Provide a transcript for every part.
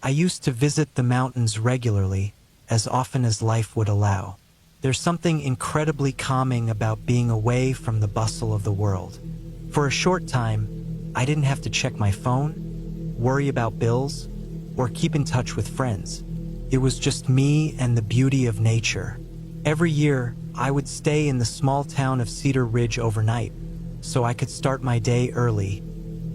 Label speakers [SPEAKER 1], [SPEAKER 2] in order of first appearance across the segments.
[SPEAKER 1] I used to visit the mountains regularly, as often as life would allow. There's something incredibly calming about being away from the bustle of the world. For a short time, I didn't have to check my phone, worry about bills, or keep in touch with friends. It was just me and the beauty of nature. Every year, I would stay in the small town of Cedar Ridge overnight, so I could start my day early,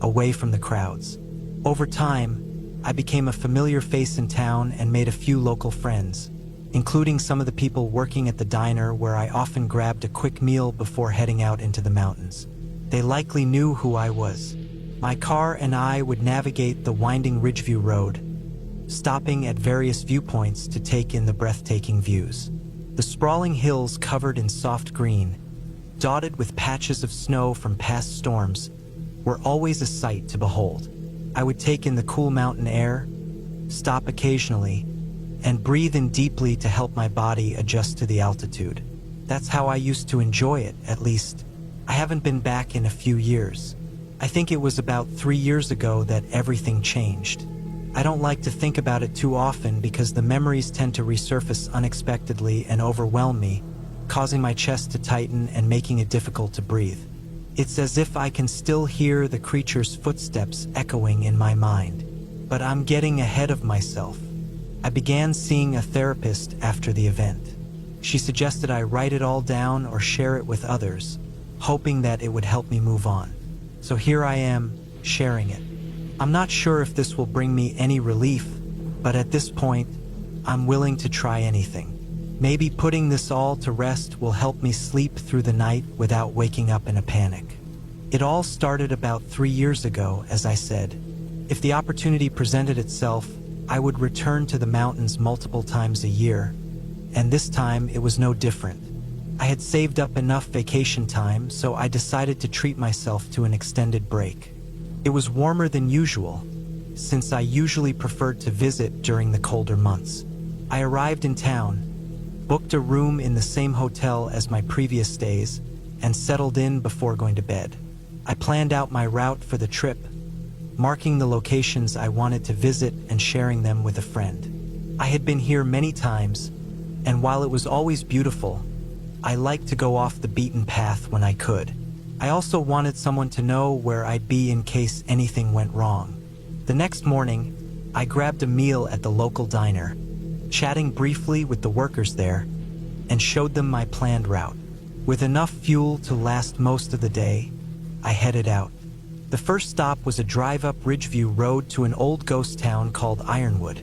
[SPEAKER 1] away from the crowds. Over time, I became a familiar face in town and made a few local friends, including some of the people working at the diner where I often grabbed a quick meal before heading out into the mountains. They likely knew who I was. My car and I would navigate the winding Ridgeview Road, stopping at various viewpoints to take in the breathtaking views. The sprawling hills covered in soft green, dotted with patches of snow from past storms, were always a sight to behold. I would take in the cool mountain air, stop occasionally, and breathe in deeply to help my body adjust to the altitude. That's how I used to enjoy it, at least. I haven't been back in a few years. I think it was about 3 years ago that everything changed. I don't like to think about it too often because the memories tend to resurface unexpectedly and overwhelm me, causing my chest to tighten and making it difficult to breathe. It's as if I can still hear the creature's footsteps echoing in my mind. But I'm getting ahead of myself. I began seeing a therapist after the event. She suggested I write it all down or share it with others, hoping that it would help me move on. So here I am, sharing it. I'm not sure if this will bring me any relief, but at this point, I'm willing to try anything. Maybe putting this all to rest will help me sleep through the night without waking up in a panic. It all started about 3 years ago, as I said. If the opportunity presented itself, I would return to the mountains multiple times a year, and this time it was no different. I had saved up enough vacation time, so I decided to treat myself to an extended break. It was warmer than usual, since I usually preferred to visit during the colder months. I arrived in town, booked a room in the same hotel as my previous stays, and settled in before going to bed. I planned out my route for the trip, marking the locations I wanted to visit and sharing them with a friend. I had been here many times, and while it was always beautiful, I liked to go off the beaten path when I could. I also wanted someone to know where I'd be in case anything went wrong. The next morning, I grabbed a meal at the local diner, chatting briefly with the workers there, and showed them my planned route. With enough fuel to last most of the day, I headed out. The first stop was a drive up Ridgeview Road to an old ghost town called Ironwood,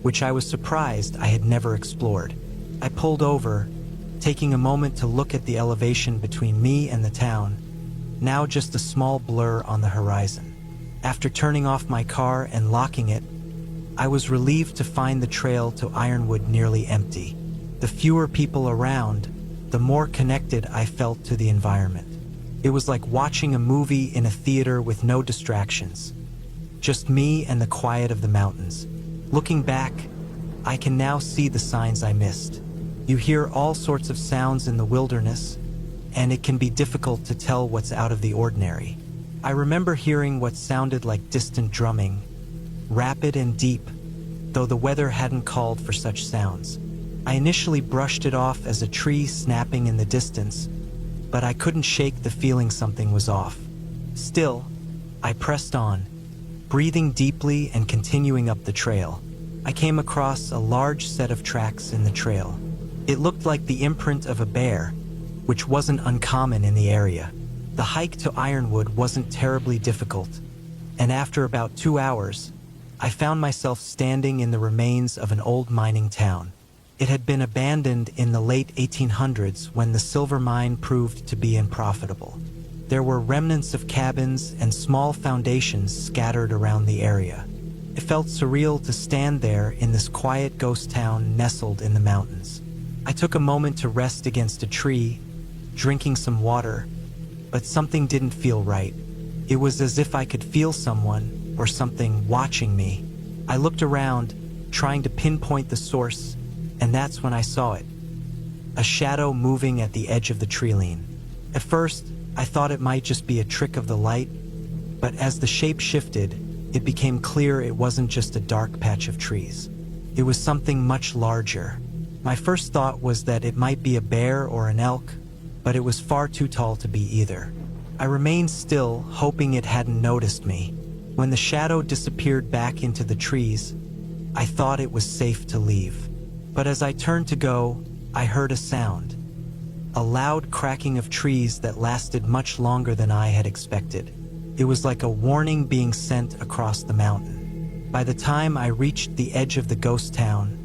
[SPEAKER 1] which I was surprised I had never explored. I pulled over, taking a moment to look at the elevation between me and the town, now just a small blur on the horizon. After turning off my car and locking it, I was relieved to find the trail to Ironwood nearly empty. The fewer people around, the more connected I felt to the environment. It was like watching a movie in a theater with no distractions. Just me and the quiet of the mountains. Looking back, I can now see the signs I missed. You hear all sorts of sounds in the wilderness, and it can be difficult to tell what's out of the ordinary. I remember hearing what sounded like distant drumming, rapid and deep, though the weather hadn't called for such sounds. I initially brushed it off as a tree snapping in the distance, but I couldn't shake the feeling something was off. Still, I pressed on, breathing deeply and continuing up the trail. I came across a large set of tracks in the trail. It looked like the imprint of a bear, which wasn't uncommon in the area. The hike to Ironwood wasn't terribly difficult, and after about 2 hours, I found myself standing in the remains of an old mining town. It had been abandoned in the late 1800s when the silver mine proved to be unprofitable. There were remnants of cabins and small foundations scattered around the area. It felt surreal to stand there in this quiet ghost town nestled in the mountains. I took a moment to rest against a tree, drinking some water, but something didn't feel right. It was as if I could feel someone or something watching me. I looked around, trying to pinpoint the source, and that's when I saw it. A shadow moving at the edge of the tree-line. At first, I thought it might just be a trick of the light, but as the shape shifted, it became clear it wasn't just a dark patch of trees. It was something much larger. My first thought was that it might be a bear or an elk, but it was far too tall to be either. I remained still, hoping it hadn't noticed me. When the shadow disappeared back into the trees, I thought it was safe to leave. But as I turned to go, I heard a sound. A loud cracking of trees that lasted much longer than I had expected. It was like a warning being sent across the mountain. By the time I reached the edge of the ghost town,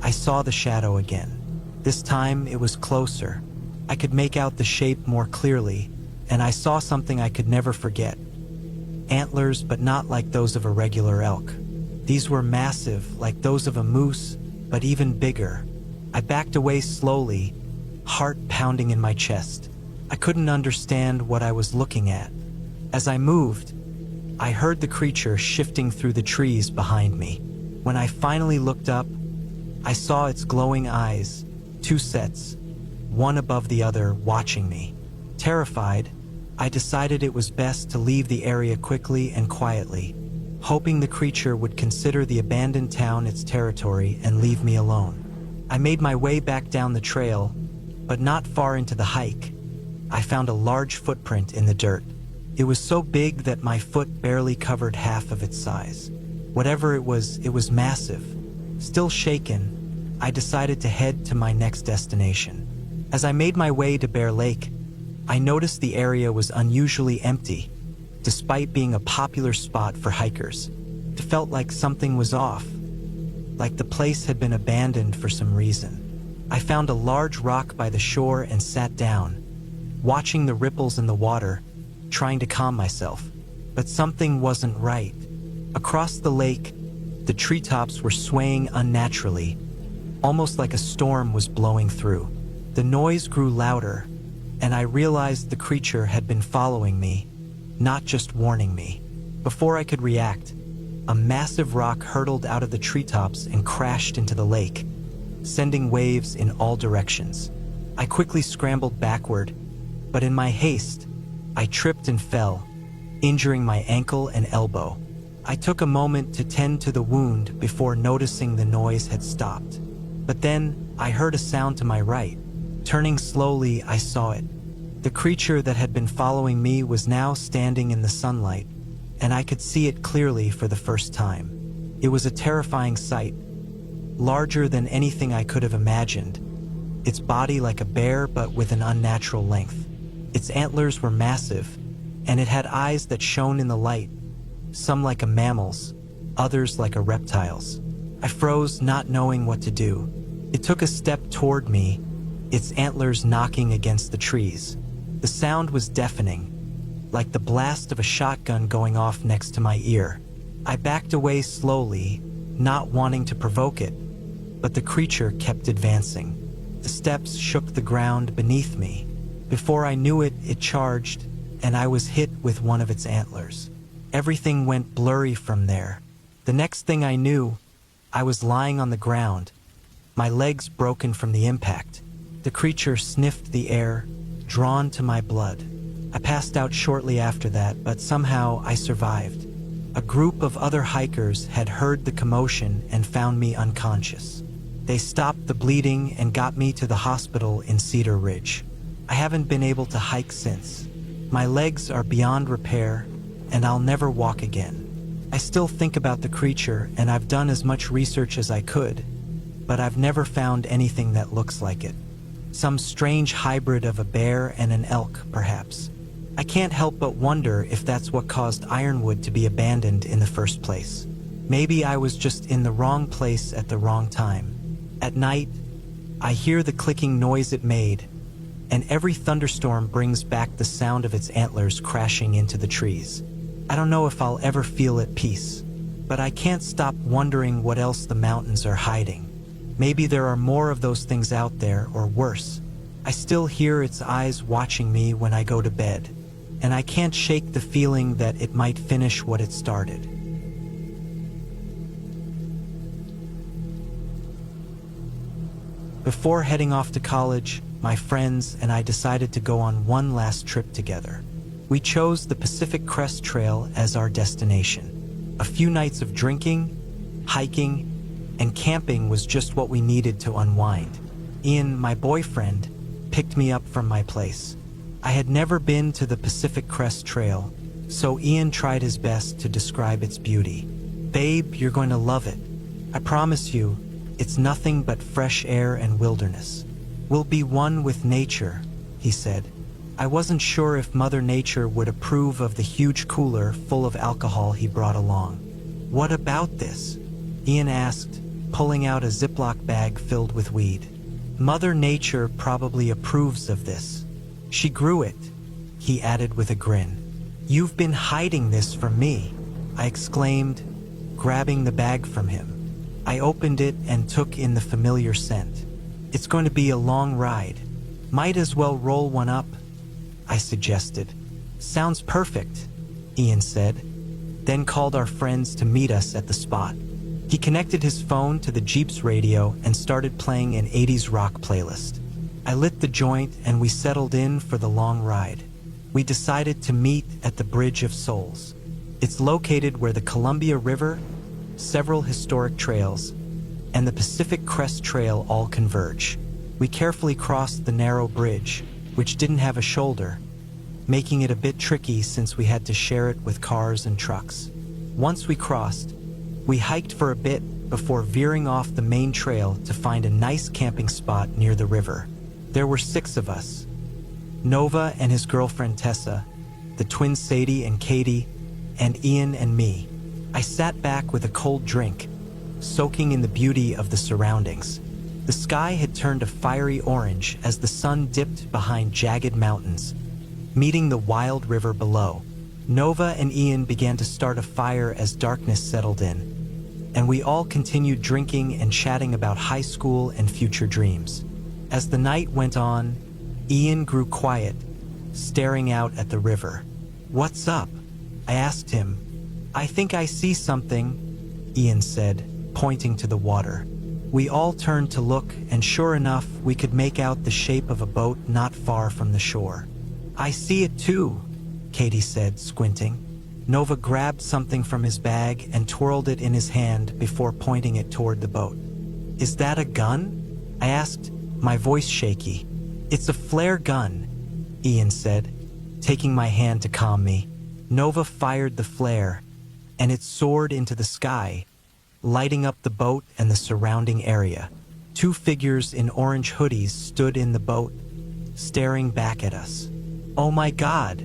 [SPEAKER 1] I saw the shadow again. This time it was closer. I could make out the shape more clearly, and I saw something I could never forget. Antlers, but not like those of a regular elk. These were massive, like those of a moose, but even bigger. I backed away slowly, heart pounding in my chest. I couldn't understand what I was looking at. As I moved, I heard the creature shifting through the trees behind me. When I finally looked up, I saw its glowing eyes, two sets, one above the other, watching me. Terrified, I decided it was best to leave the area quickly and quietly, hoping the creature would consider the abandoned town its territory and leave me alone. I made my way back down the trail, but not far into the hike, I found a large footprint in the dirt. It was so big that my foot barely covered half of its size. Whatever it was massive. Still shaken, I decided to head to my next destination. As I made my way to Bear Lake, I noticed the area was unusually empty, despite being a popular spot for hikers. It felt like something was off, like the place had been abandoned for some reason. I found a large rock by the shore and sat down, watching the ripples in the water, trying to calm myself. But something wasn't right. Across the lake, the treetops were swaying unnaturally, almost like a storm was blowing through. The noise grew louder, and I realized the creature had been following me, not just warning me. Before I could react, a massive rock hurtled out of the treetops and crashed into the lake, sending waves in all directions. I quickly scrambled backward, but in my haste, I tripped and fell, injuring my ankle and elbow. I took a moment to tend to the wound before noticing the noise had stopped. But then, I heard a sound to my right. Turning slowly, I saw it. The creature that had been following me was now standing in the sunlight, and I could see it clearly for the first time. It was a terrifying sight, larger than anything I could have imagined. Its body like a bear, but with an unnatural length. Its antlers were massive, and it had eyes that shone in the light, some like a mammal's, others like a reptile's. I froze, not knowing what to do. It took a step toward me, its antlers knocking against the trees. The sound was deafening, like the blast of a shotgun going off next to my ear. I backed away slowly, not wanting to provoke it, but the creature kept advancing. The steps shook the ground beneath me. Before I knew it, it charged, and I was hit with one of its antlers. Everything went blurry from there. The next thing I knew, I was lying on the ground, my legs broken from the impact. The creature sniffed the air, drawn to my blood. I passed out shortly after that, but somehow I survived. A group of other hikers had heard the commotion and found me unconscious. They stopped the bleeding and got me to the hospital in Cedar Ridge. I haven't been able to hike since. My legs are beyond repair, and I'll never walk again. I still think about the creature, and I've done as much research as I could, but I've never found anything that looks like it. Some strange hybrid of a bear and an elk, perhaps. I can't help but wonder if that's what caused Ironwood to be abandoned in the first place. Maybe I was just in the wrong place at the wrong time. At night, I hear the clicking noise it made, and every thunderstorm brings back the sound of its antlers crashing into the trees. I don't know if I'll ever feel at peace, but I can't stop wondering what else the mountains are hiding. Maybe there are more of those things out there, or worse. I still hear its eyes watching me when I go to bed, and I can't shake the feeling that it might finish what it started. Before heading off to college, my friends and I decided to go on one last trip together. We chose the Pacific Crest Trail as our destination. A few nights of drinking, hiking, and camping was just what we needed to unwind. Ian, my boyfriend, picked me up from my place. I had never been to the Pacific Crest Trail, so Ian tried his best to describe its beauty. "Babe, you're going to love it. I promise you, it's nothing but fresh air and wilderness. We'll be one with nature," he said. I wasn't sure if Mother Nature would approve of the huge cooler full of alcohol he brought along. "What about this?" Ian asked, pulling out a Ziploc bag filled with weed. "Mother Nature probably approves of this. She grew it," he added with a grin. "You've been hiding this from me," I exclaimed, grabbing the bag from him. I opened it and took in the familiar scent. "It's going to be a long ride. Might as well roll one up," I suggested. "Sounds perfect," Ian said, then called our friends to meet us at the spot. He connected his phone to the Jeep's radio and started playing an 80s rock playlist. I lit the joint and we settled in for the long ride. We decided to meet at the Bridge of Souls. It's located where the Columbia River, several historic trails, and the Pacific Crest Trail all converge. We carefully crossed the narrow bridge, which didn't have a shoulder, making it a bit tricky since we had to share it with cars and trucks. Once we crossed, we hiked for a bit before veering off the main trail to find a nice camping spot near the river. There were 6 of us: Nova and his girlfriend Tessa, the twins Sadie and Katie, and Ian and me. I sat back with a cold drink, soaking in the beauty of the surroundings. The sky had turned a fiery orange as the sun dipped behind jagged mountains, meeting the wild river below. Nova and Ian began to start a fire as darkness settled in, and we all continued drinking and chatting about high school and future dreams. As the night went on, Ian grew quiet, staring out at the river. "What's up?" I asked him. "I think I see something," Ian said, pointing to the water. We all turned to look, and sure enough, we could make out the shape of a boat not far from the shore. "I see it too," Katie said, squinting. Nova grabbed something from his bag and twirled it in his hand before pointing it toward the boat. "Is that a gun?" I asked, my voice shaky. "It's a flare gun," Ian said, taking my hand to calm me. Nova fired the flare, and it soared into the sky, lighting up the boat and the surrounding area. 2 figures in orange hoodies stood in the boat, staring back at us. "Oh my God,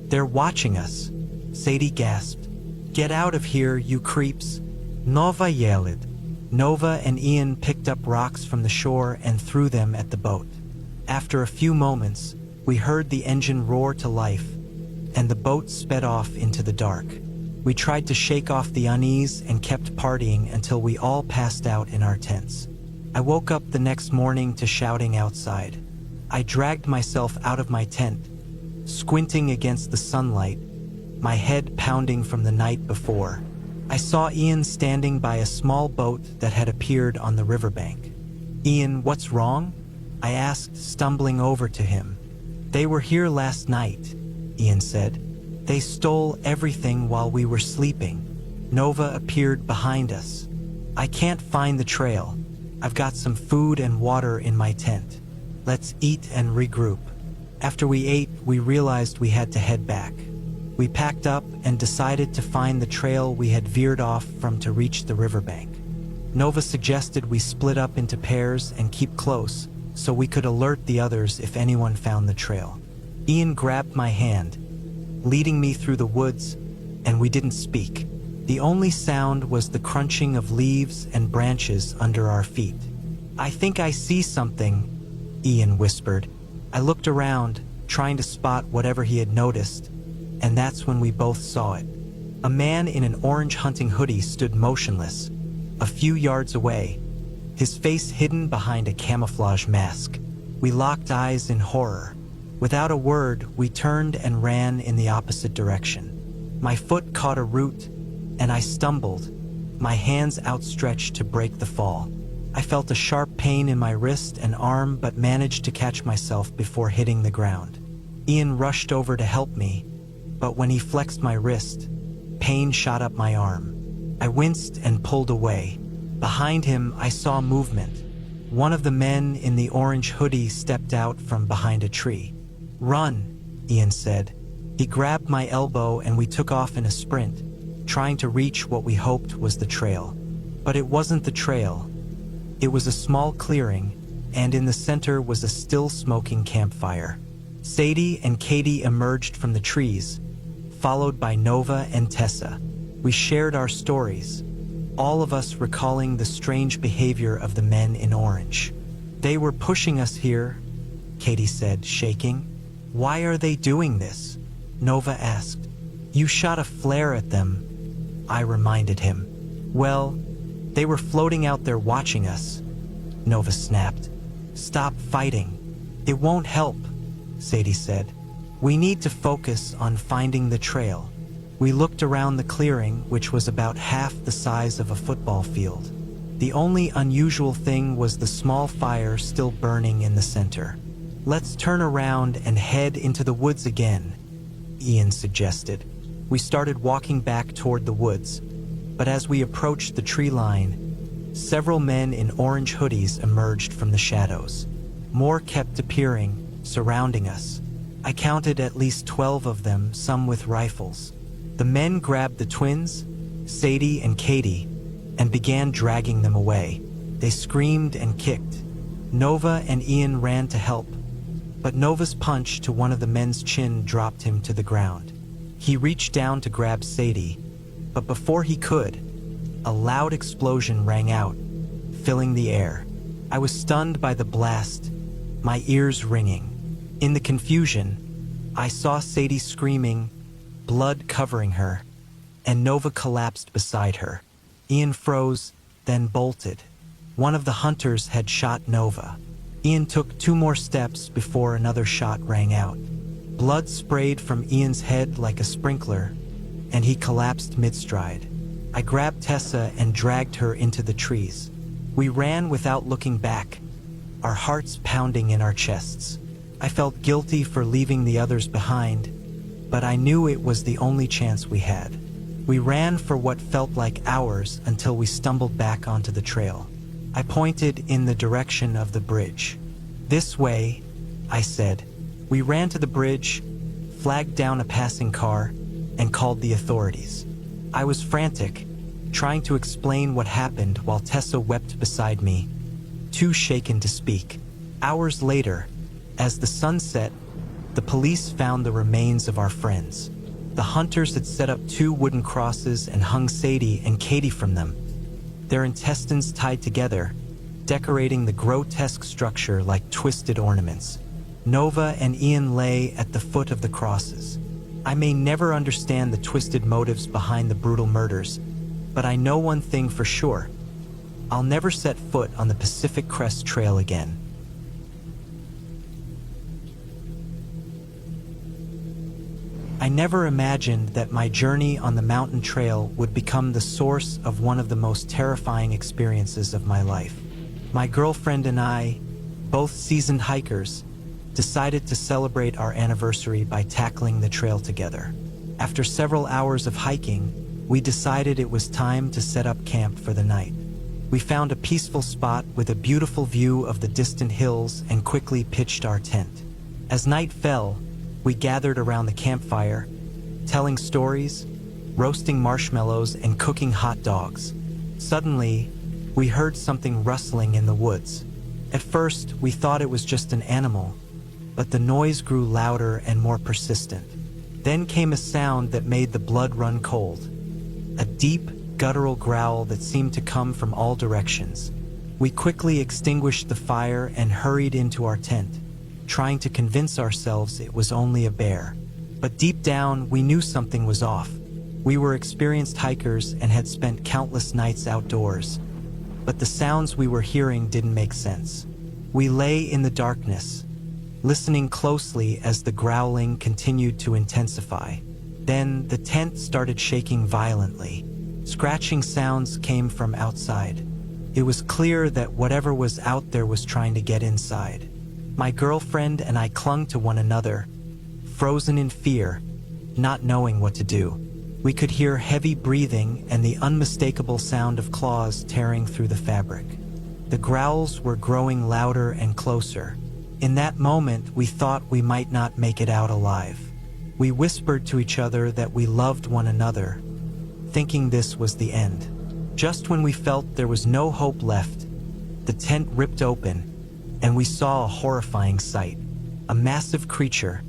[SPEAKER 1] they're watching us," Sadie gasped. "Get out of here, you creeps," Nova yelled. Nova and Ian picked up rocks from the shore and threw them at the boat. After a few moments, we heard the engine roar to life, and the boat sped off into the dark. We tried to shake off the unease and kept partying until we all passed out in our tents. I woke up the next morning to shouting outside. I dragged myself out of my tent, squinting against the sunlight, my head pounding from the night before. I saw Ian standing by a small boat that had appeared on the riverbank. "Ian, what's wrong?" I asked, stumbling over to him. "They were here last night," Ian said. "They stole everything while we were sleeping." Nova appeared behind us. "I can't find the trail. I've got some food and water in my tent. Let's eat and regroup." After we ate, we realized we had to head back. We packed up and decided to find the trail we had veered off from to reach the riverbank. Nova suggested we split up into pairs and keep close so we could alert the others if anyone found the trail. Ian grabbed my hand, leading me through the woods, and we didn't speak. The only sound was the crunching of leaves and branches under our feet. "I think I see something," Ian whispered. I looked around, trying to spot whatever he had noticed, and that's when we both saw it. A man in an orange hunting hoodie stood motionless, a few yards away, his face hidden behind a camouflage mask. We locked eyes in horror. Without a word, we turned and ran in the opposite direction. My foot caught a root, and I stumbled, my hands outstretched to break the fall. I felt a sharp pain in my wrist and arm, but managed to catch myself before hitting the ground. Ian rushed over to help me, but when he flexed my wrist, pain shot up my arm. I winced and pulled away. Behind him, I saw movement. One of the men in the orange hoodie stepped out from behind a tree. "Run," Ian said. He grabbed my elbow and we took off in a sprint, trying to reach what we hoped was the trail. But it wasn't the trail. It was a small clearing, and in the center was a still smoking campfire. Sadie and Katie emerged from the trees, followed by Nova and Tessa. We shared our stories, all of us recalling the strange behavior of the men in orange. "They were pushing us here," Katie said, shaking. "Why are they doing this?" Nova asked. "You shot a flare at them," I reminded him. "Well, they were floating out there watching us," Nova snapped. "Stop fighting. It won't help," Sadie said. "We need to focus on finding the trail." We looked around the clearing, which was about half the size of a football field. The only unusual thing was the small fire still burning in the center. "Let's turn around and head into the woods again," Ian suggested. We started walking back toward the woods, but as we approached the tree line, several men in orange hoodies emerged from the shadows. More kept appearing, surrounding us. I counted at least 12 of them, some with rifles. The men grabbed the twins, Sadie and Katie, and began dragging them away. They screamed and kicked. Nova and Ian ran to help, but Nova's punch to one of the men's chin dropped him to the ground. He reached down to grab Sadie, but before he could, a loud explosion rang out, filling the air. I was stunned by the blast, my ears ringing. In the confusion, I saw Sadie screaming, blood covering her, and Nova collapsed beside her. Ian froze, then bolted. One of the hunters had shot Nova. Ian took 2 more steps before another shot rang out. Blood sprayed from Ian's head like a sprinkler, and he collapsed mid-stride. I grabbed Tessa and dragged her into the trees. We ran without looking back, our hearts pounding in our chests. I felt guilty for leaving the others behind, but I knew it was the only chance we had. We ran for what felt like hours until we stumbled back onto the trail. I pointed in the direction of the bridge. "This way," I said. We ran to the bridge, flagged down a passing car, and called the authorities. I was frantic, trying to explain what happened while Tessa wept beside me, too shaken to speak. Hours later, as the sun set, the police found the remains of our friends. The hunters had set up 2 wooden crosses and hung Sadie and Katie from them, their intestines tied together, decorating the grotesque structure like twisted ornaments. Nova and Ian lay at the foot of the crosses. I may never understand the twisted motives behind the brutal murders, but I know one thing for sure. I'll never set foot on the Pacific Crest Trail again. I never imagined that my journey on the mountain trail would become the source of one of the most terrifying experiences of my life. My girlfriend and I, both seasoned hikers, decided to celebrate our anniversary by tackling the trail together. After several hours of hiking, we decided it was time to set up camp for the night. We found a peaceful spot with a beautiful view of the distant hills and quickly pitched our tent. As night fell, we gathered around the campfire, telling stories, roasting marshmallows, and cooking hot dogs. Suddenly, we heard something rustling in the woods. At first, we thought it was just an animal, but the noise grew louder and more persistent. Then came a sound that made the blood run cold. A deep, guttural growl that seemed to come from all directions. We quickly extinguished the fire and hurried into our tent, trying to convince ourselves it was only a bear. But deep down, we knew something was off. We were experienced hikers and had spent countless nights outdoors, but the sounds we were hearing didn't make sense. We lay in the darkness, listening closely as the growling continued to intensify. Then the tent started shaking violently. Scratching sounds came from outside. It was clear that whatever was out there was trying to get inside. My girlfriend and I clung to one another, frozen in fear, not knowing what to do. We could hear heavy breathing and the unmistakable sound of claws tearing through the fabric. The growls were growing louder and closer. In that moment, we thought we might not make it out alive. We whispered to each other that we loved one another, thinking this was the end. Just when we felt there was no hope left, the tent ripped open, and we saw a horrifying sight. A massive creature,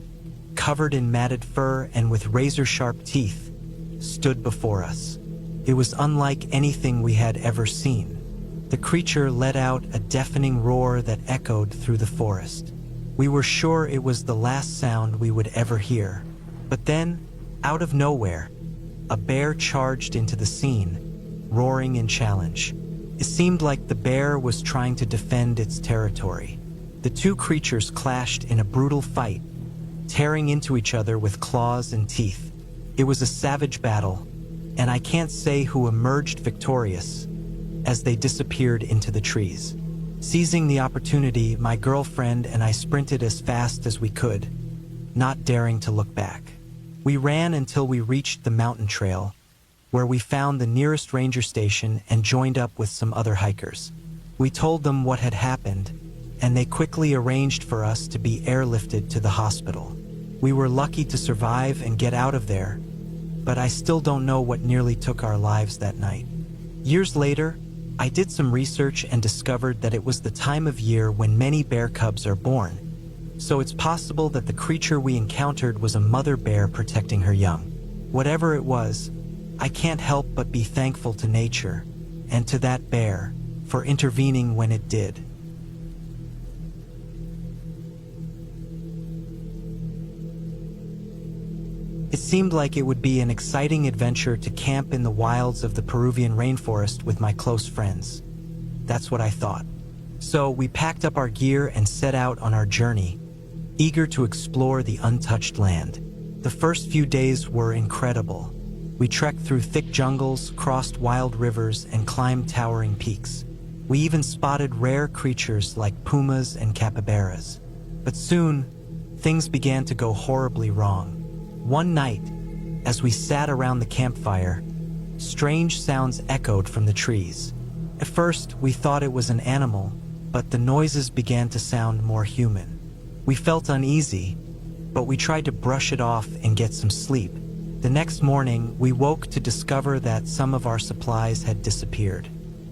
[SPEAKER 1] covered in matted fur and with razor-sharp teeth, stood before us. It was unlike anything we had ever seen. The creature let out a deafening roar that echoed through the forest. We were sure it was the last sound we would ever hear. But then, out of nowhere, a bear charged into the scene, roaring in challenge. It seemed like the bear was trying to defend its territory. The two creatures clashed in a brutal fight, tearing into each other with claws and teeth. It was a savage battle, and I can't say who emerged victorious as they disappeared into the trees. Seizing the opportunity, my girlfriend and I sprinted as fast as we could, not daring to look back. We ran until we reached the mountain trail, where we found the nearest ranger station and joined up with some other hikers. We told them what had happened, and they quickly arranged for us to be airlifted to the hospital. We were lucky to survive and get out of there, but I still don't know what nearly took our lives that night. Years later, I did some research and discovered that it was the time of year when many bear cubs are born, so it's possible that the creature we encountered was a mother bear protecting her young. Whatever it was, I can't help but be thankful to nature, and to that bear, for intervening when it did. It seemed like it would be an exciting adventure to camp in the wilds of the Peruvian rainforest with my close friends. That's what I thought. So we packed up our gear and set out on our journey, eager to explore the untouched land. The first few days were incredible. We trekked through thick jungles, crossed wild rivers, and climbed towering peaks. We even spotted rare creatures like pumas and capybaras. But soon, things began to go horribly wrong. One night, as we sat around the campfire, strange sounds echoed from the trees. At first, we thought it was an animal, but the noises began to sound more human. We felt uneasy, but we tried to brush it off and get some sleep. The next morning, we woke to discover that some of our supplies had disappeared.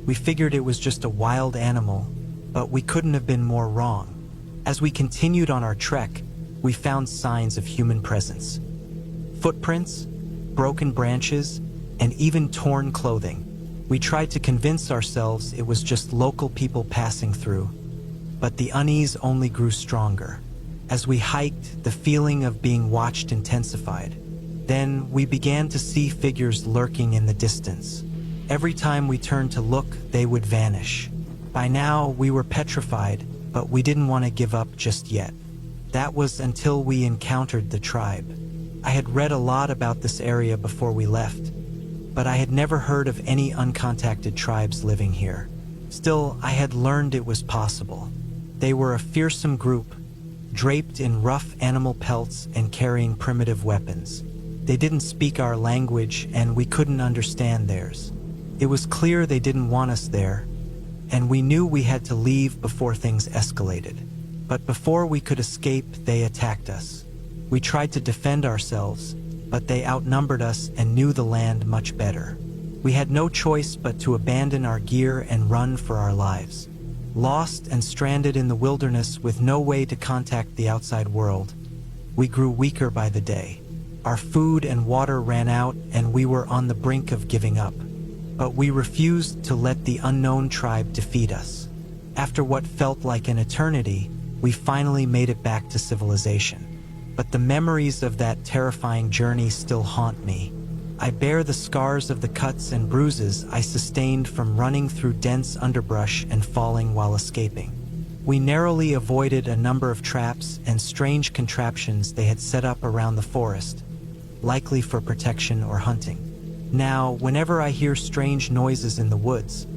[SPEAKER 1] We figured it was just a wild animal, but we couldn't have been more wrong. As we continued on our trek, we found signs of human presence. Footprints, broken branches, and even torn clothing. We tried to convince ourselves it was just local people passing through, but the unease only grew stronger. As we hiked, the feeling of being watched intensified. Then we began to see figures lurking in the distance. Every time we turned to look, they would vanish. By now, we were petrified, but we didn't want to give up just yet. That was until we encountered the tribe. I had read a lot about this area before we left, but I had never heard of any uncontacted tribes living here. Still, I had learned it was possible. They were a fearsome group, draped in rough animal pelts and carrying primitive weapons. They didn't speak our language, and we couldn't understand theirs. It was clear they didn't want us there, and we knew we had to leave before things escalated. But before we could escape, they attacked us. We tried to defend ourselves, but they outnumbered us and knew the land much better. We had no choice but to abandon our gear and run for our lives. Lost and stranded in the wilderness with no way to contact the outside world, we grew weaker by the day. Our food and water ran out, and we were on the brink of giving up. But we refused to let the unknown tribe defeat us. After what felt like an eternity, we finally made it back to civilization. But the memories of that terrifying journey still haunt me. I bear the scars of the cuts and bruises I sustained from running through dense underbrush and falling while escaping. We narrowly avoided a number of traps and strange contraptions they had set up around the forest, likely for protection or hunting. Now, whenever I hear strange noises in the woods,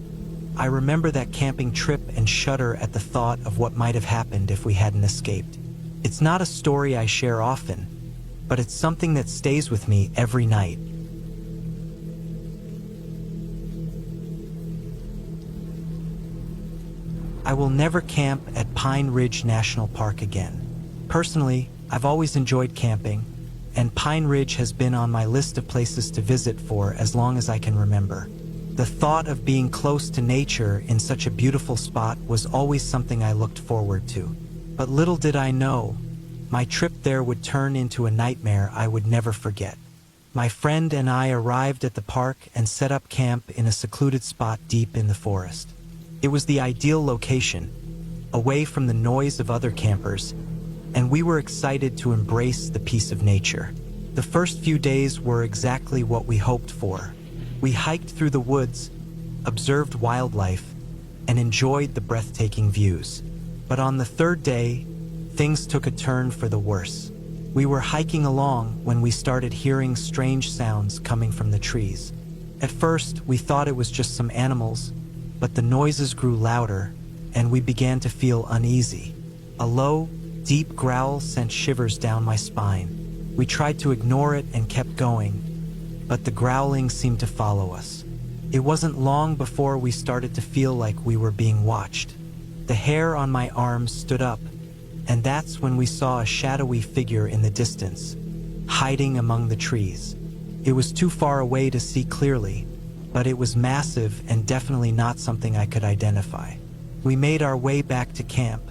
[SPEAKER 1] I remember that camping trip and shudder at the thought of what might have happened if we hadn't escaped. It's not a story I share often, but it's something that stays with me every night. I will never camp at Pine Ridge National Park again. Personally, I've always enjoyed camping, and Pine Ridge has been on my list of places to visit for as long as I can remember. The thought of being close to nature in such a beautiful spot was always something I looked forward to. But little did I know, my trip there would turn into a nightmare I would never forget. My friend and I arrived at the park and set up camp in a secluded spot deep in the forest. It was the ideal location, away from the noise of other campers, and we were excited to embrace the peace of nature. The first few days were exactly what we hoped for. We hiked through the woods, observed wildlife, and enjoyed the breathtaking views. But on the third day, things took a turn for the worse. We were hiking along when we started hearing strange sounds coming from the trees. At first, we thought it was just some animals, but the noises grew louder, and we began to feel uneasy. A low, deep growl sent shivers down my spine. We tried to ignore it and kept going, but the growling seemed to follow us. It wasn't long before we started to feel like we were being watched. The hair on my arms stood up, and that's when we saw a shadowy figure in the distance, hiding among the trees. It was too far away to see clearly, but it was massive and definitely not something I could identify. We made our way back to camp,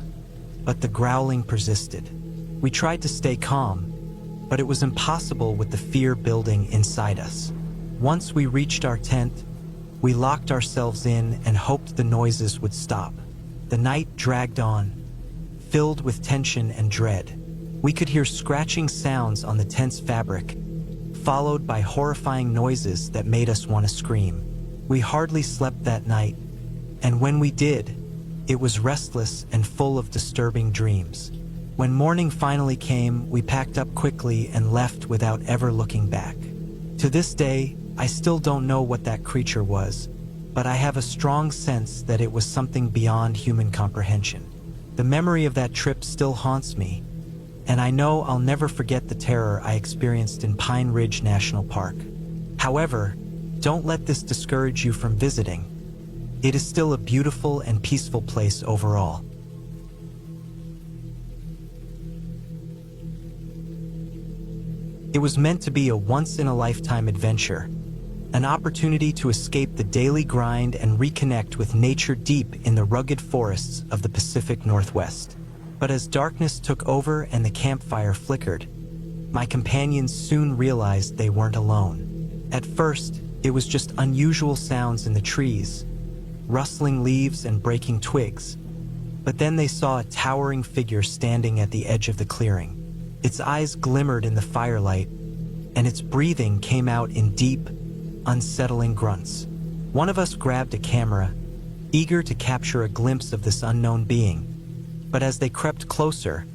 [SPEAKER 1] but the growling persisted. We tried to stay calm, but it was impossible with the fear building inside us. Once we reached our tent, we locked ourselves in and hoped the noises would stop. The night dragged on, filled with tension and dread. We could hear scratching sounds on the tent's fabric, followed by horrifying noises that made us want to scream. We hardly slept that night, and when we did, it was restless and full of disturbing dreams. When morning finally came, we packed up quickly and left without ever looking back. To this day, I still don't know what that creature was, but I have a strong sense that it was something beyond human comprehension. The memory of that trip still haunts me, and I know I'll never forget the terror I experienced in Pine Ridge National Park. However, don't let this discourage you from visiting. It is still a beautiful and peaceful place overall. It was meant to be a once-in-a-lifetime adventure, an opportunity to escape the daily grind and reconnect with nature deep in the rugged forests of the Pacific Northwest. But as darkness took over and the campfire flickered, my companions soon realized they weren't alone. At first, it was just unusual sounds in the trees, rustling leaves and breaking twigs. But then they saw a towering figure standing at the edge of the clearing. Its eyes glimmered in the firelight, and its breathing came out in deep, unsettling grunts. One of us grabbed a camera, eager to capture a glimpse of this unknown being. But as they crept closer,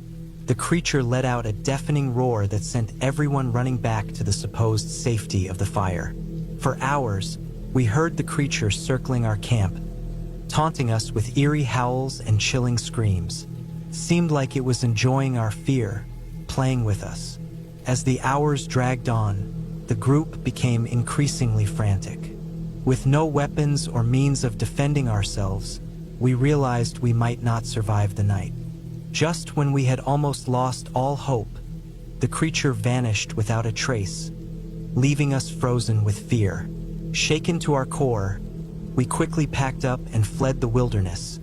[SPEAKER 1] the creature let out a deafening roar that sent everyone running back to the supposed safety of the fire. For hours, we heard the creature circling our camp, taunting us with eerie howls and chilling screams. It seemed like it was enjoying our fear, playing with us. As the hours dragged on, the group became increasingly frantic. With no weapons or means of defending ourselves, we realized we might not survive the night. Just when we had almost lost all hope, the creature vanished without a trace, leaving us frozen with fear. Shaken to our core, we quickly packed up and fled the wilderness,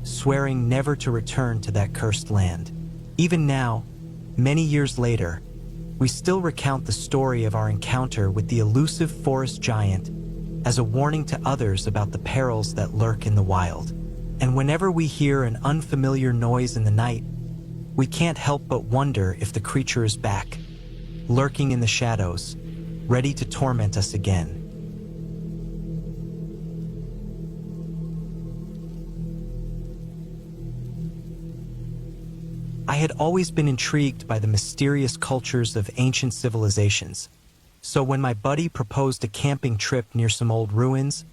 [SPEAKER 1] swearing never to return to that cursed land. Even now, many years later, we still recount the story of our encounter with the elusive forest giant as a warning to others about the perils that lurk in the wild. And whenever we hear an unfamiliar noise in the night, we can't help but wonder if the creature is back, lurking in the shadows, ready to torment us again. I had always been intrigued by the mysterious cultures of ancient civilizations, so when my buddy proposed a camping trip near some old ruins,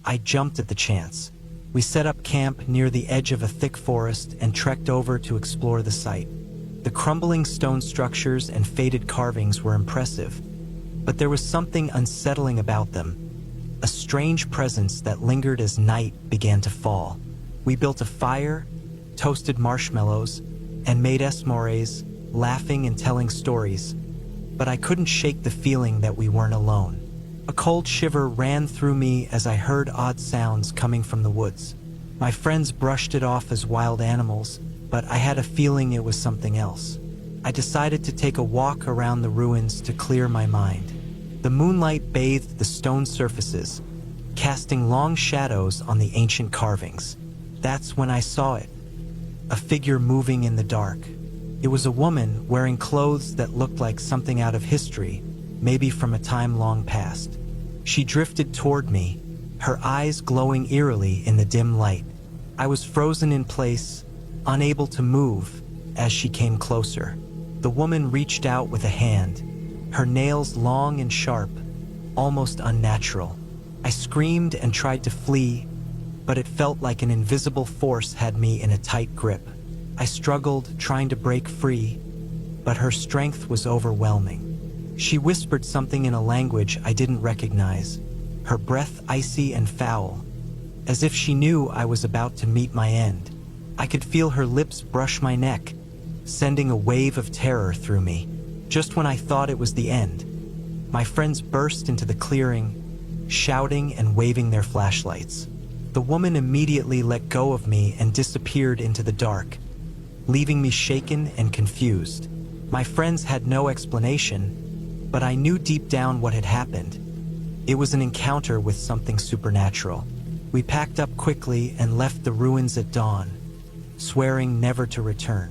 [SPEAKER 1] I jumped at the chance. We set up camp near the edge of a thick forest and trekked over to explore the site. The crumbling stone structures and faded carvings were impressive, but there was something unsettling about them, a strange presence that lingered as night began to fall. We built a fire, toasted marshmallows, and made s'mores, laughing and telling stories. But I couldn't shake the feeling that we weren't alone. A cold shiver ran through me as I heard odd sounds coming from the woods. My friends brushed it off as wild animals, but I had a feeling it was something else. I decided to take a walk around the ruins to clear my mind. The moonlight bathed the stone surfaces, casting long shadows on the ancient carvings. That's when I saw it. A figure moving in the dark. It was a woman wearing clothes that looked like something out of history, maybe from a time long past. She drifted toward me, her eyes glowing eerily in the dim light. I was frozen in place, unable to move, as she came closer. The woman reached out with a hand, her nails long and sharp, almost unnatural. I screamed and tried to flee, but it felt like an invisible force had me in a tight grip. I struggled, trying to break free, but her strength was overwhelming. She whispered something in a language I didn't recognize, her breath icy and foul, as if she knew I was about to meet my end. I could feel her lips brush my neck, sending a wave of terror through me. Just when I thought it was the end, my friends burst into the clearing, shouting and waving their flashlights. The woman immediately let go of me and disappeared into the dark, leaving me shaken and confused. My friends had no explanation, but I knew deep down what had happened. It was an encounter with something supernatural. We packed up quickly and left the ruins at dawn, swearing never to return.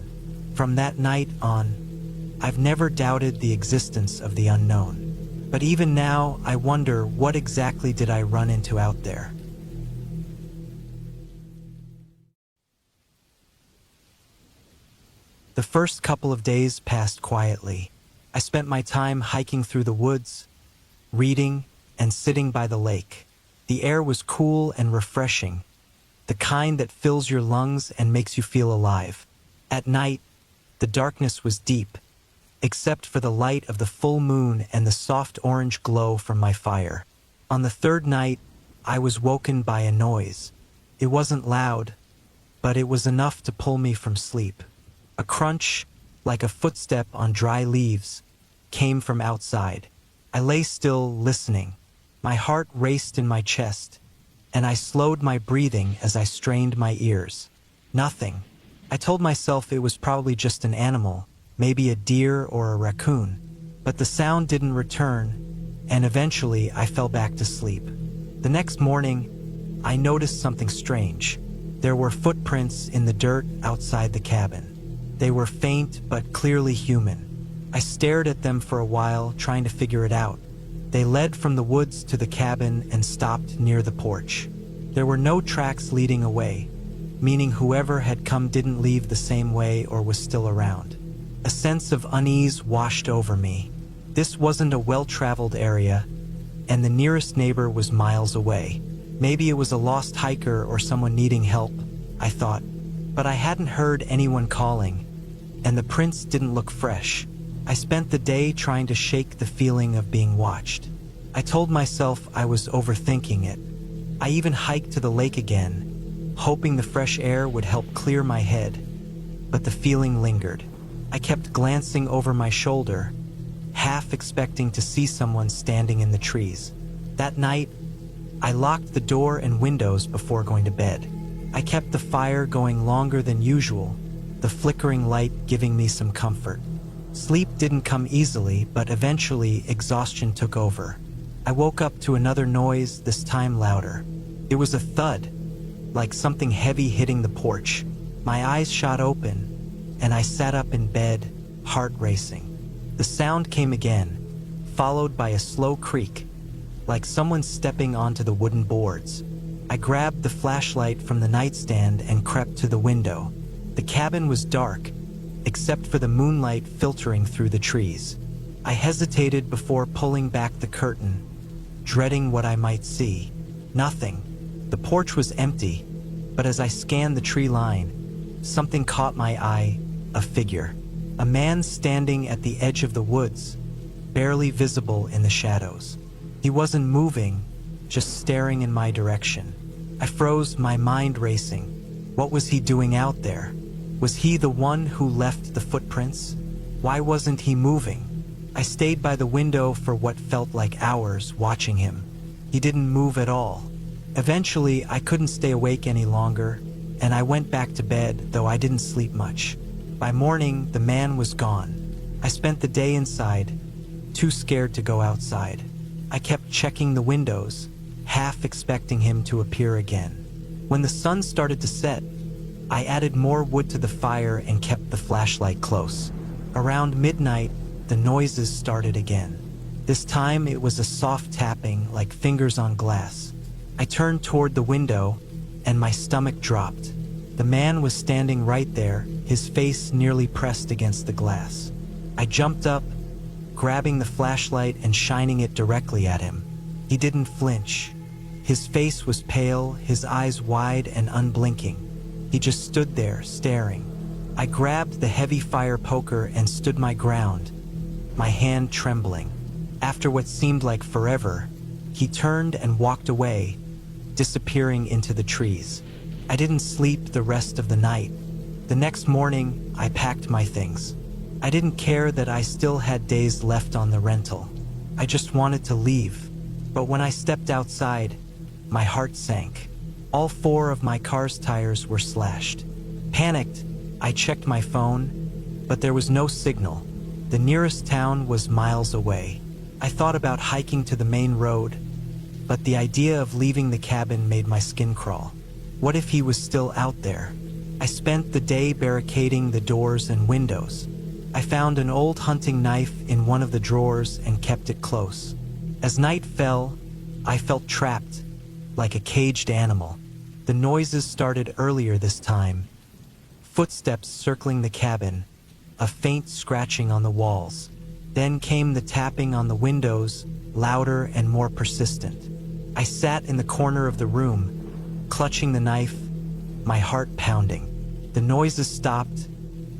[SPEAKER 1] From that night on, I've never doubted the existence of the unknown. But even now, I wonder, what exactly did I run into out there? The first couple of days passed quietly. I spent my time hiking through the woods, reading, and sitting by the lake. The air was cool and refreshing, the kind that fills your lungs and makes you feel alive. At night, the darkness was deep, except for the light of the full moon and the soft orange glow from my fire. On the third night, I was woken by a noise. It wasn't loud, but it was enough to pull me from sleep. A crunch, like a footstep on dry leaves, came from outside. I lay still, listening. My heart raced in my chest, and I slowed my breathing as I strained my ears. Nothing. I told myself it was probably just an animal, maybe a deer or a raccoon. But the sound didn't return, and eventually I fell back to sleep. The next morning, I noticed something strange. There were footprints in the dirt outside the cabin. They were faint but clearly human. I stared at them for a while, trying to figure it out. They led from the woods to the cabin and stopped near the porch. There were no tracks leading away, meaning whoever had come didn't leave the same way or was still around. A sense of unease washed over me. This wasn't a well-traveled area, and the nearest neighbor was miles away. Maybe it was a lost hiker or someone needing help, I thought. But I hadn't heard anyone calling, and the prints didn't look fresh. I spent the day trying to shake the feeling of being watched. I told myself I was overthinking it. I even hiked to the lake again, hoping the fresh air would help clear my head. But the feeling lingered. I kept glancing over my shoulder, half expecting to see someone standing in the trees. That night, I locked the door and windows before going to bed. I kept the fire going longer than usual, the flickering light giving me some comfort. Sleep didn't come easily, but eventually exhaustion took over. I woke up to another noise, this time louder. It was a thud, like something heavy hitting the porch. My eyes shot open, and I sat up in bed, heart racing. The sound came again, followed by a slow creak, like someone stepping onto the wooden boards. I grabbed the flashlight from the nightstand and crept to the window. The cabin was dark, except for the moonlight filtering through the trees. I hesitated before pulling back the curtain, dreading what I might see. Nothing. The porch was empty, but as I scanned the tree line, something caught my eye, a figure. A man standing at the edge of the woods, barely visible in the shadows. He wasn't moving, just staring in my direction. I froze, my mind racing. What was he doing out there? Was he the one who left the footprints? Why wasn't he moving? I stayed by the window for what felt like hours, watching him. He didn't move at all. Eventually, I couldn't stay awake any longer, and I went back to bed, though I didn't sleep much. By morning, the man was gone. I spent the day inside, too scared to go outside. I kept checking the windows, half expecting him to appear again. When the sun started to set, I added more wood to the fire and kept the flashlight close. Around midnight, the noises started again. This time it was a soft tapping, like fingers on glass. I turned toward the window, and my stomach dropped. The man was standing right there, his face nearly pressed against the glass. I jumped up, grabbing the flashlight and shining it directly at him. He didn't flinch. His face was pale, his eyes wide and unblinking. He just stood there, staring. I grabbed the heavy fire poker and stood my ground, my hand trembling. After what seemed like forever, he turned and walked away, disappearing into the trees. I didn't sleep the rest of the night. The next morning, I packed my things. I didn't care that I still had days left on the rental. I just wanted to leave. But when I stepped outside, my heart sank. All 4 of my car's tires were slashed. Panicked, I checked my phone, but there was no signal. The nearest town was miles away. I thought about hiking to the main road, but the idea of leaving the cabin made my skin crawl. What if he was still out there? I spent the day barricading the doors and windows. I found an old hunting knife in one of the drawers and kept it close. As night fell, I felt trapped, like a caged animal. The noises started earlier this time. Footsteps circling the cabin, a faint scratching on the walls. Then came the tapping on the windows, louder and more persistent. I sat in the corner of the room, clutching the knife, my heart pounding. The noises stopped,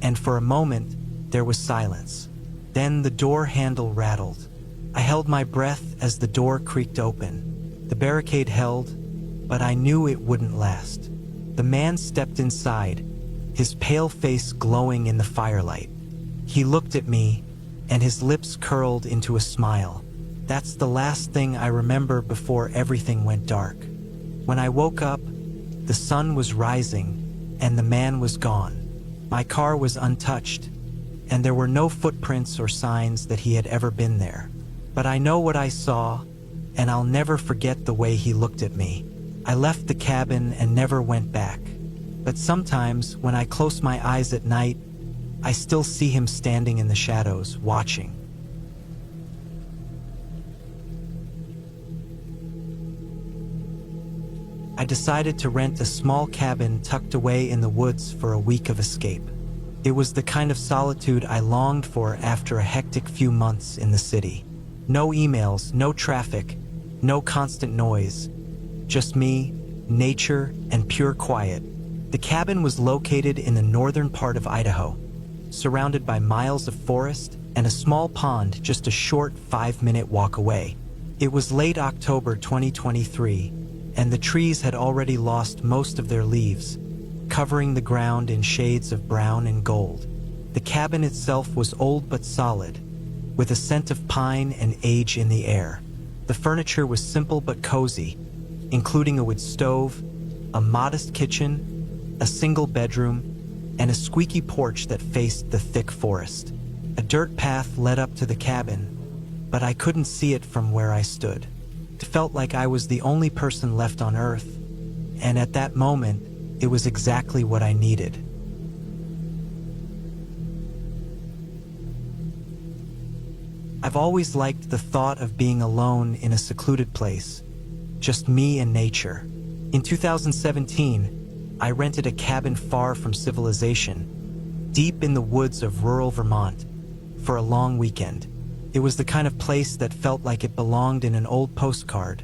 [SPEAKER 1] and for a moment, there was silence. Then the door handle rattled. I held my breath as the door creaked open. The barricade held, but I knew it wouldn't last. The man stepped inside, his pale face glowing in the firelight. He looked at me, and his lips curled into a smile. That's the last thing I remember before everything went dark. When I woke up, the sun was rising, and the man was gone. My car was untouched, and there were no footprints or signs that he had ever been there. But I know what I saw, and I'll never forget the way he looked at me. I left the cabin and never went back. But sometimes, when I close my eyes at night, I still see him standing in the shadows, watching. I decided to rent a small cabin tucked away in the woods for a week of escape. It was the kind of solitude I longed for after a hectic few months in the city. No emails, no traffic, no constant noise. Just me, nature, and pure quiet. The cabin was located in the northern part of Idaho, surrounded by miles of forest and a small pond just a short 5-minute walk away. It was late October 2023, and the trees had already lost most of their leaves, covering the ground in shades of brown and gold. The cabin itself was old but solid, with a scent of pine and age in the air. The furniture was simple but cozy, including a wood stove, a modest kitchen, a single bedroom, and a squeaky porch that faced the thick forest. A dirt path led up to the cabin, but I couldn't see it from where I stood. It felt like I was the only person left on Earth, and at that moment, it was exactly what I needed. I've always liked the thought of being alone in a secluded place, just me and nature. In 2017, I rented a cabin far from civilization, deep in the woods of rural Vermont, for a long weekend. It was the kind of place that felt like it belonged in an old postcard.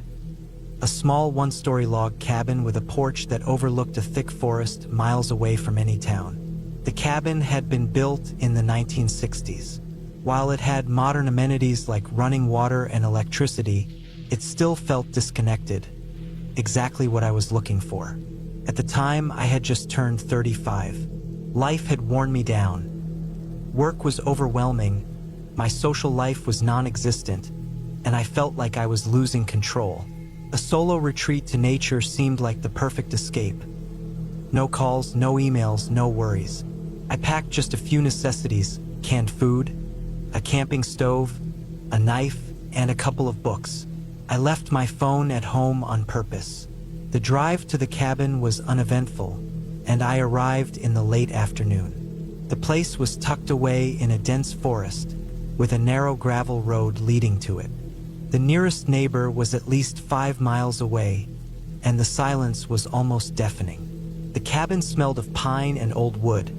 [SPEAKER 1] A small 1-story log cabin with a porch that overlooked a thick forest miles away from any town. The cabin had been built in the 1960s. While it had modern amenities like running water and electricity, it still felt disconnected. Exactly what I was looking for. At the time, I had just turned 35. Life had worn me down. Work was overwhelming, my social life was non-existent, and I felt like I was losing control. A solo retreat to nature seemed like the perfect escape. No calls, no emails, no worries. I packed just a few necessities: canned food, a camping stove, a knife, and a couple of books. I left my phone at home on purpose. The drive to the cabin was uneventful, and I arrived in the late afternoon. The place was tucked away in a dense forest, with a narrow gravel road leading to it. The nearest neighbor was at least 5 miles away, and the silence was almost deafening. The cabin smelled of pine and old wood,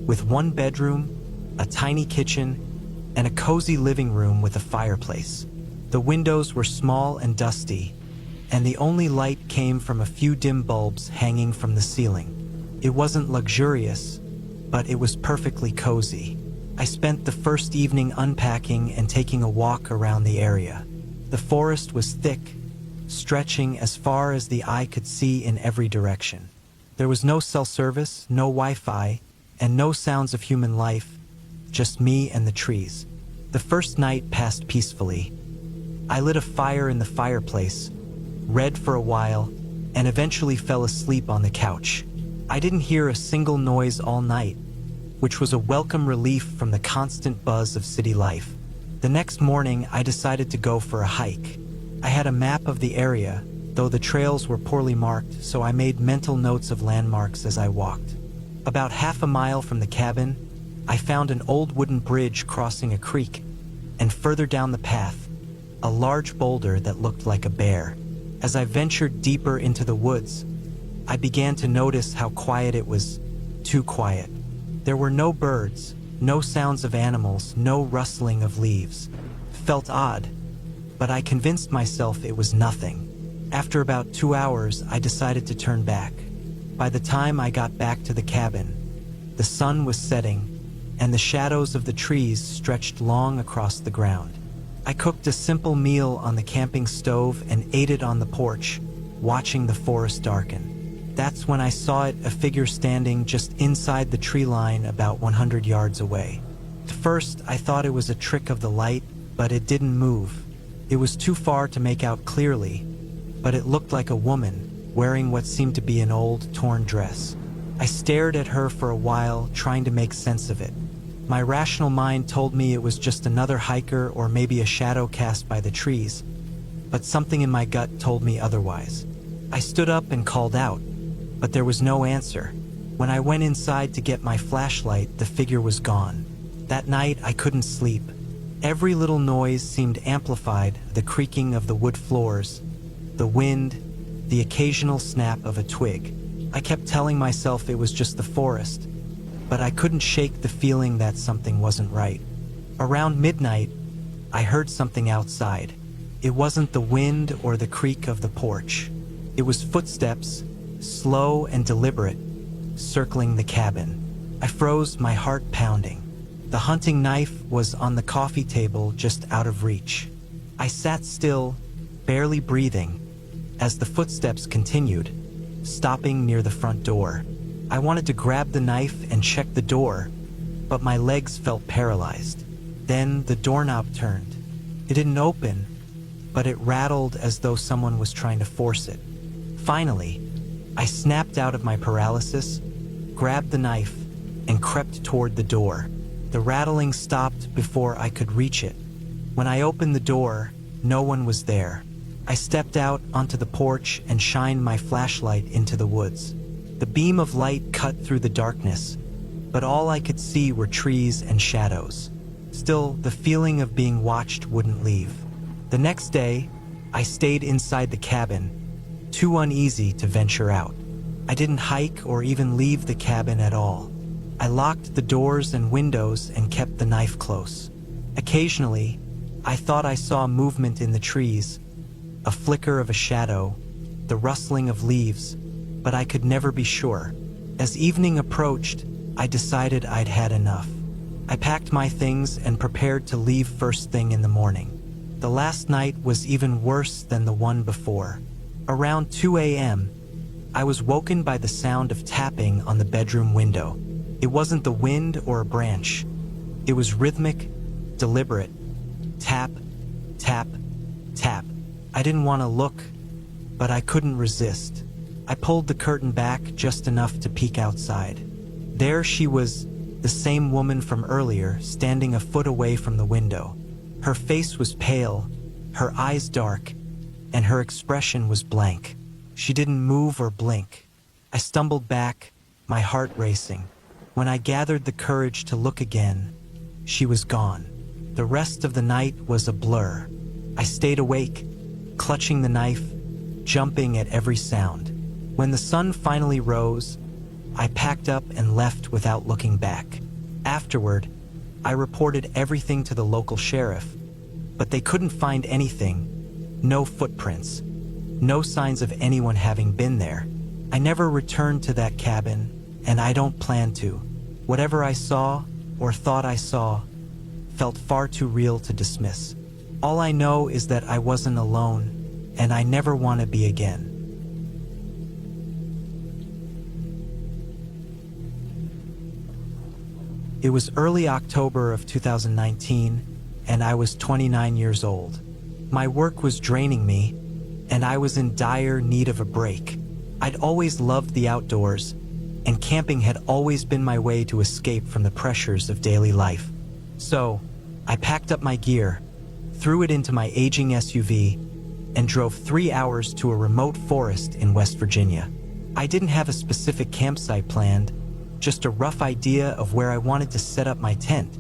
[SPEAKER 1] with one bedroom, a tiny kitchen, and a cozy living room with a fireplace. The windows were small and dusty, and the only light came from a few dim bulbs hanging from the ceiling. It wasn't luxurious, but it was perfectly cozy. I spent the first evening unpacking and taking a walk around the area. The forest was thick, stretching as far as the eye could see in every direction. There was no cell service, no Wi-Fi, and no sounds of human life, just me and the trees. The first night passed peacefully. I lit a fire in the fireplace, read for a while, and eventually fell asleep on the couch. I didn't hear a single noise all night, which was a welcome relief from the constant buzz of city life. The next morning, I decided to go for a hike. I had a map of the area, though the trails were poorly marked, so I made mental notes of landmarks as I walked. About half a mile from the cabin, I found an old wooden bridge crossing a creek, and further down the path, a large boulder that looked like a bear. As I ventured deeper into the woods, I began to notice how quiet it was. Too quiet. There were no birds, no sounds of animals, no rustling of leaves. It felt odd, but I convinced myself it was nothing. After about 2 hours, I decided to turn back. By the time I got back to the cabin, the sun was setting, and the shadows of the trees stretched long across the ground. I cooked a simple meal on the camping stove and ate it on the porch, watching the forest darken. That's when I saw it, a figure standing just inside the tree line about 100 yards away. At first, I thought it was a trick of the light, but it didn't move. It was too far to make out clearly, but it looked like a woman, wearing what seemed to be an old, torn dress. I stared at her for a while, trying to make sense of it. My rational mind told me it was just another hiker or maybe a shadow cast by the trees, but something in my gut told me otherwise. I stood up and called out, but there was no answer. When I went inside to get my flashlight, the figure was gone. That night, I couldn't sleep. Every little noise seemed amplified: the creaking of the wood floors, the wind, the occasional snap of a twig. I kept telling myself it was just the forest, but I couldn't shake the feeling that something wasn't right. Around midnight, I heard something outside. It wasn't the wind or the creak of the porch. It was footsteps, slow and deliberate, circling the cabin. I froze, my heart pounding. The hunting knife was on the coffee table just out of reach. I sat still, barely breathing, as the footsteps continued, stopping near the front door. I wanted to grab the knife and check the door, but my legs felt paralyzed. Then the doorknob turned. It didn't open, but it rattled as though someone was trying to force it. Finally, I snapped out of my paralysis, grabbed the knife, and crept toward the door. The rattling stopped before I could reach it. When I opened the door, no one was there. I stepped out onto the porch and shined my flashlight into the woods. The beam of light cut through the darkness, but all I could see were trees and shadows. Still, the feeling of being watched wouldn't leave. The next day, I stayed inside the cabin, too uneasy to venture out. I didn't hike or even leave the cabin at all. I locked the doors and windows and kept the knife close. Occasionally, I thought I saw movement in the trees, a flicker of a shadow, the rustling of leaves, but I could never be sure. As evening approached, I decided I'd had enough. I packed my things and prepared to leave first thing in the morning. The last night was even worse than the one before. Around 2 a.m., I was woken by the sound of tapping on the bedroom window. It wasn't the wind or a branch. It was rhythmic, deliberate. Tap, tap, tap. I didn't want to look, but I couldn't resist. I pulled the curtain back just enough to peek outside. There she was, the same woman from earlier, standing a foot away from the window. Her face was pale, her eyes dark, and her expression was blank. She didn't move or blink. I stumbled back, my heart racing. When I gathered the courage to look again, she was gone. The rest of the night was a blur. I stayed awake, clutching the knife, jumping at every sound. When the sun finally rose, I packed up and left without looking back. Afterward, I reported everything to the local sheriff, but they couldn't find anything. No footprints, no signs of anyone having been there. I never returned to that cabin, and I don't plan to. Whatever I saw, or thought I saw, felt far too real to dismiss. All I know is that I wasn't alone, and I never want to be again. It was early October of 2019, and I was 29 years old. My work was draining me, and I was in dire need of a break. I'd always loved the outdoors, and camping had always been my way to escape from the pressures of daily life. So, I packed up my gear, threw it into my aging SUV, and drove 3 hours to a remote forest in West Virginia. I didn't have a specific campsite planned, just a rough idea of where I wanted to set up my tent,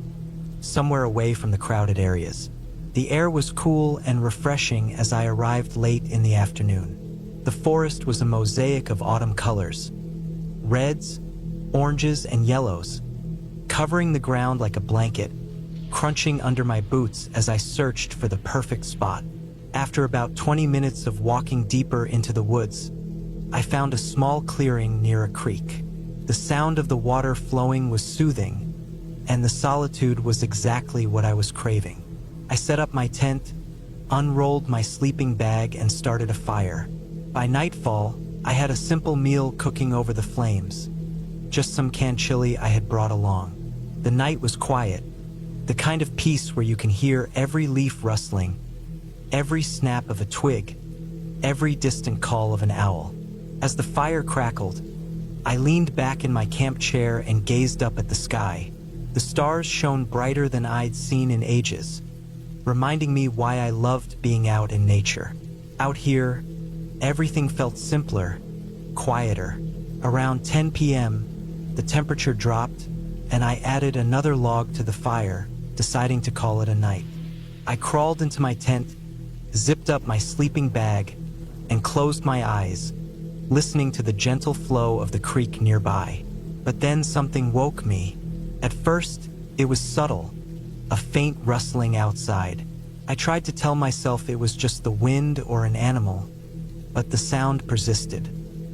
[SPEAKER 1] somewhere away from the crowded areas. The air was cool and refreshing as I arrived late in the afternoon. The forest was a mosaic of autumn colors, reds, oranges, and yellows, covering the ground like a blanket, crunching under my boots as I searched for the perfect spot. After about 20 minutes of walking deeper into the woods, I found a small clearing near a creek. The sound of the water flowing was soothing, and the solitude was exactly what I was craving. I set up my tent, unrolled my sleeping bag, and started a fire. By nightfall, I had a simple meal cooking over the flames, just some canned chili I had brought along. The night was quiet, the kind of peace where you can hear every leaf rustling, every snap of a twig, every distant call of an owl. As the fire crackled, I leaned back in my camp chair and gazed up at the sky. The stars shone brighter than I'd seen in ages, reminding me why I loved being out in nature. Out here, everything felt simpler, quieter. Around 10 p.m., the temperature dropped, and I added another log to the fire, deciding to call it a night. I crawled into my tent, zipped up my sleeping bag, and closed my eyes, listening to the gentle flow of the creek nearby. But then something woke me. At first, it was subtle, a faint rustling outside. I tried to tell myself it was just the wind or an animal, but the sound persisted.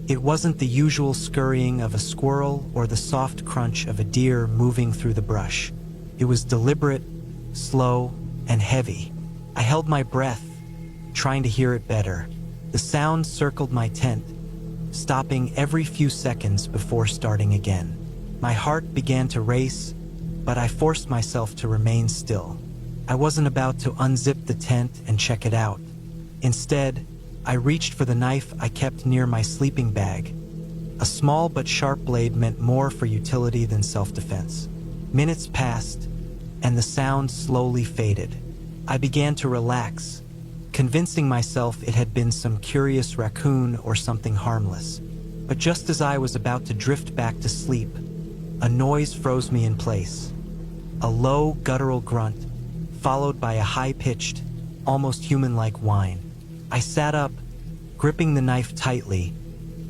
[SPEAKER 1] It wasn't the usual scurrying of a squirrel or the soft crunch of a deer moving through the brush. It was deliberate, slow, and heavy. I held my breath, trying to hear it better. The sound circled my tent, stopping every few seconds before starting again. My heart began to race, but I forced myself to remain still. I wasn't about to unzip the tent and check it out. Instead, I reached for the knife I kept near my sleeping bag. A small but sharp blade meant more for utility than self-defense. Minutes passed, and the sound slowly faded. I began to relax, convincing myself it had been some curious raccoon or something harmless. But just as I was about to drift back to sleep, a noise froze me in place. A low, guttural grunt, followed by a high-pitched, almost human-like whine. I sat up, gripping the knife tightly,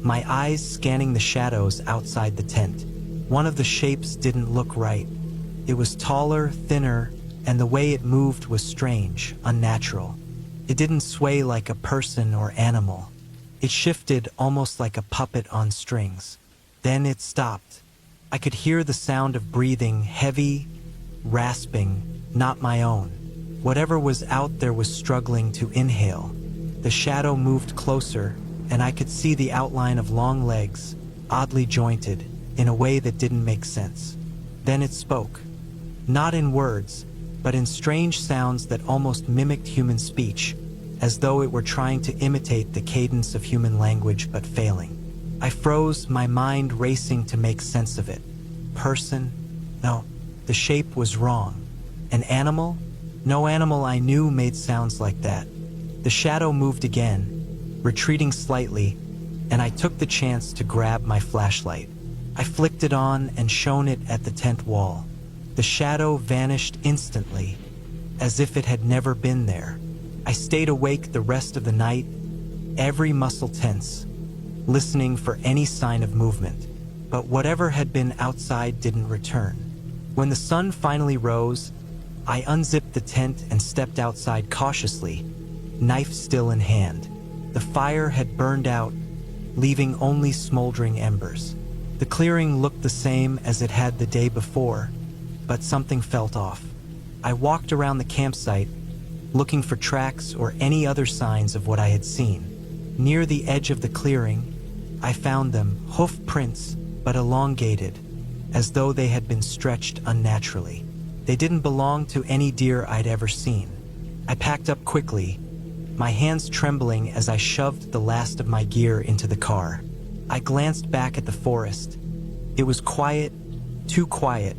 [SPEAKER 1] my eyes scanning the shadows outside the tent. One of the shapes didn't look right. It was taller, thinner, and the way it moved was strange, unnatural. It didn't sway like a person or animal. It shifted almost like a puppet on strings. Then it stopped. I could hear the sound of breathing, heavy, rasping, not my own. Whatever was out there was struggling to inhale. The shadow moved closer, and I could see the outline of long legs, oddly jointed, in a way that didn't make sense. Then it spoke. Not in words, but in strange sounds that almost mimicked human speech, as though it were trying to imitate the cadence of human language but failing. I froze, my mind racing to make sense of it. Person? No, the shape was wrong. An animal? No animal I knew made sounds like that. The shadow moved again, retreating slightly, and I took the chance to grab my flashlight. I flicked it on and shone it at the tent wall. The shadow vanished instantly, as if it had never been there. I stayed awake the rest of the night, every muscle tense, listening for any sign of movement. But whatever had been outside didn't return. When the sun finally rose, I unzipped the tent and stepped outside cautiously, knife still in hand. The fire had burned out, leaving only smoldering embers. The clearing looked the same as it had the day before, but something felt off. I walked around the campsite, looking for tracks or any other signs of what I had seen. Near the edge of the clearing, I found them, hoof prints, but elongated, as though they had been stretched unnaturally. They didn't belong to any deer I'd ever seen. I packed up quickly, my hands trembling as I shoved the last of my gear into the car. I glanced back at the forest. It was quiet, too quiet,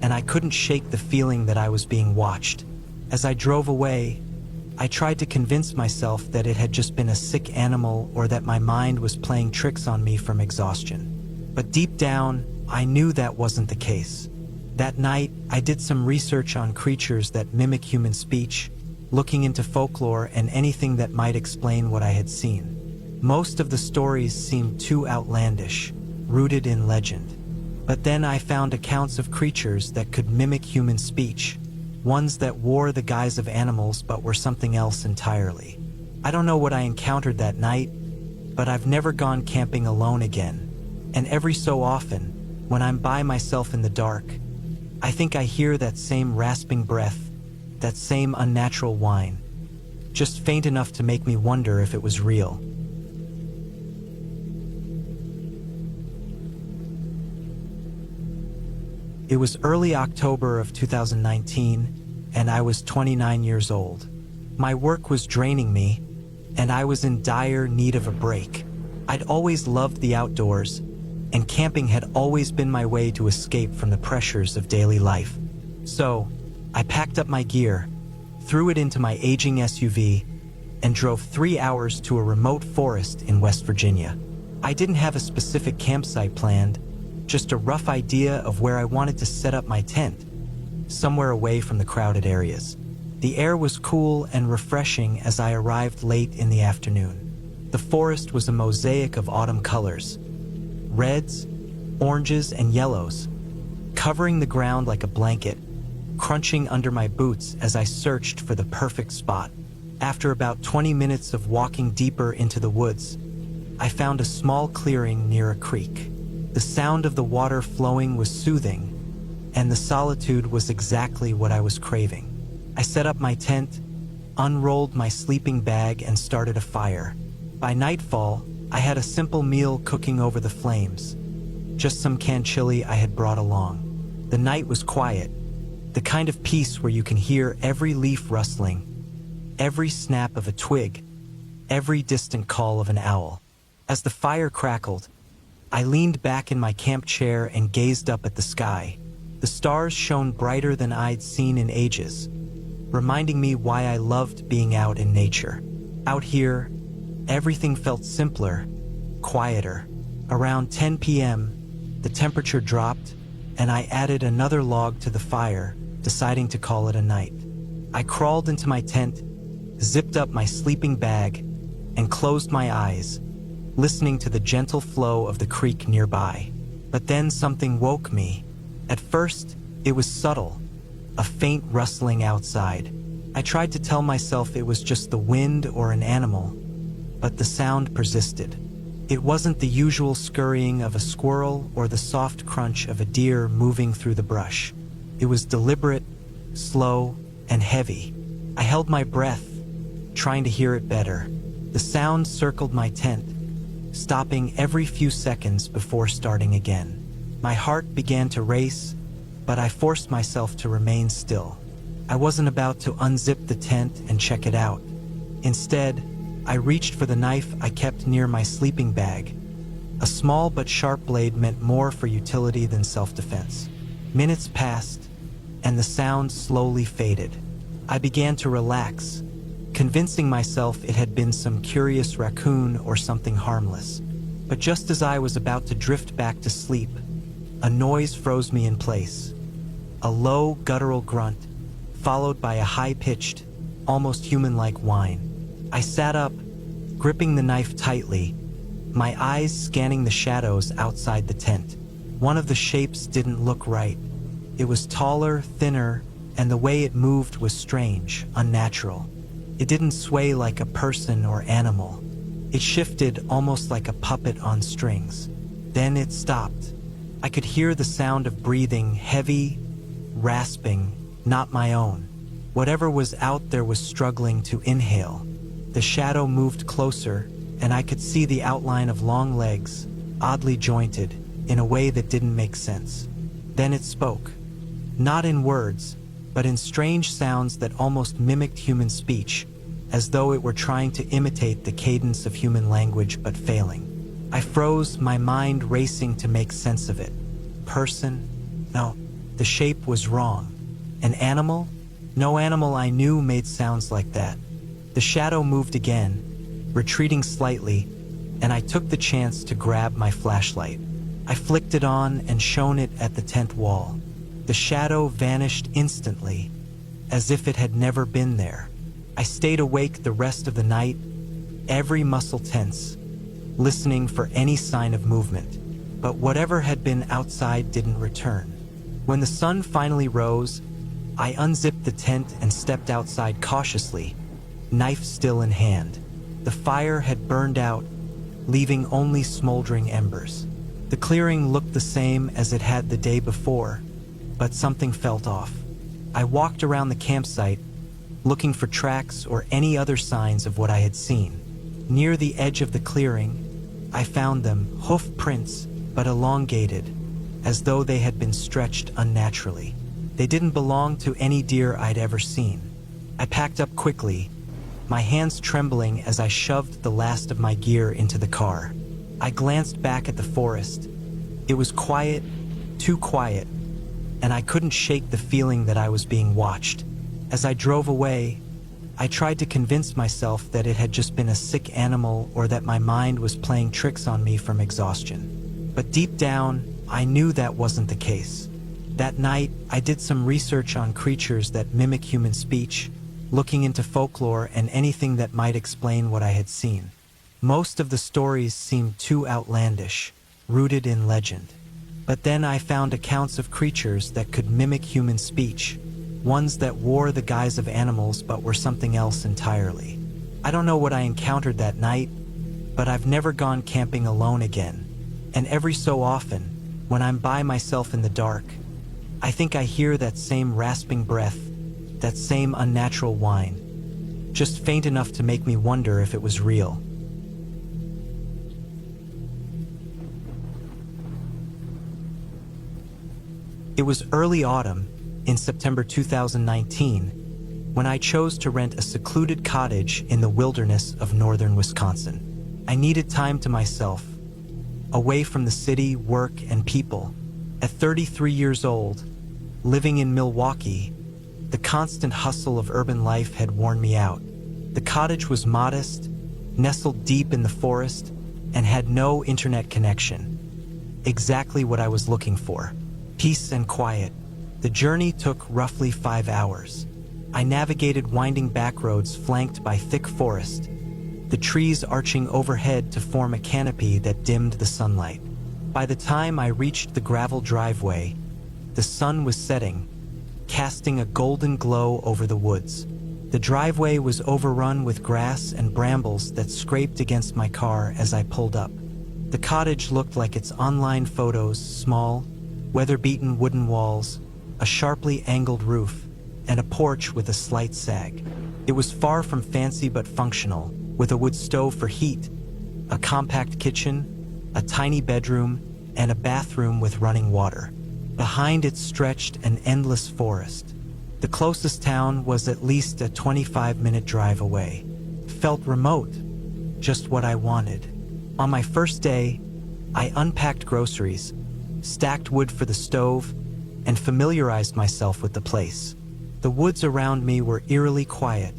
[SPEAKER 1] and I couldn't shake the feeling that I was being watched. As I drove away, I tried to convince myself that it had just been a sick animal or that my mind was playing tricks on me from exhaustion. But deep down, I knew that wasn't the case. That night, I did some research on creatures that mimic human speech, looking into folklore and anything that might explain what I had seen. Most of the stories seemed too outlandish, rooted in legend. But then I found accounts of creatures that could mimic human speech, ones that wore the guise of animals but were something else entirely. I don't know what I encountered that night, but I've never gone camping alone again. And every so often, when I'm by myself in the dark, I think I hear that same rasping breath, that same unnatural whine, just faint enough to make me wonder if it was real. It was early October of 2019, and I was 29 years old. My work was draining me, and I was in dire need of a break. I'd always loved the outdoors, and camping had always been my way to escape from the pressures of daily life. So, I packed up my gear, threw it into my aging SUV, and drove 3 hours to a remote forest in West Virginia. I didn't have a specific campsite planned, just a rough idea of where I wanted to set up my tent, somewhere away from the crowded areas. The air was cool and refreshing as I arrived late in the afternoon. The forest was a mosaic of autumn colors, reds, oranges, and yellows, covering the ground like a blanket, crunching under my boots as I searched for the perfect spot. After about 20 minutes of walking deeper into the woods, I found a small clearing near a creek. The sound of the water flowing was soothing, and the solitude was exactly what I was craving. I set up my tent, unrolled my sleeping bag, and started a fire. By nightfall, I had a simple meal cooking over the flames, just some canned chili I had brought along. The night was quiet, the kind of peace where you can hear every leaf rustling, every snap of a twig, every distant call of an owl. As the fire crackled, I leaned back in my camp chair and gazed up at the sky. The stars shone brighter than I'd seen in ages, reminding me why I loved being out in nature. Out here, everything felt simpler, quieter. Around 10 p.m., the temperature dropped, and I added another log to the fire, deciding to call it a night. I crawled into my tent, zipped up my sleeping bag, and closed my eyes, listening to the gentle flow of the creek nearby. But then something woke me. At first, it was subtle, a faint rustling outside. I tried to tell myself it was just the wind or an animal, but the sound persisted. It wasn't the usual scurrying of a squirrel or the soft crunch of a deer moving through the brush. It was deliberate, slow, and heavy. I held my breath, trying to hear it better. The sound circled my tent, stopping every few seconds before starting again. My heart began to race, but I forced myself to remain still. I wasn't about to unzip the tent and check it out. Instead, I reached for the knife I kept near my sleeping bag. A small but sharp blade meant more for utility than self-defense. Minutes passed, and the sound slowly faded. I began to relax, convincing myself it had been some curious raccoon or something harmless. But just as I was about to drift back to sleep, a noise froze me in place. A low, guttural grunt, followed by a high-pitched, almost human-like whine. I sat up, gripping the knife tightly, my eyes scanning the shadows outside the tent. One of the shapes didn't look right. It was taller, thinner, and the way it moved was strange, unnatural. It didn't sway like a person or animal. It shifted almost like a puppet on strings. Then it stopped. I could hear the sound of breathing, heavy, rasping, not my own. Whatever was out there was struggling to inhale. The shadow moved closer, and I could see the outline of long legs, oddly jointed, in a way that didn't make sense. Then it spoke. Not in words, but in strange sounds that almost mimicked human speech, as though it were trying to imitate the cadence of human language but failing. I froze, my mind racing to make sense of it. Person? No, the shape was wrong. An animal? No animal I knew made sounds like that. The shadow moved again, retreating slightly, and I took the chance to grab my flashlight. I flicked it on and shone it at the tent wall. The shadow vanished instantly, as if it had never been there. I stayed awake the rest of the night, every muscle tense, listening for any sign of movement. But whatever had been outside didn't return. When the sun finally rose, I unzipped the tent and stepped outside cautiously, knife still in hand. The fire had burned out, leaving only smoldering embers. The clearing looked the same as it had the day before, but something felt off. I walked around the campsite, looking for tracks or any other signs of what I had seen. Near the edge of the clearing, I found them, hoof prints, but elongated, as though they had been stretched unnaturally. They didn't belong to any deer I'd ever seen. I packed up quickly, my hands trembling as I shoved the last of my gear into the car. I glanced back at the forest. It was quiet, too quiet, and I couldn't shake the feeling that I was being watched. As I drove away, I tried to convince myself that it had just been a sick animal or that my mind was playing tricks on me from exhaustion. But deep down, I knew that wasn't the case. That night, I did some research on creatures that mimic human speech, looking into folklore and anything that might explain what I had seen. Most of the stories seemed too outlandish, rooted in legend. But then I found accounts of creatures that could mimic human speech, ones that wore the guise of animals but were something else entirely. I don't know what I encountered that night, but I've never gone camping alone again. And every so often, when I'm by myself in the dark, I think I hear that same rasping breath, that same unnatural whine, just faint enough to make me wonder if it was real. It was early autumn, in September 2019, when I chose to rent a secluded cottage in the wilderness of northern Wisconsin. I needed time to myself, away from the city, work, and people. At 33 years old, living in Milwaukee, the constant hustle of urban life had worn me out. The cottage was modest, nestled deep in the forest, and had no internet connection. Exactly what I was looking for. Peace and quiet. The journey took roughly 5 hours. I navigated winding back roads flanked by thick forest, the trees arching overhead to form a canopy that dimmed the sunlight. By the time I reached the gravel driveway, the sun was setting, casting a golden glow over the woods. The driveway was overrun with grass and brambles that scraped against my car as I pulled up. The cottage looked like its online photos, small, weather-beaten wooden walls, a sharply angled roof, and a porch with a slight sag. It was far from fancy but functional, with a wood stove for heat, a compact kitchen, a tiny bedroom, and a bathroom with running water. Behind it stretched an endless forest. The closest town was at least a 25-minute drive away. It felt remote, just what I wanted. On my first day, I unpacked groceries, stacked wood for the stove, and familiarized myself with the place. The woods around me were eerily quiet,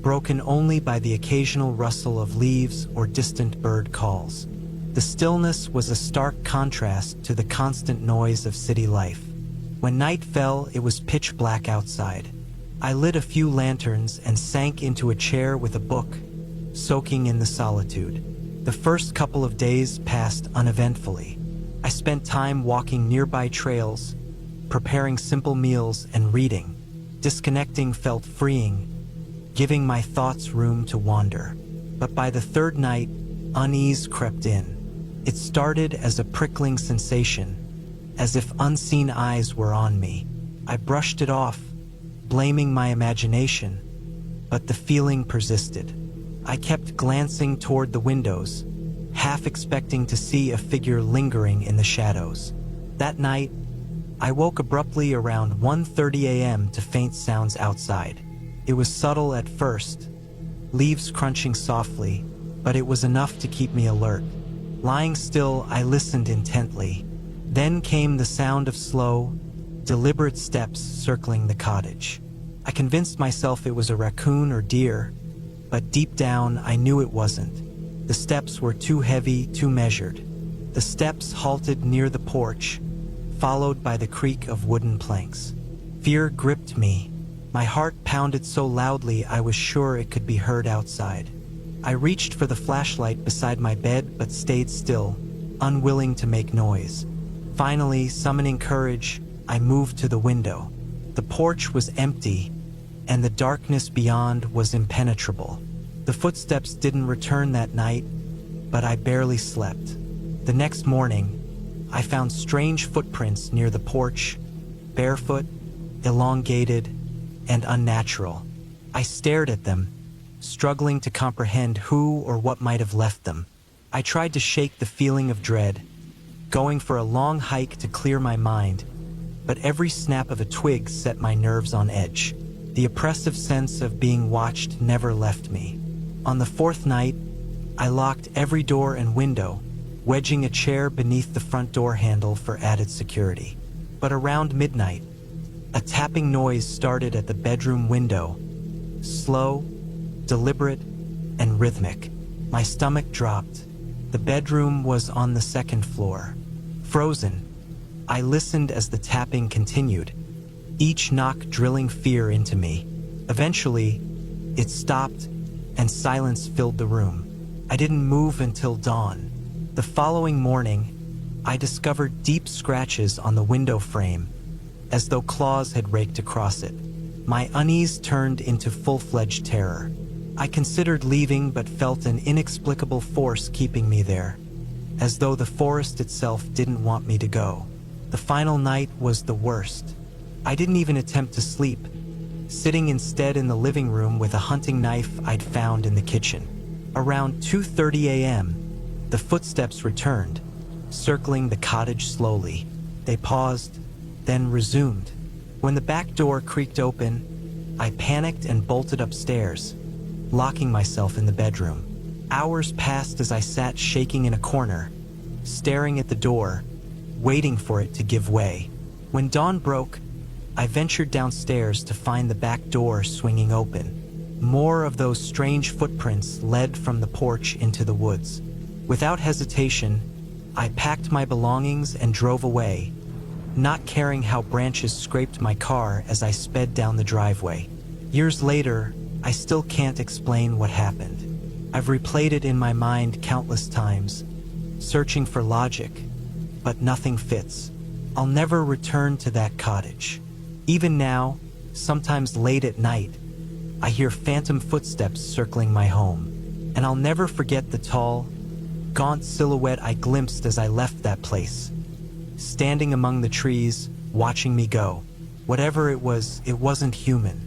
[SPEAKER 1] broken only by the occasional rustle of leaves or distant bird calls. The stillness was a stark contrast to the constant noise of city life. When night fell, it was pitch black outside. I lit a few lanterns and sank into a chair with a book, soaking in the solitude. The first couple of days passed uneventfully. I spent time walking nearby trails, preparing simple meals and reading. Disconnecting felt freeing, giving my thoughts room to wander. But by the third night, unease crept in. It started as a prickling sensation, as if unseen eyes were on me. I brushed it off, blaming my imagination, but the feeling persisted. I kept glancing toward the windows, half expecting to see a figure lingering in the shadows. That night, I woke abruptly around 1:30 a.m. to faint sounds outside. It was subtle at first, leaves crunching softly, but it was enough to keep me alert. Lying still, I listened intently. Then came the sound of slow, deliberate steps circling the cottage. I convinced myself it was a raccoon or deer, but deep down I knew it wasn't. The steps were too heavy, too measured. The steps halted near the porch, followed by the creak of wooden planks. Fear gripped me. My heart pounded so loudly I was sure it could be heard outside. I reached for the flashlight beside my bed but stayed still, unwilling to make noise. Finally, summoning courage, I moved to the window. The porch was empty, and the darkness beyond was impenetrable. The footsteps didn't return that night, but I barely slept. The next morning, I found strange footprints near the porch, barefoot, elongated, and unnatural. I stared at them, struggling to comprehend who or what might have left them. I tried to shake the feeling of dread, going for a long hike to clear my mind, but every snap of a twig set my nerves on edge. The oppressive sense of being watched never left me. On the fourth night, I locked every door and window, wedging a chair beneath the front door handle for added security. But around midnight, a tapping noise started at the bedroom window, slow, deliberate, and rhythmic. My stomach dropped. The bedroom was on the second floor. Frozen, I listened as the tapping continued, each knock drilling fear into me. Eventually, it stopped, and silence filled the room. I didn't move until dawn. The following morning, I discovered deep scratches on the window frame, as though claws had raked across it. My unease turned into full-fledged terror. I considered leaving but felt an inexplicable force keeping me there, as though the forest itself didn't want me to go. The final night was the worst. I didn't even attempt to sleep, sitting instead in the living room with a hunting knife I'd found in the kitchen. Around 2:30 a.m., the footsteps returned, circling the cottage slowly. They paused, then resumed. When the back door creaked open, I panicked and bolted upstairs, locking myself in the bedroom. Hours passed as I sat shaking in a corner, staring at the door, waiting for it to give way. When dawn broke, I ventured downstairs to find the back door swinging open. More of those strange footprints led from the porch into the woods. Without hesitation, I packed my belongings and drove away, not caring how branches scraped my car as I sped down the driveway. Years later, I still can't explain what happened. I've replayed it in my mind countless times, searching for logic, but nothing fits. I'll never return to that cottage. Even now, sometimes late at night, I hear phantom footsteps circling my home, and I'll never forget the tall, gaunt silhouette I glimpsed as I left that place, standing among the trees, watching me go. Whatever it was, it wasn't human.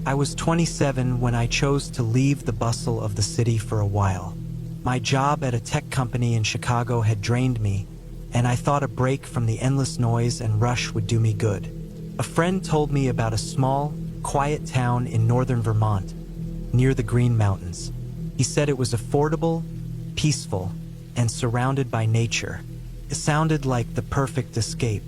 [SPEAKER 1] I was 27 when I chose to leave the bustle of the city for a while. My job at a tech company in Chicago had drained me, and I thought a break from the endless noise and rush would do me good. A friend told me about a small, quiet town in northern Vermont, near the Green Mountains. He said it was affordable, peaceful, and surrounded by nature. It sounded like the perfect escape.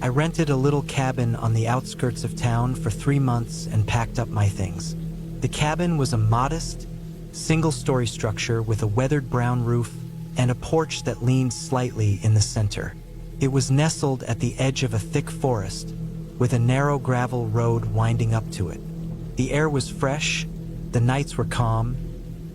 [SPEAKER 1] I rented a little cabin on the outskirts of town for 3 months and packed up my things. The cabin was a modest, single-story structure with a weathered brown roof and a porch that leaned slightly in the center. It was nestled at the edge of a thick forest, with a narrow gravel road winding up to it. The air was fresh, the nights were calm,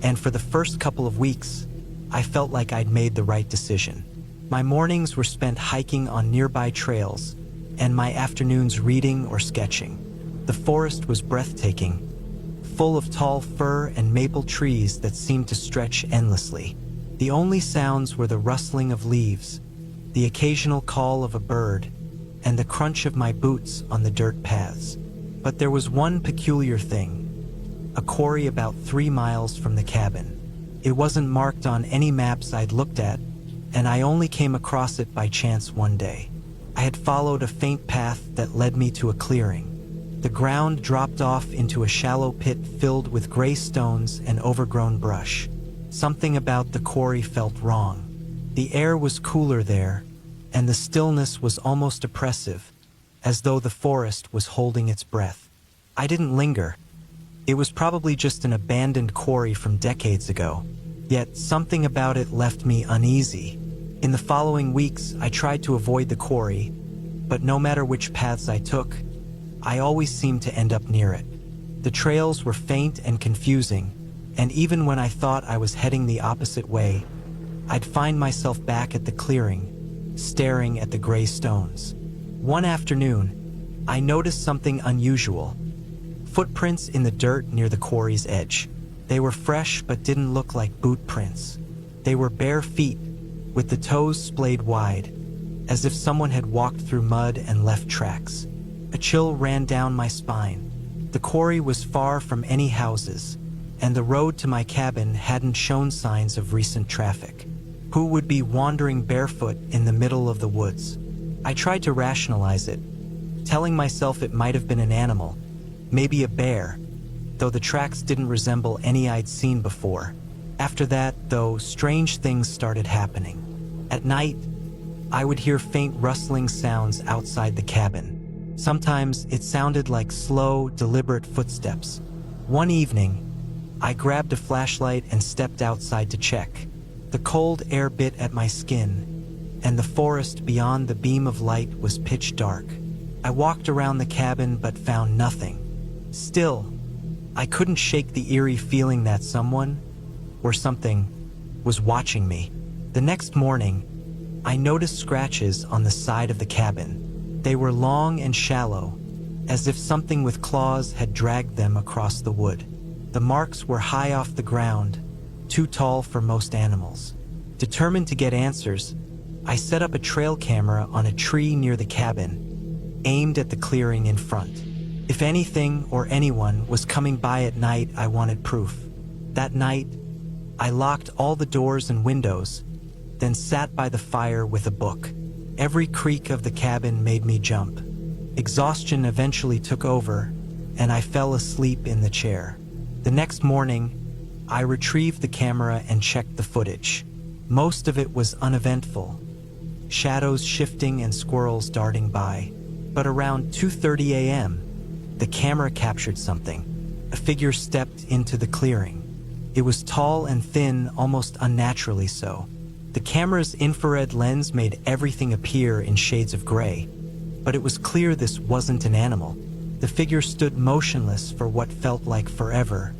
[SPEAKER 1] and for the first couple of weeks, I felt like I'd made the right decision. My mornings were spent hiking on nearby trails, and my afternoons reading or sketching. The forest was breathtaking, full of tall fir and maple trees that seemed to stretch endlessly. The only sounds were the rustling of leaves, the occasional call of a bird, and the crunch of my boots on the dirt paths. But there was one peculiar thing: a quarry about 3 miles from the cabin. It wasn't marked on any maps I'd looked at, and I only came across it by chance one day. I had followed a faint path that led me to a clearing. The ground dropped off into a shallow pit filled with gray stones and overgrown brush. Something about the quarry felt wrong. The air was cooler there, and the stillness was almost oppressive, as though the forest was holding its breath. I didn't linger. It was probably just an abandoned quarry from decades ago, yet something about it left me uneasy. In the following weeks, I tried to avoid the quarry, but no matter which paths I took, I always seemed to end up near it. The trails were faint and confusing, and even when I thought I was heading the opposite way, I'd find myself back at the clearing, staring at the gray stones. One afternoon, I noticed something unusual: footprints in the dirt near the quarry's edge. They were fresh but didn't look like boot prints. They were bare feet, with the toes splayed wide, as if someone had walked through mud and left tracks. A chill ran down my spine. The quarry was far from any houses, and the road to my cabin hadn't shown signs of recent traffic. Who would be wandering barefoot in the middle of the woods? I tried to rationalize it, telling myself it might have been an animal, maybe a bear, though the tracks didn't resemble any I'd seen before. After that, though, strange things started happening. At night, I would hear faint rustling sounds outside the cabin. Sometimes it sounded like slow, deliberate footsteps. One evening, I grabbed a flashlight and stepped outside to check. The cold air bit at my skin, and the forest beyond the beam of light was pitch dark. I walked around the cabin but found nothing. Still, I couldn't shake the eerie feeling that someone, or something, was watching me. The next morning, I noticed scratches on the side of the cabin. They were long and shallow, as if something with claws had dragged them across the wood. The marks were high off the ground, too tall for most animals. Determined to get answers, I set up a trail camera on a tree near the cabin, aimed at the clearing in front. If anything or anyone was coming by at night, I wanted proof. That night, I locked all the doors and windows, then sat by the fire with a book. Every creak of the cabin made me jump. Exhaustion eventually took over, and I fell asleep in the chair. The next morning, I retrieved the camera and checked the footage. Most of it was uneventful, shadows shifting and squirrels darting by. But around 2:30 a.m., the camera captured something. A figure stepped into the clearing. It was tall and thin, almost unnaturally so. The camera's infrared lens made everything appear in shades of gray, but it was clear this wasn't an animal. The figure stood motionless for what felt like forever,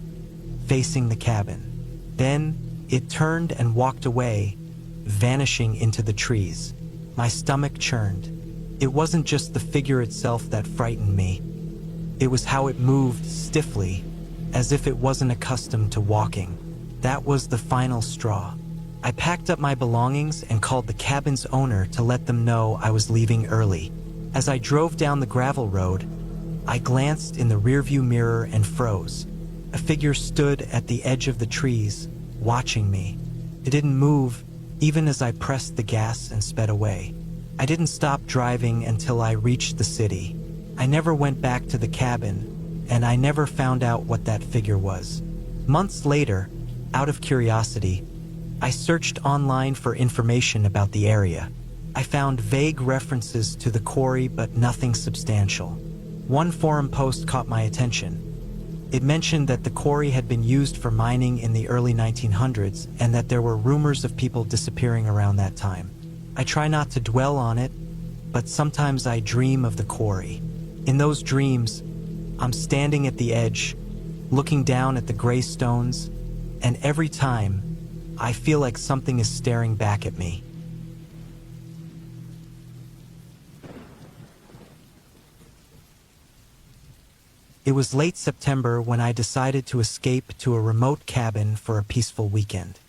[SPEAKER 1] facing the cabin. Then it turned and walked away, vanishing into the trees. My stomach churned. It wasn't just the figure itself that frightened me. It was how it moved stiffly, as if it wasn't accustomed to walking. That was the final straw. I packed up my belongings and called the cabin's owner to let them know I was leaving early. As I drove down the gravel road, I glanced in the rearview mirror and froze. A figure stood at the edge of the trees, watching me. It didn't move, even as I pressed the gas and sped away. I didn't stop driving until I reached the city. I never went back to the cabin, and I never found out what that figure was. Months later, out of curiosity, I searched online for information about the area. I found vague references to the quarry, but nothing substantial. One forum post caught my attention. It mentioned that the quarry had been used for mining in the early 1900s and that there were rumors of people disappearing around that time. I try not to dwell on it, but sometimes I dream of the quarry. In those dreams, I'm standing at the edge, looking down at the gray stones, and every time, I feel like something is staring back at me. It was late September when I decided to escape to a remote cabin for a peaceful weekend.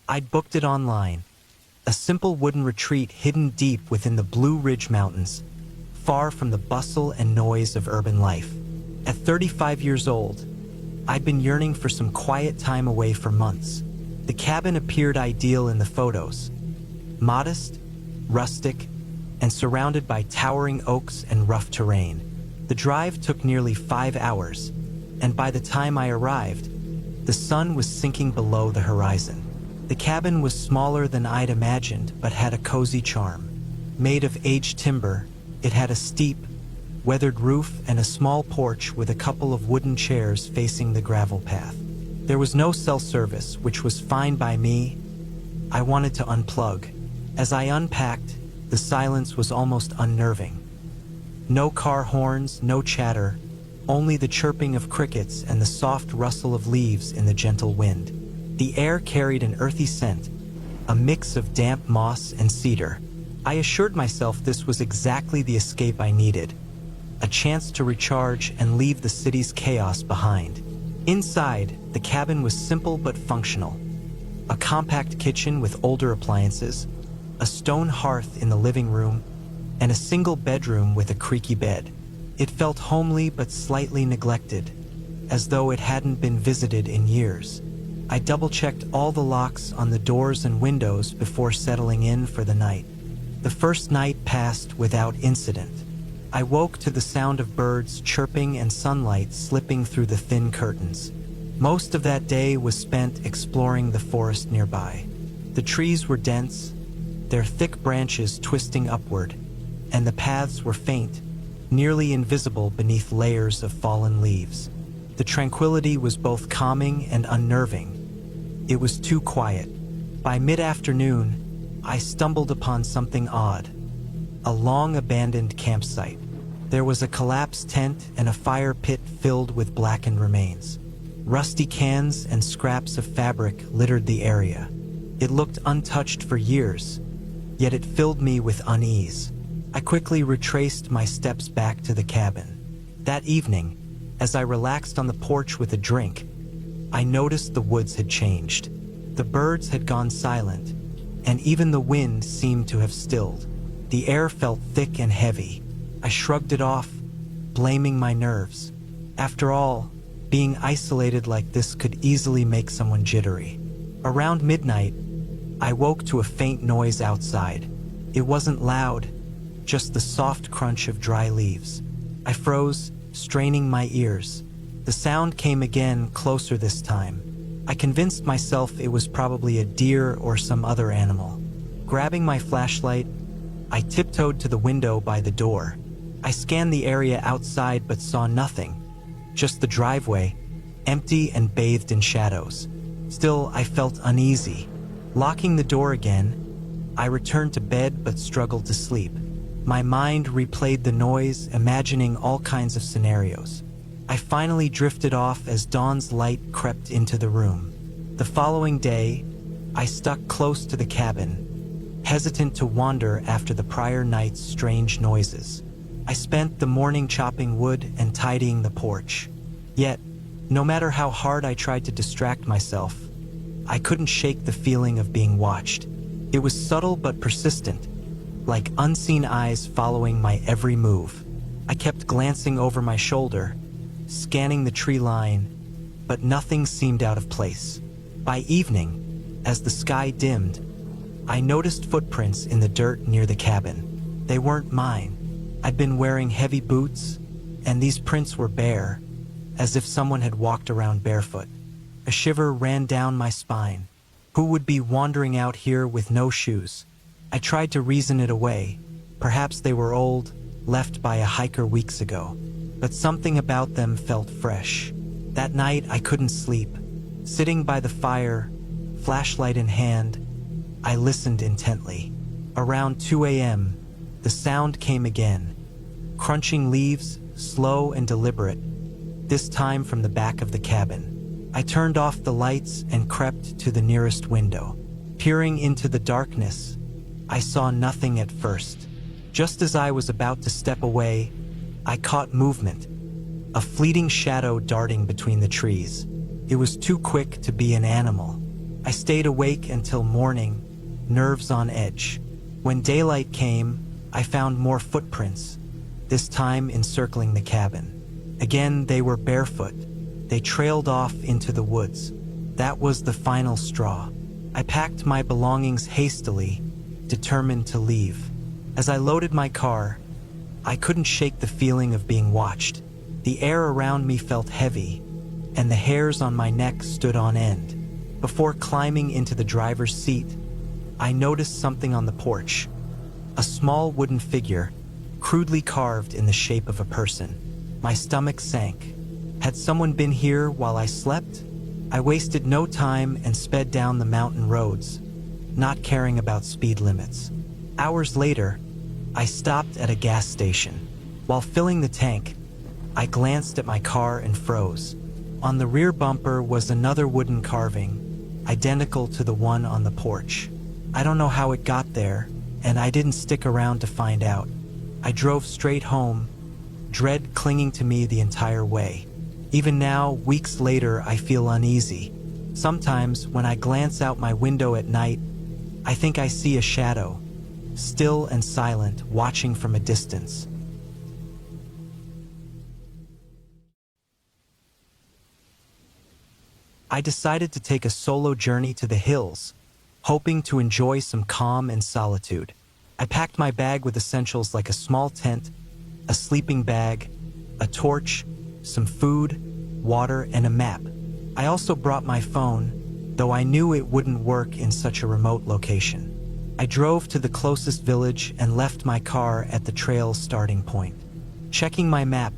[SPEAKER 1] I'd booked it online, a simple wooden retreat hidden deep within the Blue Ridge Mountains, far from the bustle and noise of urban life. At 35 years old, I'd been yearning for some quiet time away for months. The cabin appeared ideal in the photos, modest, rustic, and surrounded by towering oaks and rough terrain. The drive took nearly 5 hours, and by the time I arrived, the sun was sinking below the horizon. The cabin was smaller than I'd imagined, but had a cozy charm. Made of aged timber, it had a steep, weathered roof and a small porch with a couple of wooden chairs facing the gravel path. There was no cell service, which was fine by me. I wanted to unplug. As I unpacked, the silence was almost unnerving. No car horns, no chatter, only the chirping of crickets and the soft rustle of leaves in the gentle wind. The air carried an earthy scent, a mix of damp moss and cedar. I assured myself this was exactly the escape I needed, a chance to recharge and leave the city's chaos behind. Inside, the cabin was simple but functional. A compact kitchen with older appliances, a stone hearth in the living room, and a single bedroom with a creaky bed. It felt homely but slightly neglected, as though it hadn't been visited in years. I double-checked all the locks on the doors and windows before settling in for the night. The first night passed without incident. I woke to the sound of birds chirping and sunlight slipping through the thin curtains. Most of that day was spent exploring the forest nearby. The trees were dense, their thick branches twisting upward, and the paths were faint, nearly invisible beneath layers of fallen leaves. The tranquility was both calming and unnerving. It was too quiet. By mid-afternoon, I stumbled upon something odd. A long-abandoned campsite. There was a collapsed tent and a fire pit filled with blackened remains. Rusty cans and scraps of fabric littered the area. It looked untouched for years, yet it filled me with unease. I quickly retraced my steps back to the cabin. That evening, as I relaxed on the porch with a drink, I noticed the woods had changed. The birds had gone silent, and even the wind seemed to have stilled. The air felt thick and heavy. I shrugged it off, blaming my nerves. After all, being isolated like this could easily make someone jittery. Around midnight, I woke to a faint noise outside. It wasn't loud, just the soft crunch of dry leaves. I froze, straining my ears. The sound came again, closer this time. I convinced myself it was probably a deer or some other animal. Grabbing my flashlight, I tiptoed to the window by the door. I scanned the area outside but saw nothing, just the driveway, empty and bathed in shadows. Still, I felt uneasy. Locking the door again, I returned to bed but struggled to sleep. My mind replayed the noise, imagining all kinds of scenarios. I finally drifted off as dawn's light crept into the room. The following day, I stuck close to the cabin, hesitant to wander after the prior night's strange noises. I spent the morning chopping wood and tidying the porch. Yet, no matter how hard I tried to distract myself, I couldn't shake the feeling of being watched. It was subtle but persistent, like unseen eyes following my every move. I kept glancing over my shoulder, scanning the tree line, but nothing seemed out of place. By evening, as the sky dimmed, I noticed footprints in the dirt near the cabin. They weren't mine. I'd been wearing heavy boots, and these prints were bare, as if someone had walked around barefoot. A shiver ran down my spine. Who would be wandering out here with no shoes? I tried to reason it away. Perhaps they were old, left by a hiker weeks ago. But something about them felt fresh. That night I couldn't sleep. Sitting by the fire, flashlight in hand, I listened intently. Around 2 a.m., the sound came again. Crunching leaves, slow and deliberate, this time from the back of the cabin. I turned off the lights and crept to the nearest window. Peering into the darkness, I saw nothing at first. Just as I was about to step away, I caught movement, a fleeting shadow darting between the trees. It was too quick to be an animal. I stayed awake until morning, nerves on edge. When daylight came, I found more footprints, this time encircling the cabin. Again, they were barefoot. They trailed off into the woods. That was the final straw. I packed my belongings hastily, determined to leave. As I loaded my car, I couldn't shake the feeling of being watched. The air around me felt heavy, and the hairs on my neck stood on end. Before climbing into the driver's seat, I noticed something on the porch. A small wooden figure, crudely carved in the shape of a person. My stomach sank. Had someone been here while I slept? I wasted no time and sped down the mountain roads, not caring about speed limits. Hours later, I stopped at a gas station. While filling the tank, I glanced at my car and froze. On the rear bumper was another wooden carving, identical to the one on the porch. I don't know how it got there, and I didn't stick around to find out. I drove straight home, dread clinging to me the entire way. Even now, weeks later, I feel uneasy. Sometimes, when I glance out my window at night, I think I see a shadow, still and silent, watching from a distance. I decided to take a solo journey to the hills, hoping to enjoy some calm and solitude. I packed my bag with essentials like a small tent, a sleeping bag, a torch, some food, water, and a map. I also brought my phone, though I knew it wouldn't work in such a remote location. I drove to the closest village and left my car at the trail's starting point. Checking my map,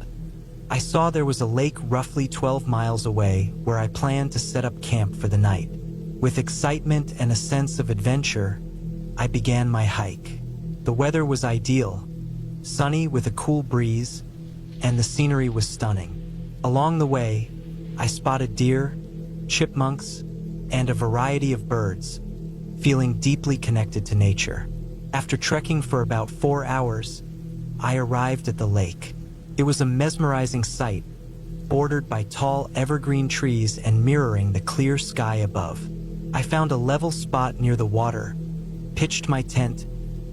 [SPEAKER 1] I saw there was a lake roughly 12 miles away where I planned to set up camp for the night. With excitement and a sense of adventure, I began my hike. The weather was ideal, sunny with a cool breeze, and the scenery was stunning. Along the way, I spotted deer, chipmunks, and a variety of birds, feeling deeply connected to nature. After trekking for about 4 hours, I arrived at the lake. It was a mesmerizing sight, bordered by tall evergreen trees and mirroring the clear sky above. I found a level spot near the water, pitched my tent,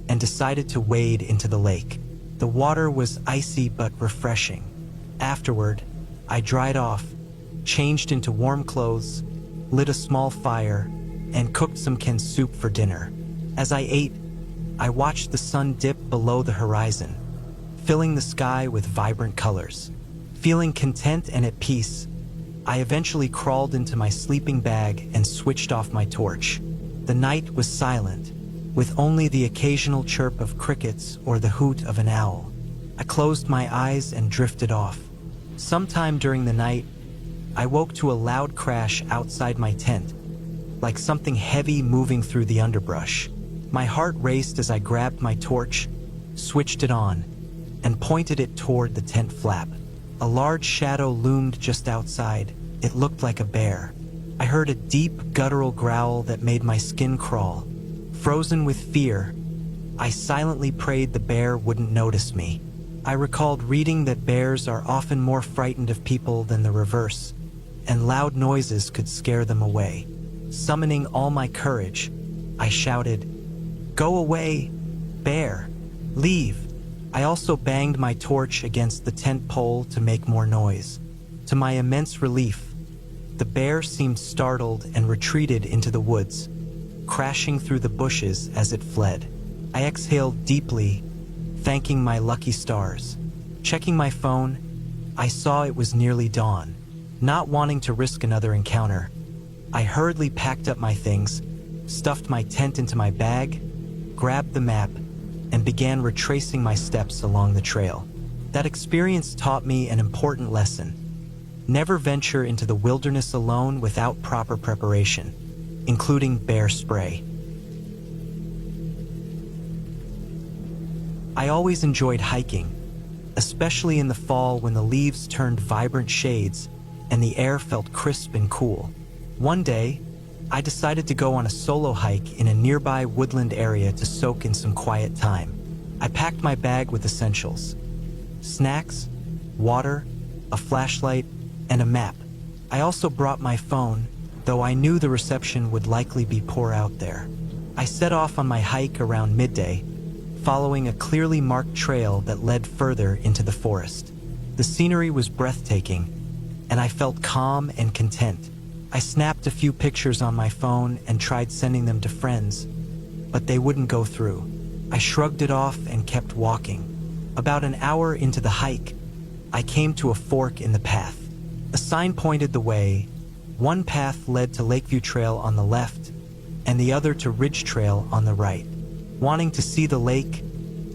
[SPEAKER 1] and decided to wade into the lake. The water was icy but refreshing. Afterward, I dried off, changed into warm clothes, lit a small fire, and cooked some canned soup for dinner. As I ate, I watched the sun dip below the horizon, filling the sky with vibrant colors. Feeling content and at peace, I eventually crawled into my sleeping bag and switched off my torch. The night was silent, with only the occasional chirp of crickets or the hoot of an owl. I closed my eyes and drifted off. Sometime during the night, I woke to a loud crash outside my tent, like something heavy moving through the underbrush. My heart raced as I grabbed my torch, switched it on, and pointed it toward the tent flap. A large shadow loomed just outside. It looked like a bear. I heard a deep, guttural growl that made my skin crawl. Frozen with fear, I silently prayed the bear wouldn't notice me. I recalled reading that bears are often more frightened of people than the reverse, and loud noises could scare them away. Summoning all my courage, I shouted, "Go away, bear! Leave! I also banged my torch against the tent pole to make more noise. To my immense relief, the bear seemed startled and retreated into the woods, crashing through the bushes as it fled. I exhaled deeply, thanking my lucky stars. Checking my phone, I saw it was nearly dawn. Not wanting to risk another encounter, I hurriedly packed up my things, stuffed my tent into my bag, grabbed the map, and began retracing my steps along the trail. That experience taught me an important lesson. Never venture into the wilderness alone without proper preparation, including bear spray. I always enjoyed hiking, especially in the fall when the leaves turned vibrant shades and the air felt crisp and cool. One day, I decided to go on a solo hike in a nearby woodland area to soak in some quiet time. I packed my bag with essentials: snacks, water, a flashlight, and a map. I also brought my phone, though I knew the reception would likely be poor out there. I set off on my hike around midday, following a clearly marked trail that led further into the forest. The scenery was breathtaking, and I felt calm and content. I snapped a few pictures on my phone and tried sending them to friends, but they wouldn't go through. I shrugged it off and kept walking. About an hour into the hike, I came to a fork in the path. A sign pointed the way. One path led to Lakeview Trail on the left, and the other to Ridge Trail on the right. Wanting to see the lake,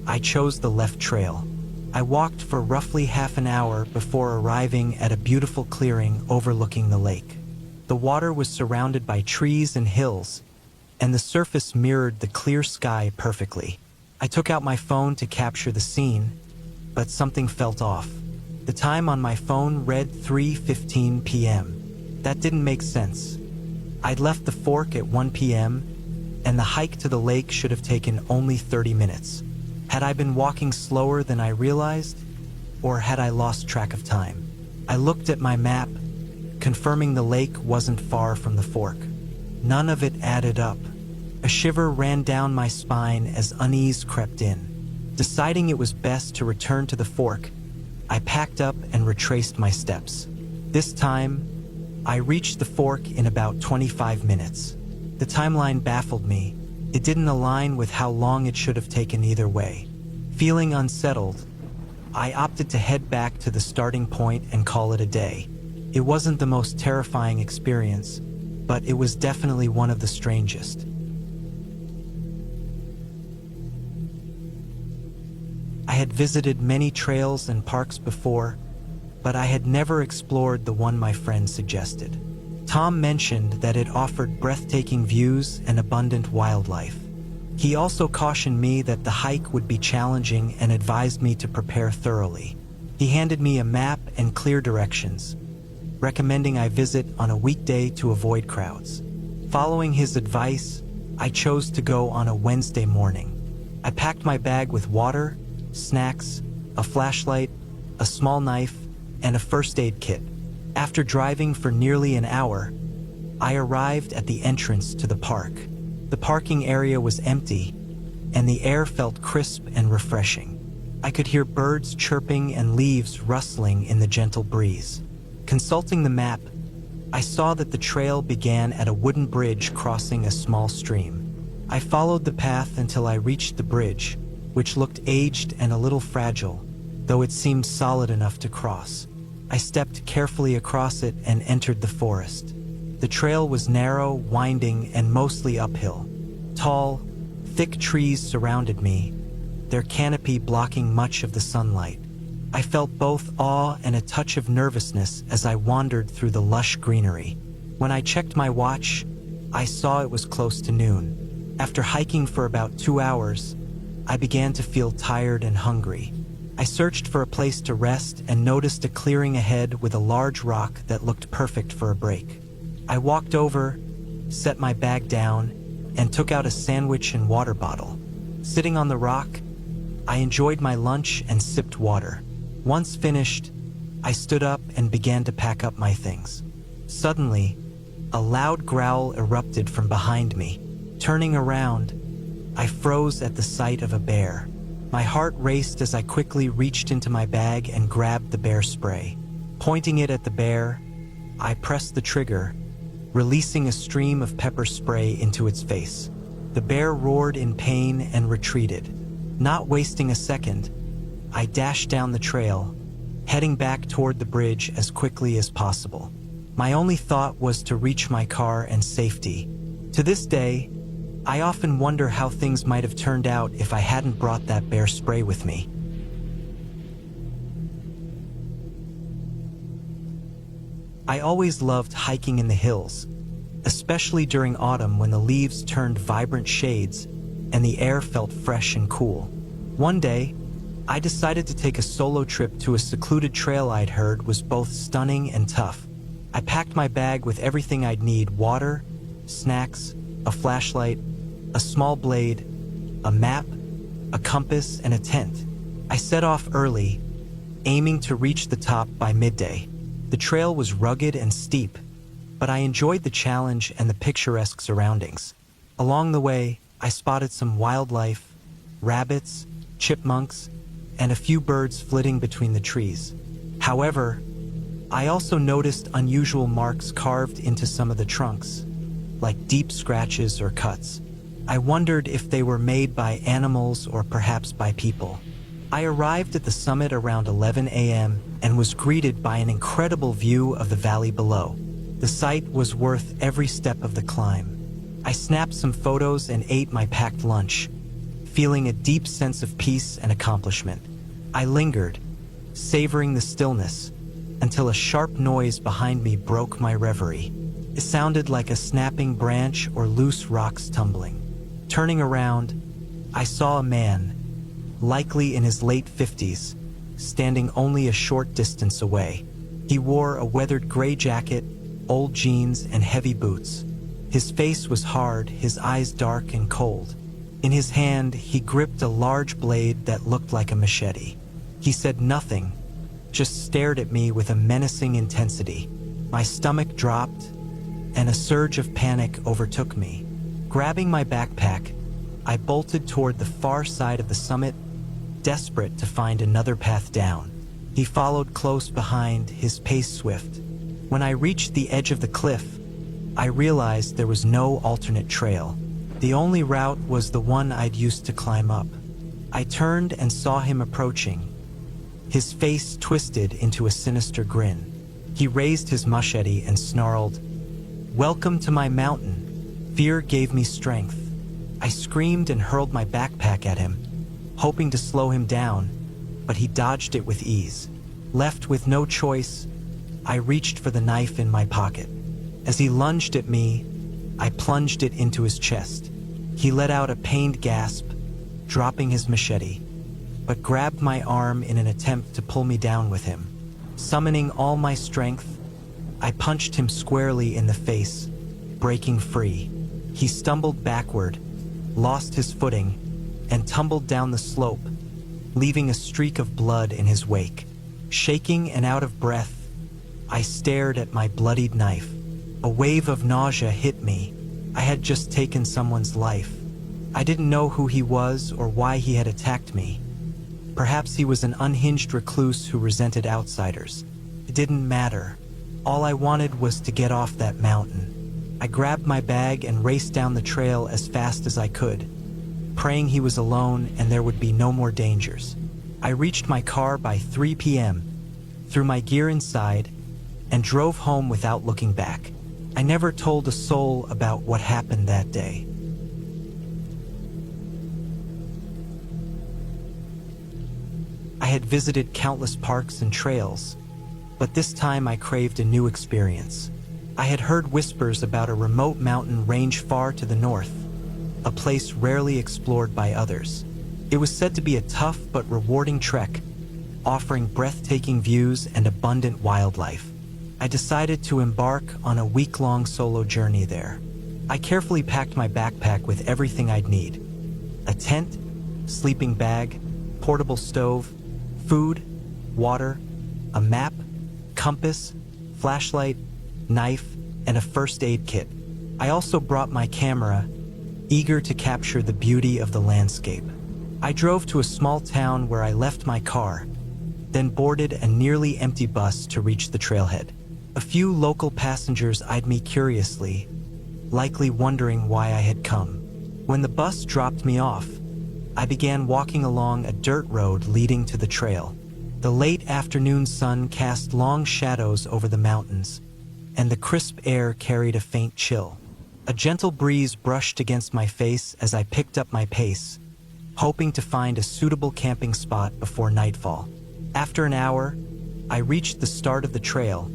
[SPEAKER 1] I chose the left trail. I walked for roughly half an hour before arriving at a beautiful clearing overlooking the lake. The water was surrounded by trees and hills, and the surface mirrored the clear sky perfectly. I took out my phone to capture the scene, but something felt off. The time on my phone read 3:15 p.m. That didn't make sense. I'd left the fork at 1 p.m., and the hike to the lake should have taken only 30 minutes. Had I been walking slower than I realized, or had I lost track of time? I looked at my map, confirming the lake wasn't far from the fork. None of it added up. A shiver ran down my spine as unease crept in. Deciding it was best to return to the fork, I packed up and retraced my steps. This time, I reached the fork in about 25 minutes. The timeline baffled me. It didn't align with how long it should have taken either way. Feeling unsettled, I opted to head back to the starting point and call it a day. It wasn't the most terrifying experience, but it was definitely one of the strangest. I had visited many trails and parks before, but I had never explored the one my friend suggested. Tom mentioned that it offered breathtaking views and abundant wildlife. He also cautioned me that the hike would be challenging and advised me to prepare thoroughly. He handed me a map and clear directions, recommending I visit on a weekday to avoid crowds. Following his advice, I chose to go on a Wednesday morning. I packed my bag with water, snacks, a flashlight, a small knife, and a first aid kit. After driving for nearly an hour, I arrived at the entrance to the park. The parking area was empty, and the air felt crisp and refreshing. I could hear birds chirping and leaves rustling in the gentle breeze. Consulting the map, I saw that the trail began at a wooden bridge crossing a small stream. I followed the path until I reached the bridge, which looked aged and a little fragile, though it seemed solid enough to cross. I stepped carefully across it and entered the forest. The trail was narrow, winding, and mostly uphill. Tall, thick trees surrounded me, their canopy blocking much of the sunlight. I felt both awe and a touch of nervousness as I wandered through the lush greenery. When I checked my watch, I saw it was close to noon. After hiking for about 2 hours, I began to feel tired and hungry. I searched for a place to rest and noticed a clearing ahead with a large rock that looked perfect for a break. I walked over, set my bag down, and took out a sandwich and water bottle. Sitting on the rock, I enjoyed my lunch and sipped water. Once finished, I stood up and began to pack up my things. Suddenly, a loud growl erupted from behind me. Turning around, I froze at the sight of a bear. My heart raced as I quickly reached into my bag and grabbed the bear spray. Pointing it at the bear, I pressed the trigger, releasing a stream of pepper spray into its face. The bear roared in pain and retreated. Not wasting a second, I dashed down the trail, heading back toward the bridge as quickly as possible. My only thought was to reach my car and safety. To this day, I often wonder how things might have turned out if I hadn't brought that bear spray with me. I always loved hiking in the hills, especially during autumn when the leaves turned vibrant shades and the air felt fresh and cool. One day, I decided to take a solo trip to a secluded trail I'd heard was both stunning and tough. I packed my bag with everything I'd need: water, snacks, a flashlight, a small blade, a map, a compass, and a tent. I set off early, aiming to reach the top by midday. The trail was rugged and steep, but I enjoyed the challenge and the picturesque surroundings. Along the way, I spotted some wildlife, rabbits, chipmunks, and a few birds flitting between the trees. However, I also noticed unusual marks carved into some of the trunks, like deep scratches or cuts. I wondered if they were made by animals or perhaps by people. I arrived at the summit around 11 a.m. and was greeted by an incredible view of the valley below. The sight was worth every step of the climb. I snapped some photos and ate my packed lunch, feeling a deep sense of peace and accomplishment. I lingered, savoring the stillness, until a sharp noise behind me broke my reverie. It sounded like a snapping branch or loose rocks tumbling. Turning around, I saw a man, likely in his late 50s, standing only a short distance away. He wore a weathered gray jacket, old jeans, and heavy boots. His face was hard, his eyes dark and cold. In his hand, he gripped a large blade that looked like a machete. He said nothing, just stared at me with a menacing intensity. My stomach dropped, and a surge of panic overtook me. Grabbing my backpack, I bolted toward the far side of the summit, desperate to find another path down. He followed close behind, his pace swift. When I reached the edge of the cliff, I realized there was no alternate trail. The only route was the one I'd used to climb up. I turned and saw him approaching, his face twisted into a sinister grin. He raised his machete and snarled, "Welcome to my mountain." Fear gave me strength. I screamed and hurled my backpack at him, hoping to slow him down, but he dodged it with ease. Left with no choice, I reached for the knife in my pocket. As he lunged at me, I plunged it into his chest. He let out a pained gasp, dropping his machete, but grabbed my arm in an attempt to pull me down with him. Summoning all my strength, I punched him squarely in the face, breaking free. He stumbled backward, lost his footing, and tumbled down the slope, leaving a streak of blood in his wake. Shaking and out of breath, I stared at my bloodied knife. A wave of nausea hit me. I had just taken someone's life. I didn't know who he was or why he had attacked me. Perhaps he was an unhinged recluse who resented outsiders. It didn't matter. All I wanted was to get off that mountain. I grabbed my bag and raced down the trail as fast as I could, praying he was alone and there would be no more dangers. I reached my car by 3 p.m., threw my gear inside, and drove home without looking back. I never told a soul about what happened that day. I had visited countless parks and trails, but this time I craved a new experience. I had heard whispers about a remote mountain range far to the north, a place rarely explored by others. It was said to be a tough but rewarding trek, offering breathtaking views and abundant wildlife. I decided to embark on a week-long solo journey there. I carefully packed my backpack with everything I'd need: a tent, sleeping bag, portable stove, food, water, a map, compass, flashlight, knife, and a first aid kit. I also brought my camera, eager to capture the beauty of the landscape. I drove to a small town where I left my car, then boarded a nearly empty bus to reach the trailhead. A few local passengers eyed me curiously, likely wondering why I had come. When the bus dropped me off, I began walking along a dirt road leading to the trail. The late afternoon sun cast long shadows over the mountains, and the crisp air carried a faint chill. A gentle breeze brushed against my face as I picked up my pace, hoping to find a suitable camping spot before nightfall. After an hour, I reached the start of the trail,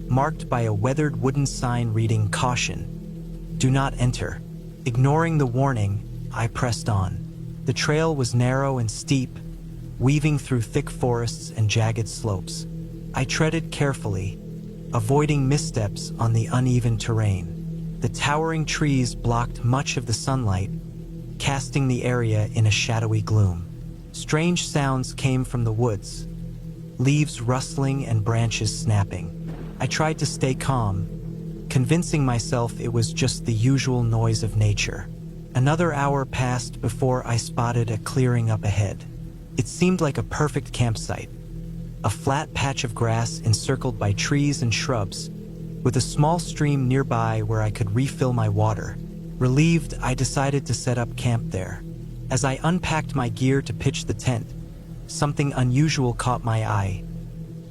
[SPEAKER 1] marked by a weathered wooden sign reading "Caution, do not enter." Ignoring the warning, I pressed on. The trail was narrow and steep, weaving through thick forests and jagged slopes. I treaded carefully, avoiding missteps on the uneven terrain. The towering trees blocked much of the sunlight, casting the area in a shadowy gloom. Strange sounds came from the woods, leaves rustling and branches snapping. I tried to stay calm, convincing myself it was just the usual noise of nature. Another hour passed before I spotted a clearing up ahead. It seemed like a perfect campsite, a flat patch of grass encircled by trees and shrubs, with a small stream nearby where I could refill my water. Relieved, I decided to set up camp there. As I unpacked my gear to pitch the tent, something unusual caught my eye: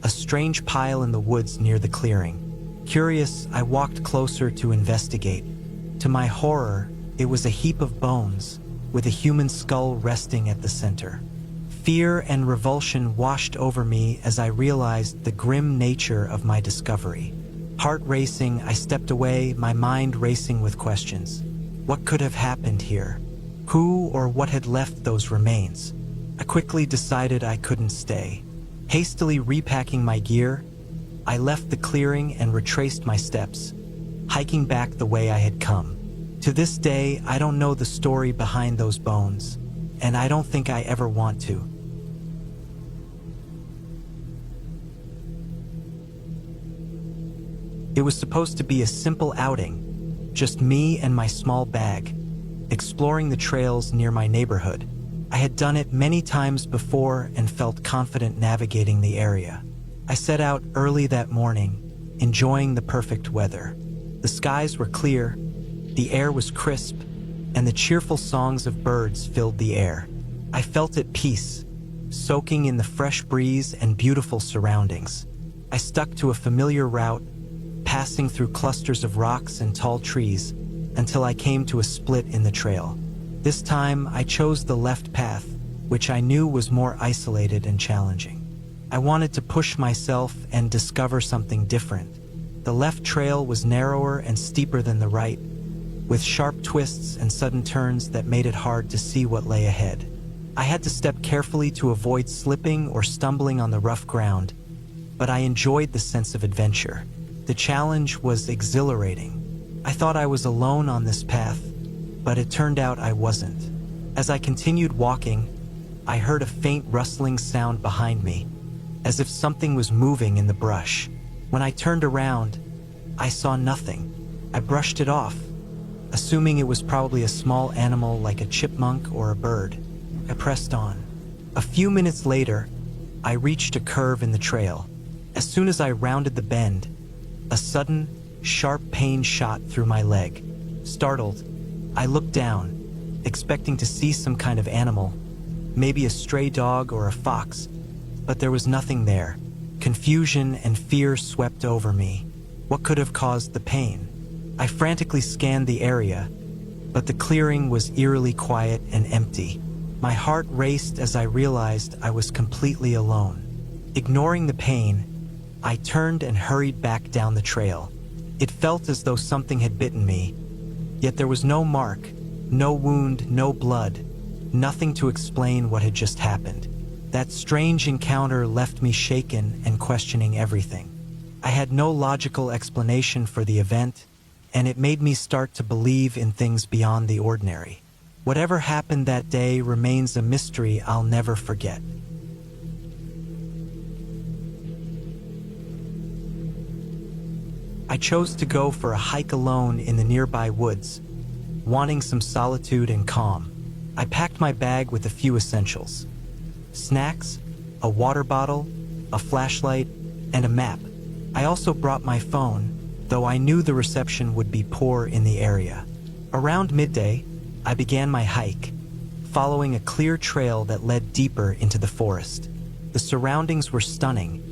[SPEAKER 1] a strange pile in the woods near the clearing. Curious, I walked closer to investigate. To my horror, it was a heap of bones, with a human skull resting at the center. Fear and revulsion washed over me as I realized the grim nature of my discovery. Heart racing, I stepped away, my mind racing with questions. What could have happened here? Who or what had left those remains? I quickly decided I couldn't stay. Hastily repacking my gear, I left the clearing and retraced my steps, hiking back the way I had come. To this day, I don't know the story behind those bones, and I don't think I ever want to. It was supposed to be a simple outing, just me and my small bag, exploring the trails near my neighborhood. I had done it many times before and felt confident navigating the area. I set out early that morning, enjoying the perfect weather. The skies were clear, the air was crisp, and the cheerful songs of birds filled the air. I felt at peace, soaking in the fresh breeze and beautiful surroundings. I stuck to a familiar route, passing through clusters of rocks and tall trees until I came to a split in the trail. This time, I chose the left path, which I knew was more isolated and challenging. I wanted to push myself and discover something different. The left trail was narrower and steeper than the right, with sharp twists and sudden turns that made it hard to see what lay ahead. I had to step carefully to avoid slipping or stumbling on the rough ground, but I enjoyed the sense of adventure. The challenge was exhilarating. I thought I was alone on this path, but it turned out I wasn't. As I continued walking, I heard a faint rustling sound behind me, as if something was moving in the brush. When I turned around, I saw nothing. I brushed it off, assuming it was probably a small animal like a chipmunk or a bird. I pressed on. A few minutes later, I reached a curve in the trail. As soon as I rounded the bend, a sudden, sharp pain shot through my leg. Startled, I looked down, expecting to see some kind of animal, maybe a stray dog or a fox, but there was nothing there. Confusion and fear swept over me. What could have caused the pain? I frantically scanned the area, but the clearing was eerily quiet and empty. My heart raced as I realized I was completely alone. Ignoring the pain, I turned and hurried back down the trail. It felt as though something had bitten me, yet there was no mark, no wound, no blood, nothing to explain what had just happened. That strange encounter left me shaken and questioning everything. I had no logical explanation for the event, and it made me start to believe in things beyond the ordinary. Whatever happened that day remains a mystery I'll never forget. I chose to go for a hike alone in the nearby woods, wanting some solitude and calm. I packed my bag with a few essentials: snacks, a water bottle, a flashlight, and a map. I also brought my phone, though I knew the reception would be poor in the area. Around midday, I began my hike, following a clear trail that led deeper into the forest. The surroundings were stunning,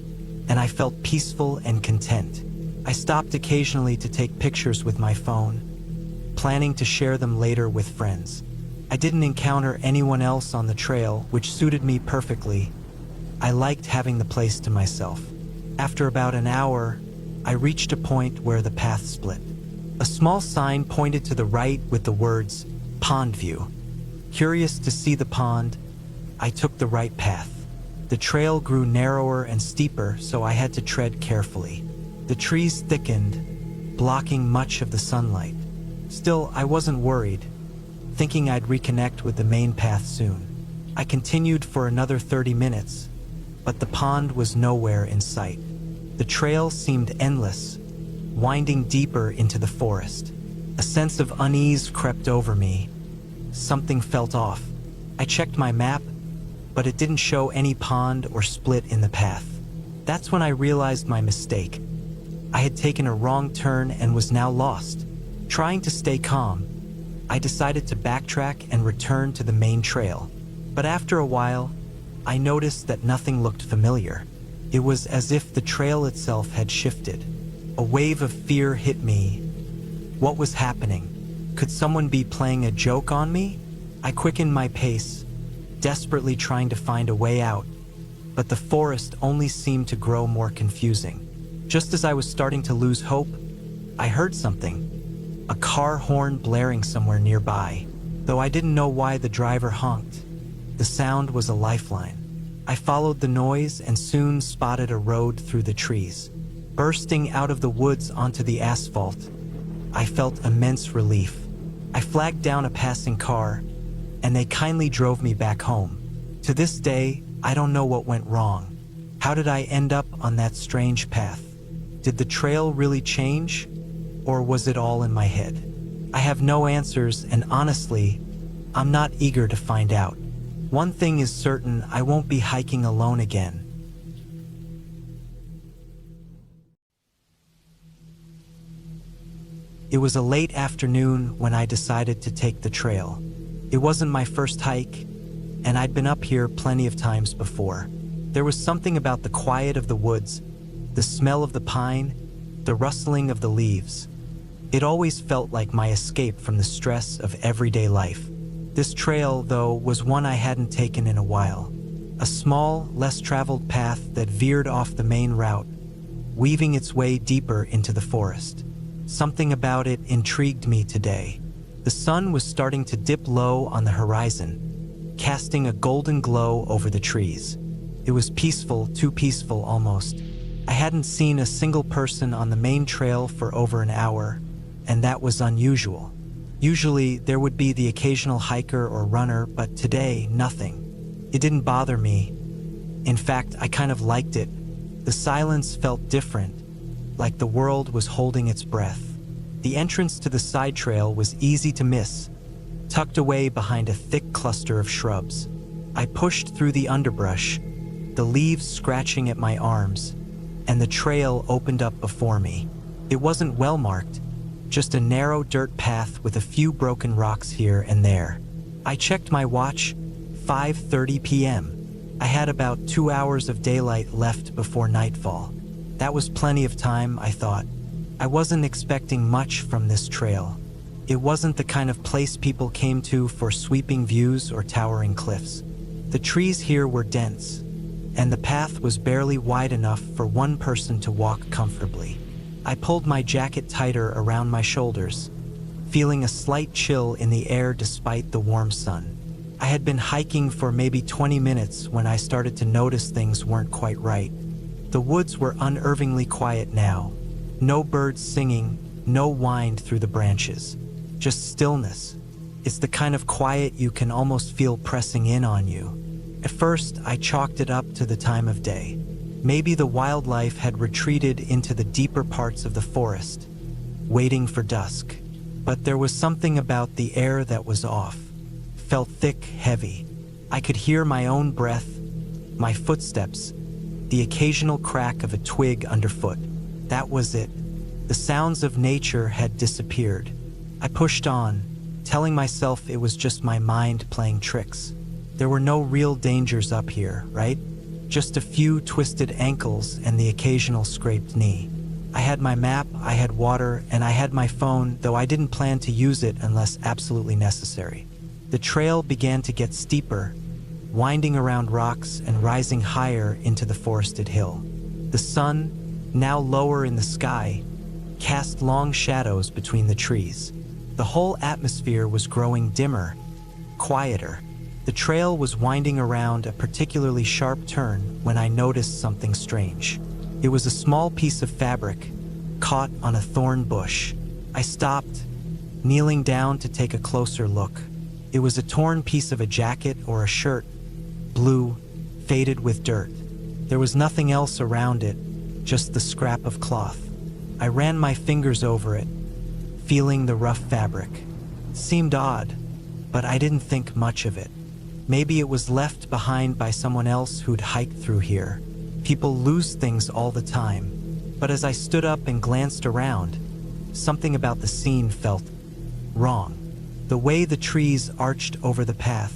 [SPEAKER 1] and I felt peaceful and content. I stopped occasionally to take pictures with my phone, planning to share them later with friends. I didn't encounter anyone else on the trail, which suited me perfectly. I liked having the place to myself. After about an hour, I reached a point where the path split. A small sign pointed to the right with the words, "Pond View." Curious to see the pond, I took the right path. The trail grew narrower and steeper, so I had to tread carefully. The trees thickened, blocking much of the sunlight. Still, I wasn't worried, thinking I'd reconnect with the main path soon. I continued for another 30 minutes, but the pond was nowhere in sight. The trail seemed endless, winding deeper into the forest. A sense of unease crept over me. Something felt off. I checked my map, but it didn't show any pond or split in the path. That's when I realized my mistake. I had taken a wrong turn and was now lost. Trying to stay calm, I decided to backtrack and return to the main trail. But after a while, I noticed that nothing looked familiar. It was as if the trail itself had shifted. A wave of fear hit me. What was happening? Could someone be playing a joke on me? I quickened my pace, desperately trying to find a way out, but the forest only seemed to grow more confusing. Just as I was starting to lose hope, I heard something. A car horn blaring somewhere nearby. Though I didn't know why the driver honked, the sound was a lifeline. I followed the noise and soon spotted a road through the trees. Bursting out of the woods onto the asphalt, I felt immense relief. I flagged down a passing car, and they kindly drove me back home. To this day, I don't know what went wrong. How did I end up on that strange path? Did the trail really change, or was it all in my head? I have no answers, and honestly, I'm not eager to find out. One thing is certain, I won't be hiking alone again. It was a late afternoon when I decided to take the trail. It wasn't my first hike, and I'd been up here plenty of times before. There was something about the quiet of the woods, the smell of the pine, the rustling of the leaves. It always felt like my escape from the stress of everyday life. This trail, though, was one I hadn't taken in a while. A small, less traveled path that veered off the main route, weaving its way deeper into the forest. Something about it intrigued me today. The sun was starting to dip low on the horizon, casting a golden glow over the trees. It was peaceful, too peaceful almost. I hadn't seen a single person on the main trail for over an hour, and that was unusual. Usually, there would be the occasional hiker or runner, but today, nothing. It didn't bother me. In fact, I kind of liked it. The silence felt different, like the world was holding its breath. The entrance to the side trail was easy to miss, tucked away behind a thick cluster of shrubs. I pushed through the underbrush, the leaves scratching at my arms, and the trail opened up before me. It wasn't well marked, just a narrow dirt path with a few broken rocks here and there. I checked my watch, 5:30 p.m. I had about 2 hours of daylight left before nightfall. That was plenty of time, I thought. I wasn't expecting much from this trail. It wasn't the kind of place people came to for sweeping views or towering cliffs. The trees here were dense, and the path was barely wide enough for one person to walk comfortably. I pulled my jacket tighter around my shoulders, feeling a slight chill in the air despite the warm sun. I had been hiking for maybe 20 minutes when I started to notice things weren't quite right. The woods were unnervingly quiet now. No birds singing, no wind through the branches. Just stillness. It's the kind of quiet you can almost feel pressing in on you. At first, I chalked it up to the time of day. Maybe the wildlife had retreated into the deeper parts of the forest, waiting for dusk. But there was something about the air that was off. felt thick, heavy. I could hear my own breath, my footsteps, the occasional crack of a twig underfoot. That was it. The sounds of nature had disappeared. I pushed on, telling myself it was just my mind playing tricks. There were no real dangers up here, right? Just a few twisted ankles and the occasional scraped knee. I had my map, I had water, and I had my phone, though I didn't plan to use it unless absolutely necessary. The trail began to get steeper, winding around rocks and rising higher into the forested hill. The sun, now lower in the sky, cast long shadows between the trees. The whole atmosphere was growing dimmer, quieter. The trail was winding around a particularly sharp turn when I noticed something strange. It was a small piece of fabric, caught on a thorn bush. I stopped, kneeling down to take a closer look. It was a torn piece of a jacket or a shirt, blue, faded with dirt. There was nothing else around it, just the scrap of cloth. I ran my fingers over it, feeling the rough fabric. It seemed odd, but I didn't think much of it. Maybe it was left behind by someone else who'd hiked through here. People lose things all the time. But as I stood up and glanced around, something about the scene felt wrong. The way the trees arched over the path,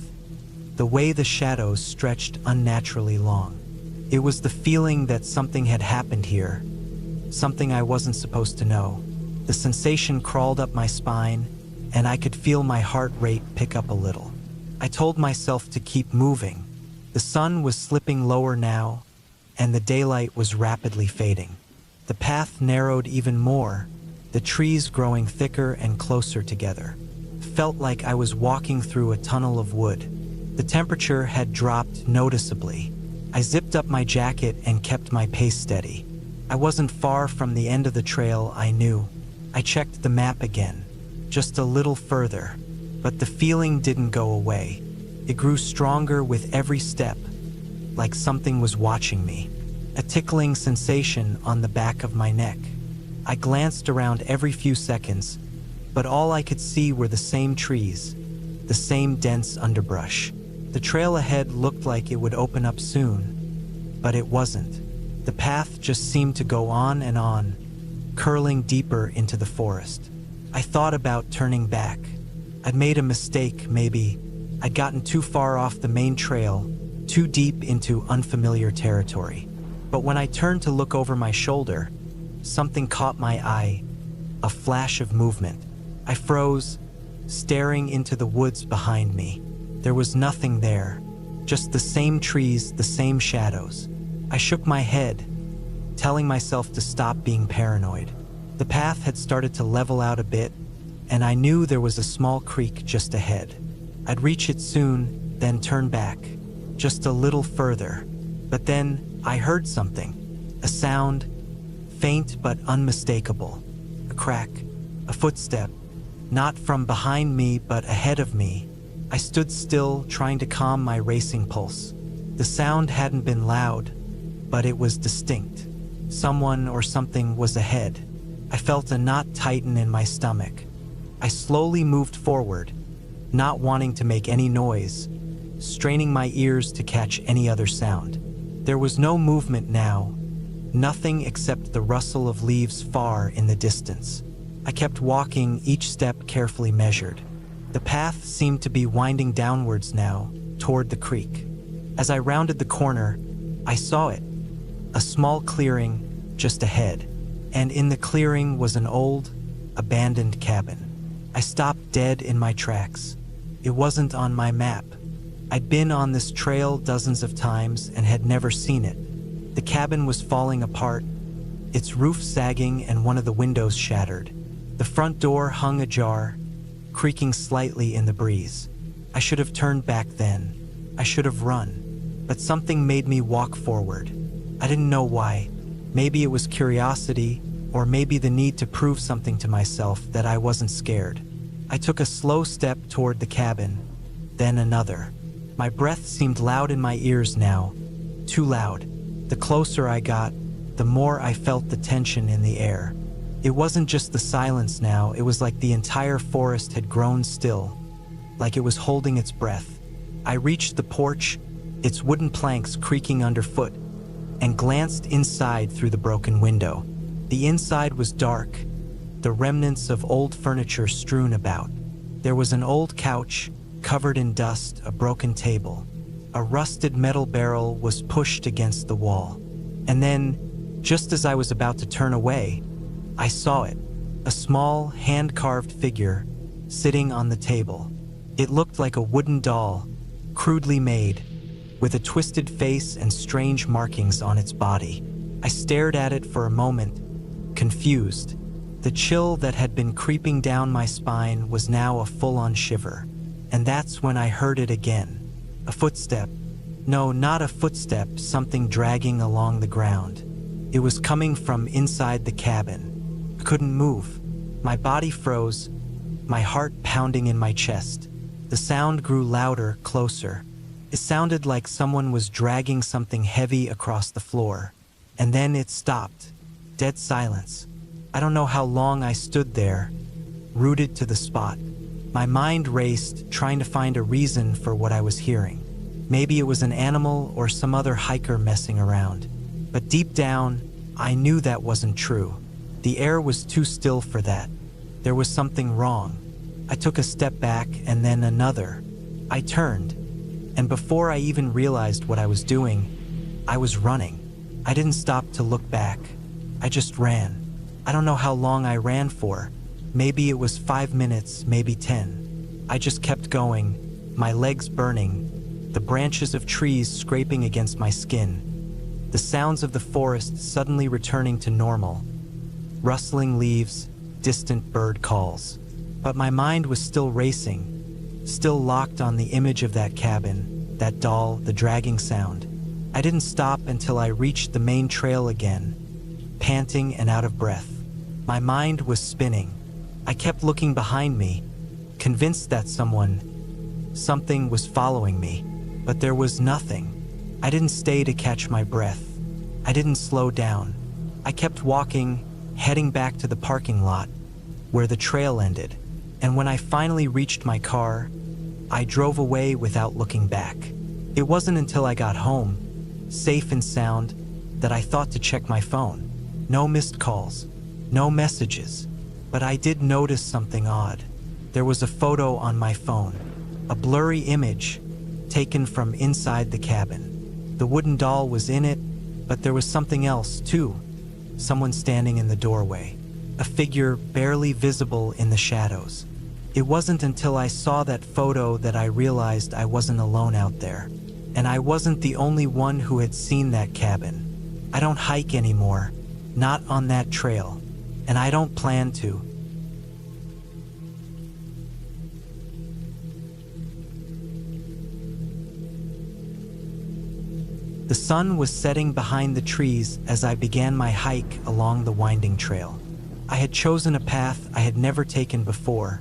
[SPEAKER 1] the way the shadows stretched unnaturally long. It was the feeling that something had happened here, something I wasn't supposed to know. The sensation crawled up my spine, and I could feel my heart rate pick up a little. I told myself to keep moving. The sun was slipping lower now, and the daylight was rapidly fading. The path narrowed even more, the trees growing thicker and closer together. It felt like I was walking through a tunnel of wood. The temperature had dropped noticeably. I zipped up my jacket and kept my pace steady. I wasn't far from the end of the trail, I knew. I checked the map again, just a little further, but the feeling didn't go away. It grew stronger with every step, like something was watching me. A tickling sensation on the back of my neck. I glanced around every few seconds, but all I could see were the same trees, the same dense underbrush. The trail ahead looked like it would open up soon, but it wasn't. The path just seemed to go on, curling deeper into the forest. I thought about turning back. I'd made a mistake, maybe. I'd gotten too far off the main trail, too deep into unfamiliar territory. But when I turned to look over my shoulder, something caught my eye, a flash of movement. I froze, staring into the woods behind me. There was nothing there, just the same trees, the same shadows. I shook my head, telling myself to stop being paranoid. The path had started to level out a bit, and I knew there was a small creek just ahead. I'd reach it soon, then turn back, just a little further. But then I heard something, a sound, faint but unmistakable. A crack, a footstep, not from behind me but ahead of me. I stood still, trying to calm my racing pulse. The sound hadn't been loud, but it was distinct. Someone or something was ahead. I felt a knot tighten in my stomach. I slowly moved forward, not wanting to make any noise, straining my ears to catch any other sound. There was no movement now, nothing except the rustle of leaves far in the distance. I kept walking, each step carefully measured. The path seemed to be winding downwards now, toward the creek. As I rounded the corner, I saw it, a small clearing just ahead, and in the clearing was an old, abandoned cabin. I stopped dead in my tracks. It wasn't on my map. I'd been on this trail dozens of times and had never seen it. The cabin was falling apart, its roof sagging and one of the windows shattered. The front door hung ajar, creaking slightly in the breeze. I should have turned back then. I should have run. But something made me walk forward. I didn't know why. Maybe it was curiosity, or maybe the need to prove something to myself that I wasn't scared. I took a slow step toward the cabin, then another. My breath seemed loud in my ears now, too loud. The closer I got, the more I felt the tension in the air. It wasn't just the silence now, it was like the entire forest had grown still, like it was holding its breath. I reached the porch, its wooden planks creaking underfoot, and glanced inside through the broken window. The inside was dark, the remnants of old furniture strewn about. There was an old couch, covered in dust, a broken table. A rusted metal barrel was pushed against the wall. And then, just as I was about to turn away, I saw it, a small, hand-carved figure sitting on the table. It looked like a wooden doll, crudely made, with a twisted face and strange markings on its body. I stared at it for a moment, confused. The chill that had been creeping down my spine was now a full-on shiver. And that's when I heard it again. A footstep. No, not a footstep, something dragging along the ground. It was coming from inside the cabin. I couldn't move. My body froze, my heart pounding in my chest. The sound grew louder, closer. It sounded like someone was dragging something heavy across the floor. And then it stopped. Dead silence. I don't know how long I stood there, rooted to the spot. My mind raced, trying to find a reason for what I was hearing. Maybe it was an animal or some other hiker messing around. But deep down, I knew that wasn't true. The air was too still for that. There was something wrong. I took a step back and then another. I turned, and before I even realized what I was doing, I was running. I didn't stop to look back. I just ran. I don't know how long I ran for. Maybe it was 5 minutes, maybe 10. I just kept going, my legs burning, the branches of trees scraping against my skin, the sounds of the forest suddenly returning to normal, rustling leaves, distant bird calls. But my mind was still racing, still locked on the image of that cabin, that doll, the dragging sound. I didn't stop until I reached the main trail again, panting and out of breath. My mind was spinning. I kept looking behind me, convinced that something was following me. But there was nothing. I didn't stay to catch my breath. I didn't slow down. I kept walking, heading back to the parking lot, where the trail ended. And when I finally reached my car, I drove away without looking back. It wasn't until I got home, safe and sound, that I thought to check my phone. No missed calls, no messages. But I did notice something odd. There was a photo on my phone, a blurry image taken from inside the cabin. The wooden doll was in it, but there was something else too. Someone standing in the doorway, a figure barely visible in the shadows. It wasn't until I saw that photo that I realized I wasn't alone out there. And I wasn't the only one who had seen that cabin. I don't hike anymore, not on that trail. And I don't plan to. The sun was setting behind the trees as I began my hike along the winding trail. I had chosen a path I had never taken before,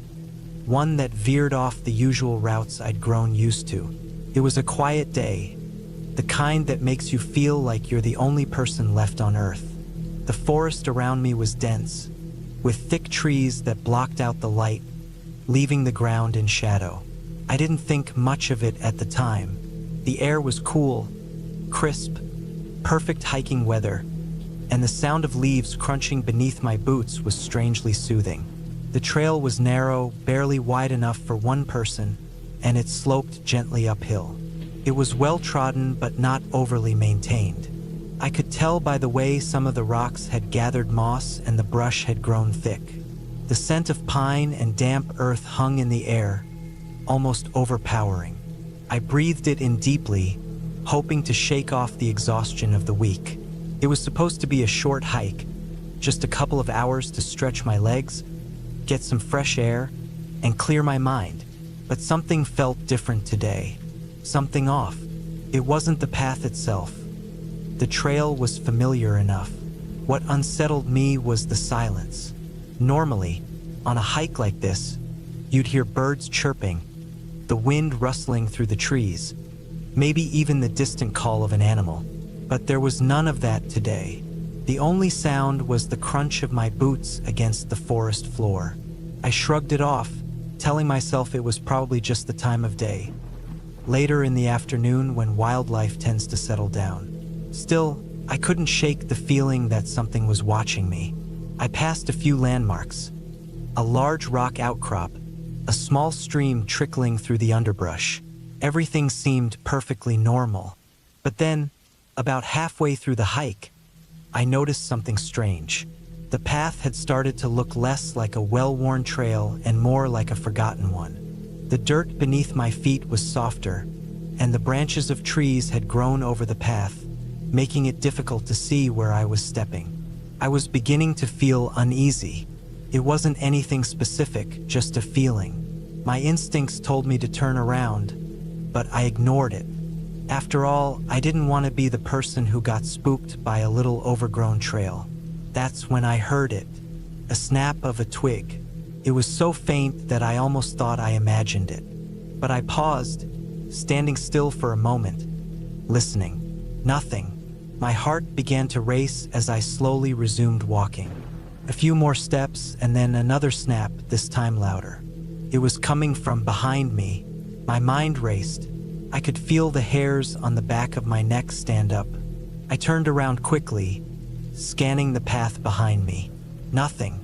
[SPEAKER 1] one that veered off the usual routes I'd grown used to. It was a quiet day, the kind that makes you feel like you're the only person left on Earth. The forest around me was dense, with thick trees that blocked out the light, leaving the ground in shadow. I didn't think much of it at the time. The air was cool, crisp, perfect hiking weather, and the sound of leaves crunching beneath my boots was strangely soothing. The trail was narrow, barely wide enough for one person, and it sloped gently uphill. It was well-trodden but not overly maintained. I could tell by the way some of the rocks had gathered moss and the brush had grown thick. The scent of pine and damp earth hung in the air, almost overpowering. I breathed it in deeply, hoping to shake off the exhaustion of the week. It was supposed to be a short hike, just a couple of hours to stretch my legs, get some fresh air, and clear my mind. But something felt different today. Something off. It wasn't the path itself. The trail was familiar enough. What unsettled me was the silence. Normally, on a hike like this, you'd hear birds chirping, the wind rustling through the trees, maybe even the distant call of an animal. But there was none of that today. The only sound was the crunch of my boots against the forest floor. I shrugged it off, telling myself it was probably just the time of day, later in the afternoon when wildlife tends to settle down. Still, I couldn't shake the feeling that something was watching me. I passed a few landmarks: a large rock outcrop, a small stream trickling through the underbrush. Everything seemed perfectly normal. But then, about halfway through the hike, I noticed something strange. The path had started to look less like a well-worn trail and more like a forgotten one. The dirt beneath my feet was softer, and the branches of trees had grown over the path, making it difficult to see where I was stepping. I was beginning to feel uneasy. It wasn't anything specific, just a feeling. My instincts told me to turn around, but I ignored it. After all, I didn't want to be the person who got spooked by a little overgrown trail. That's when I heard it, a snap of a twig. It was so faint that I almost thought I imagined it. But I paused, standing still for a moment, listening. Nothing. My heart began to race as I slowly resumed walking. A few more steps and then another snap, this time louder. It was coming from behind me. My mind raced. I could feel the hairs on the back of my neck stand up. I turned around quickly, scanning the path behind me. Nothing.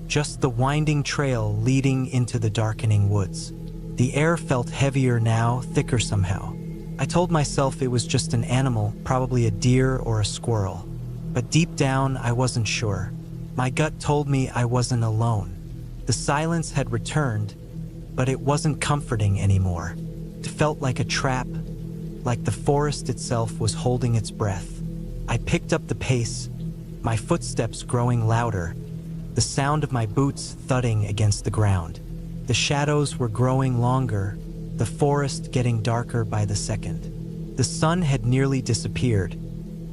[SPEAKER 1] Just the winding trail leading into the darkening woods. The air felt heavier now, thicker somehow. I told myself it was just an animal, probably a deer or a squirrel. But deep down, I wasn't sure. My gut told me I wasn't alone. The silence had returned, but it wasn't comforting anymore. It felt like a trap, like the forest itself was holding its breath. I picked up the pace, my footsteps growing louder, the sound of my boots thudding against the ground. The shadows were growing longer, the forest getting darker by the second. The sun had nearly disappeared,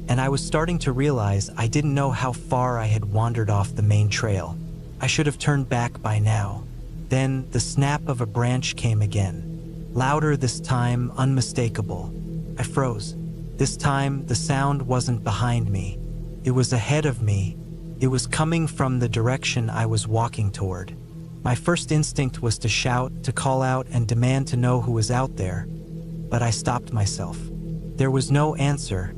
[SPEAKER 1] and I was starting to realize I didn't know how far I had wandered off the main trail. I should have turned back by now. Then the snap of a branch came again, louder this time, unmistakable. I froze. This time, the sound wasn't behind me. It was ahead of me. It was coming from the direction I was walking toward. My first instinct was to shout, to call out, and demand to know who was out there. But I stopped myself. There was no answer,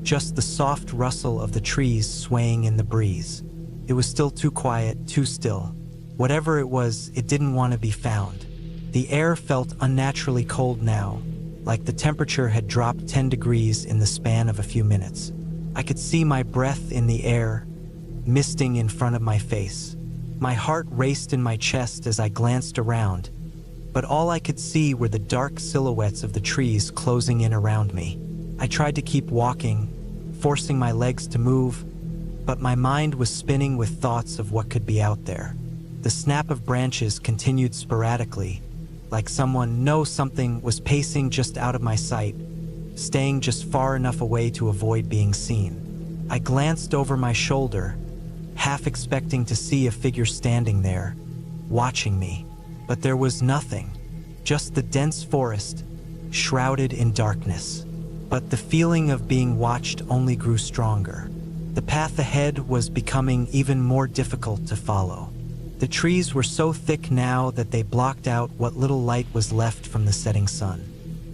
[SPEAKER 1] just the soft rustle of the trees swaying in the breeze. It was still too quiet, too still. Whatever it was, it didn't want to be found. The air felt unnaturally cold now, like the temperature had dropped 10 degrees in the span of a few minutes. I could see my breath in the air, misting in front of my face. My heart raced in my chest as I glanced around, but all I could see were the dark silhouettes of the trees closing in around me. I tried to keep walking, forcing my legs to move, but my mind was spinning with thoughts of what could be out there. The snap of branches continued sporadically, like something was pacing just out of my sight, staying just far enough away to avoid being seen. I glanced over my shoulder, half expecting to see a figure standing there, watching me. But there was nothing, just the dense forest, shrouded in darkness. But the feeling of being watched only grew stronger. The path ahead was becoming even more difficult to follow. The trees were so thick now that they blocked out what little light was left from the setting sun.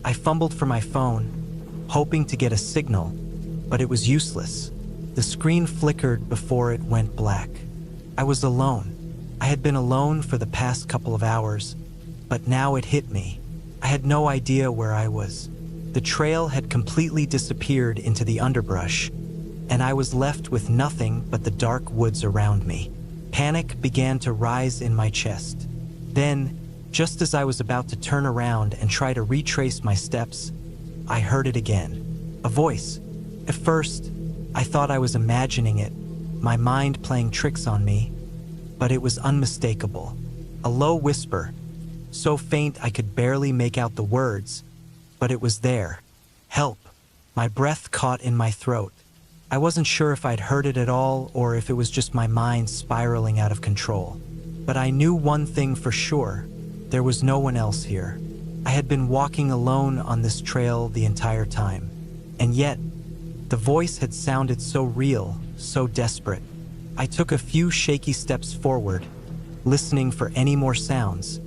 [SPEAKER 1] I fumbled for my phone, hoping to get a signal, but it was useless. The screen flickered before it went black. I was alone. I had been alone for the past couple of hours, but now it hit me. I had no idea where I was. The trail had completely disappeared into the underbrush, and I was left with nothing but the dark woods around me. Panic began to rise in my chest. Then, just as I was about to turn around and try to retrace my steps, I heard it again. A voice. At first, I thought I was imagining it, my mind playing tricks on me, but it was unmistakable. A low whisper, so faint I could barely make out the words, but it was there. Help. My breath caught in my throat. I wasn't sure if I'd heard it at all or if it was just my mind spiraling out of control. But I knew one thing for sure. There was no one else here. I had been walking alone on this trail the entire time. And yet, the voice had sounded so real, so desperate. I took a few shaky steps forward, listening for any more sounds,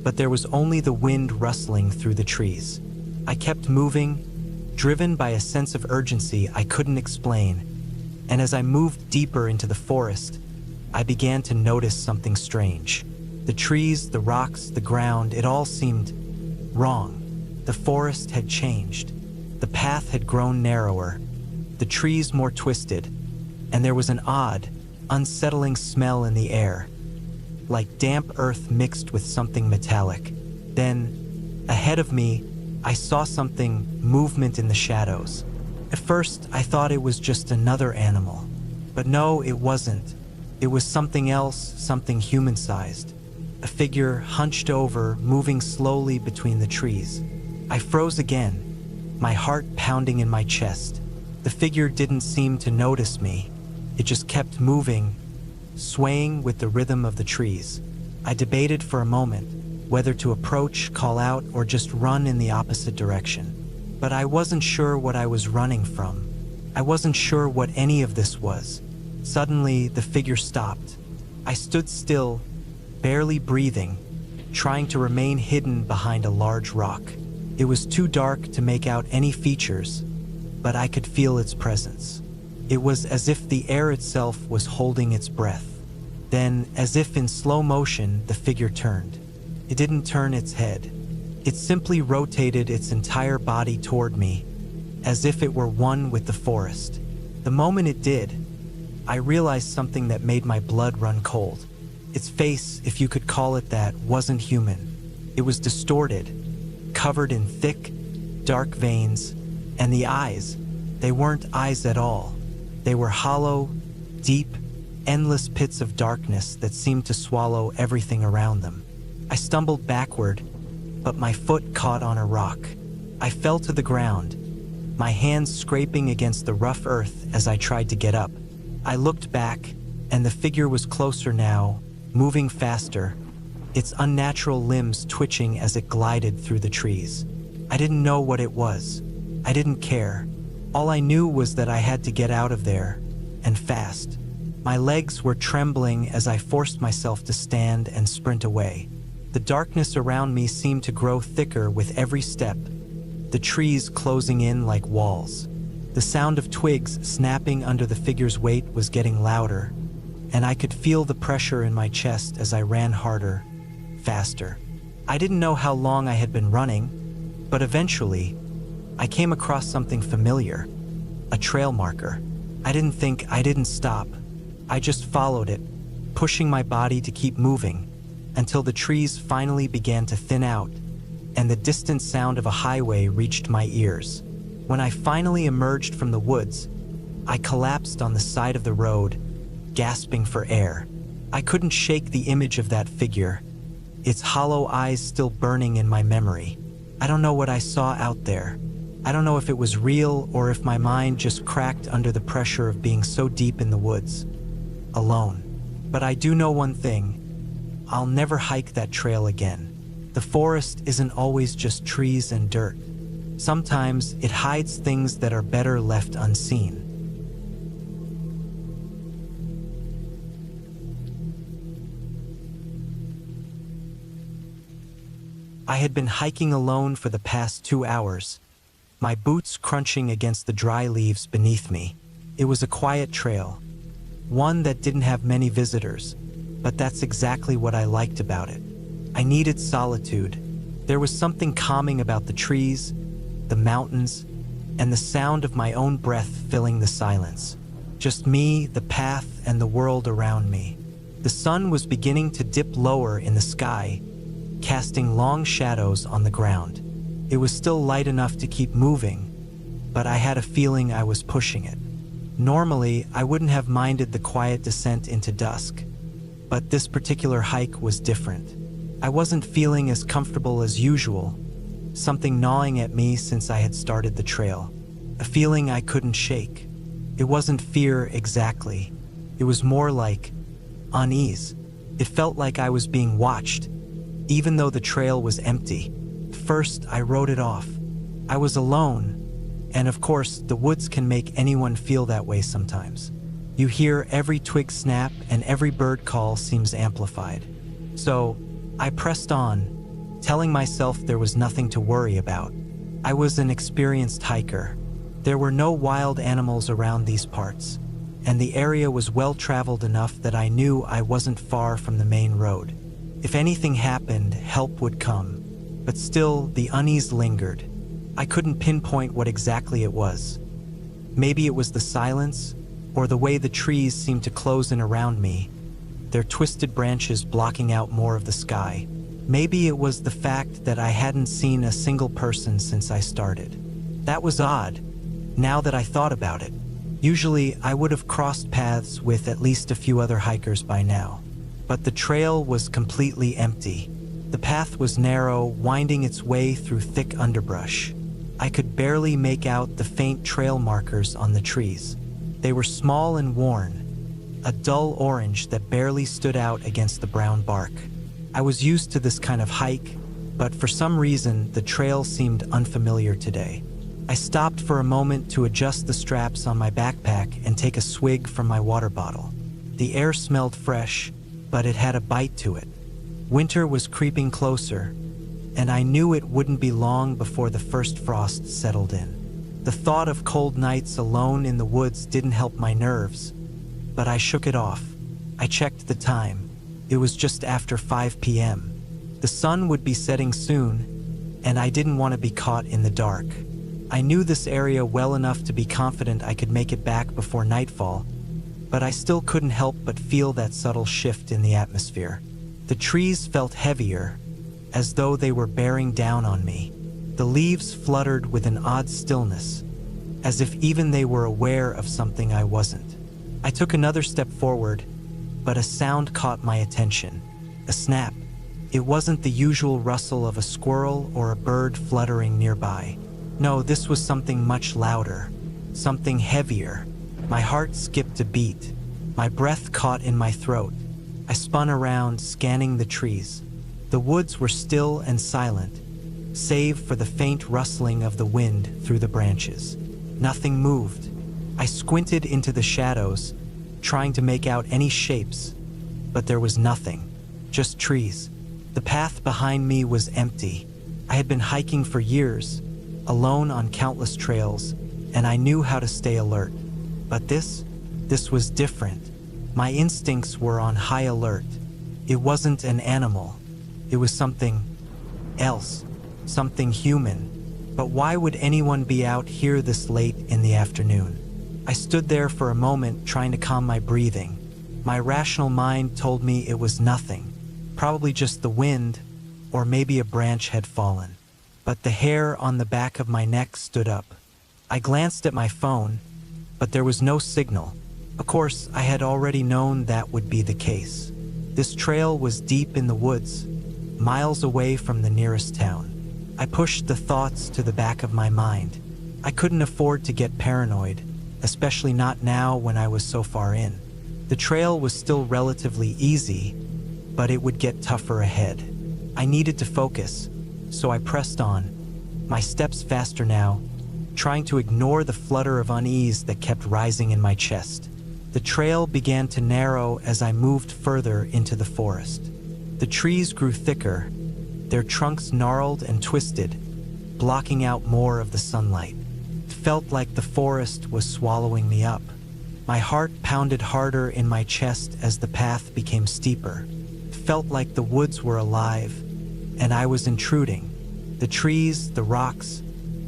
[SPEAKER 1] but there was only the wind rustling through the trees. I kept moving, driven by a sense of urgency I couldn't explain, and as I moved deeper into the forest, I began to notice something strange. The trees, the rocks, the ground, it all seemed wrong. The forest had changed. The path had grown narrower, the trees more twisted, and there was an odd, unsettling smell in the air, like damp earth mixed with something metallic. Then, ahead of me, I saw movement in the shadows. At first, I thought it was just another animal. But no, it wasn't. It was something else, something human-sized. A figure hunched over, moving slowly between the trees. I froze again, my heart pounding in my chest. The figure didn't seem to notice me. It just kept moving, swaying with the rhythm of the trees. I debated for a moment whether to approach, call out, or just run in the opposite direction. But I wasn't sure what I was running from. I wasn't sure what any of this was. Suddenly, the figure stopped. I stood still, barely breathing, trying to remain hidden behind a large rock. It was too dark to make out any features, but I could feel its presence. It was as if the air itself was holding its breath. Then, as if in slow motion, the figure turned. It didn't turn its head. It simply rotated its entire body toward me, as if it were one with the forest. The moment it did, I realized something that made my blood run cold. Its face, if you could call it that, wasn't human. It was distorted, covered in thick, dark veins, and the eyes, they weren't eyes at all. They were hollow, deep, endless pits of darkness that seemed to swallow everything around them. I stumbled backward, but my foot caught on a rock. I fell to the ground, my hands scraping against the rough earth as I tried to get up. I looked back, and the figure was closer now, moving faster, its unnatural limbs twitching as it glided through the trees. I didn't know what it was. I didn't care. All I knew was that I had to get out of there, and fast. My legs were trembling as I forced myself to stand and sprint away. The darkness around me seemed to grow thicker with every step, the trees closing in like walls. The sound of twigs snapping under the figure's weight was getting louder, and I could feel the pressure in my chest as I ran harder, faster. I didn't know how long I had been running, but eventually, I came across something familiar, a trail marker. I didn't stop. I just followed it, pushing my body to keep moving, until the trees finally began to thin out, and the distant sound of a highway reached my ears. When I finally emerged from the woods, I collapsed on the side of the road, gasping for air. I couldn't shake the image of that figure, its hollow eyes still burning in my memory. I don't know what I saw out there. I don't know if it was real or if my mind just cracked under the pressure of being so deep in the woods, alone. But I do know one thing. I'll never hike that trail again. The forest isn't always just trees and dirt. Sometimes it hides things that are better left unseen. I had been hiking alone for the past 2 hours, my boots crunching against the dry leaves beneath me. It was a quiet trail, one that didn't have many visitors, but that's exactly what I liked about it. I needed solitude. There was something calming about the trees, the mountains, and the sound of my own breath filling the silence. Just me, the path, and the world around me. The sun was beginning to dip lower in the sky, casting long shadows on the ground. It was still light enough to keep moving, but I had a feeling I was pushing it. Normally, I wouldn't have minded the quiet descent into dusk, but this particular hike was different. I wasn't feeling as comfortable as usual, something gnawing at me since I had started the trail, a feeling I couldn't shake. It wasn't fear exactly. It was more like unease. It felt like I was being watched, even though the trail was empty. First, I wrote it off. I was alone, and of course, the woods can make anyone feel that way sometimes. You hear every twig snap and every bird call seems amplified. So, I pressed on, telling myself there was nothing to worry about. I was an experienced hiker. There were no wild animals around these parts, and the area was well traveled enough that I knew I wasn't far from the main road. If anything happened, help would come. But still, the unease lingered. I couldn't pinpoint what exactly it was. Maybe it was the silence, or the way the trees seemed to close in around me, their twisted branches blocking out more of the sky. Maybe it was the fact that I hadn't seen a single person since I started. That was odd, now that I thought about it. Usually, I would have crossed paths with at least a few other hikers by now. But the trail was completely empty. The path was narrow, winding its way through thick underbrush. I could barely make out the faint trail markers on the trees. They were small and worn, a dull orange that barely stood out against the brown bark. I was used to this kind of hike, but for some reason, the trail seemed unfamiliar today. I stopped for a moment to adjust the straps on my backpack and take a swig from my water bottle. The air smelled fresh, but it had a bite to it. Winter was creeping closer, and I knew it wouldn't be long before the first frost settled in. The thought of cold nights alone in the woods didn't help my nerves, but I shook it off. I checked the time. It was just after 5 p.m. The sun would be setting soon, and I didn't want to be caught in the dark. I knew this area well enough to be confident I could make it back before nightfall, but I still couldn't help but feel that subtle shift in the atmosphere. The trees felt heavier, as though they were bearing down on me. The leaves fluttered with an odd stillness, as if even they were aware of something I wasn't. I took another step forward, but a sound caught my attention. A snap. It wasn't the usual rustle of a squirrel or a bird fluttering nearby. No, this was something much louder, something heavier. My heart skipped a beat. My breath caught in my throat. I spun around, scanning the trees. The woods were still and silent, save for the faint rustling of the wind through the branches. Nothing moved. I squinted into the shadows, trying to make out any shapes, but there was nothing, just trees. The path behind me was empty. I had been hiking for years, alone on countless trails, and I knew how to stay alert. But this was different. My instincts were on high alert. It wasn't an animal. It was something else, something human. But why would anyone be out here this late in the afternoon? I stood there for a moment trying to calm my breathing. My rational mind told me it was nothing, probably just the wind, or maybe a branch had fallen. But the hair on the back of my neck stood up. I glanced at my phone, but there was no signal. Of course, I had already known that would be the case. This trail was deep in the woods, miles away from the nearest town. I pushed the thoughts to the back of my mind. I couldn't afford to get paranoid, especially not now when I was so far in. The trail was still relatively easy, but it would get tougher ahead. I needed to focus, so I pressed on, my steps faster now, trying to ignore the flutter of unease that kept rising in my chest. The trail began to narrow as I moved further into the forest. The trees grew thicker, their trunks gnarled and twisted, blocking out more of the sunlight. It felt like the forest was swallowing me up. My heart pounded harder in my chest as the path became steeper. It felt like the woods were alive, and I was intruding. The trees, the rocks,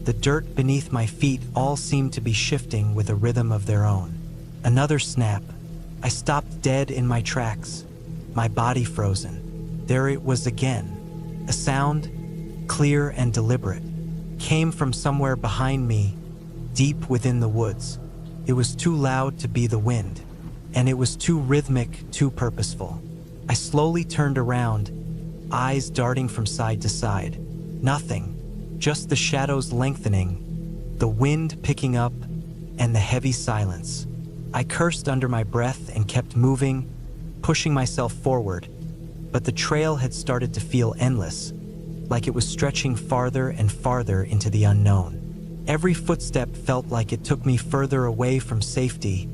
[SPEAKER 1] the dirt beneath my feet all seemed to be shifting with a rhythm of their own. Another snap. I stopped dead in my tracks, my body frozen. There it was again. A sound, clear and deliberate, came from somewhere behind me, deep within the woods. It was too loud to be the wind, and it was too rhythmic, too purposeful. I slowly turned around, eyes darting from side to side. Nothing, just the shadows lengthening, the wind picking up, and the heavy silence. I cursed under my breath and kept moving, pushing myself forward, but the trail had started to feel endless, like it was stretching farther and farther into the unknown. Every footstep felt like it took me further away from safety,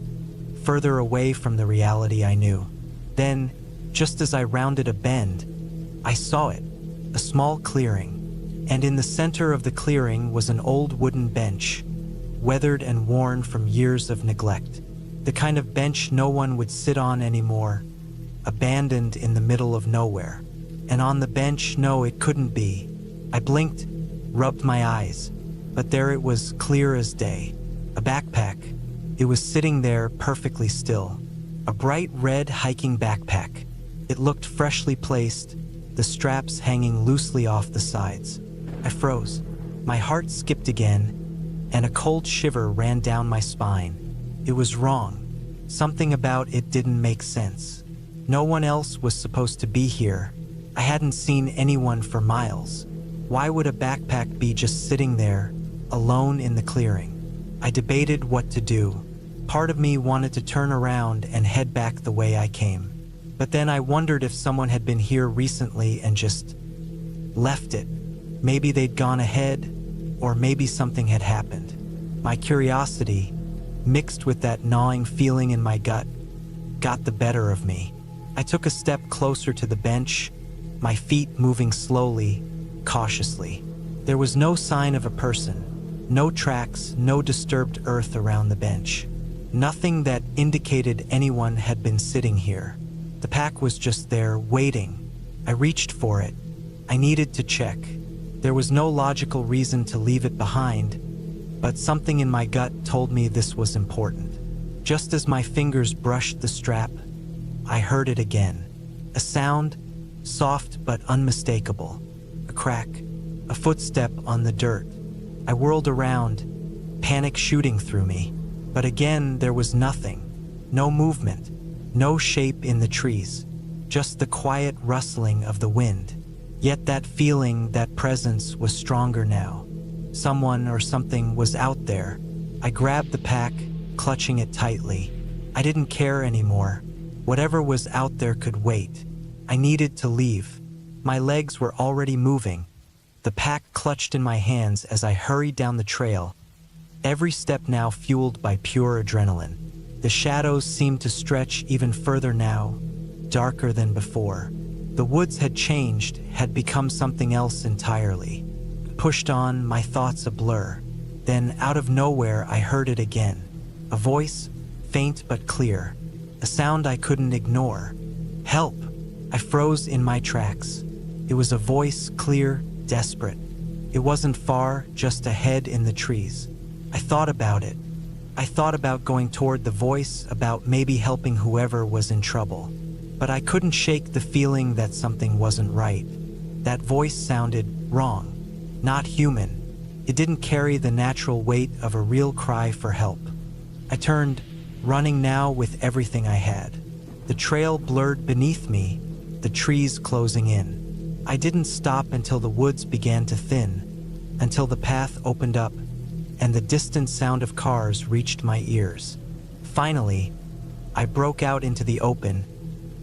[SPEAKER 1] further away from the reality I knew. Then, just as I rounded a bend, I saw it, a small clearing, and in the center of the clearing was an old wooden bench, weathered and worn from years of neglect. The kind of bench no one would sit on anymore, abandoned in the middle of nowhere. And on the bench, no, it couldn't be. I blinked, rubbed my eyes, but there it was, clear as day. A backpack. It was sitting there perfectly still. A bright red hiking backpack. It looked freshly placed, the straps hanging loosely off the sides. I froze. My heart skipped again, and a cold shiver ran down my spine. It was wrong. Something about it didn't make sense. No one else was supposed to be here. I hadn't seen anyone for miles. Why would a backpack be just sitting there, alone in the clearing? I debated what to do. Part of me wanted to turn around and head back the way I came. But then I wondered if someone had been here recently and just left it. Maybe they'd gone ahead, or maybe something had happened. My curiosity, mixed with that gnawing feeling in my gut, got the better of me. I took a step closer to the bench, my feet moving slowly, cautiously. There was no sign of a person, no tracks, no disturbed earth around the bench. Nothing that indicated anyone had been sitting here. The pack was just there, waiting. I reached for it. I needed to check. There was no logical reason to leave it behind, but something in my gut told me this was important. Just as my fingers brushed the strap, I heard it again. A sound, soft but unmistakable. A crack, a footstep on the dirt. I whirled around, panic shooting through me. But again, there was nothing. No movement, no shape in the trees. Just the quiet rustling of the wind. Yet that feeling, that presence was stronger now. Someone or something was out there. I grabbed the pack, clutching it tightly. I didn't care anymore. Whatever was out there could wait. I needed to leave. My legs were already moving. The pack clutched in my hands as I hurried down the trail, every step now fueled by pure adrenaline. The shadows seemed to stretch even further now, darker than before. The woods had changed, had become something else entirely. Pushed on, my thoughts a blur. Then, out of nowhere, I heard it again. A voice, faint but clear. A sound I couldn't ignore. Help! I froze in my tracks. It was a voice, clear, desperate. It wasn't far, just ahead in the trees. I thought about it. I thought about going toward the voice, about maybe helping whoever was in trouble. But I couldn't shake the feeling that something wasn't right. That voice sounded wrong, not human. It didn't carry the natural weight of a real cry for help. I turned, running now with everything I had. The trail blurred beneath me, the trees closing in. I didn't stop until the woods began to thin, until the path opened up, and the distant sound of cars reached my ears. Finally, I broke out into the open,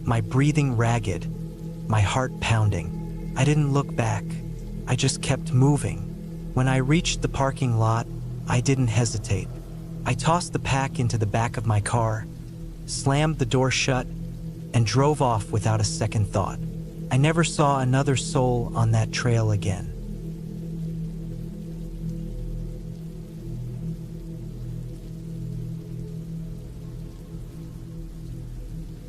[SPEAKER 1] my breathing ragged, my heart pounding. I didn't look back. I just kept moving. When I reached the parking lot, I didn't hesitate. I tossed the pack into the back of my car, slammed the door shut, and drove off without a second thought. I never saw another soul on that trail again.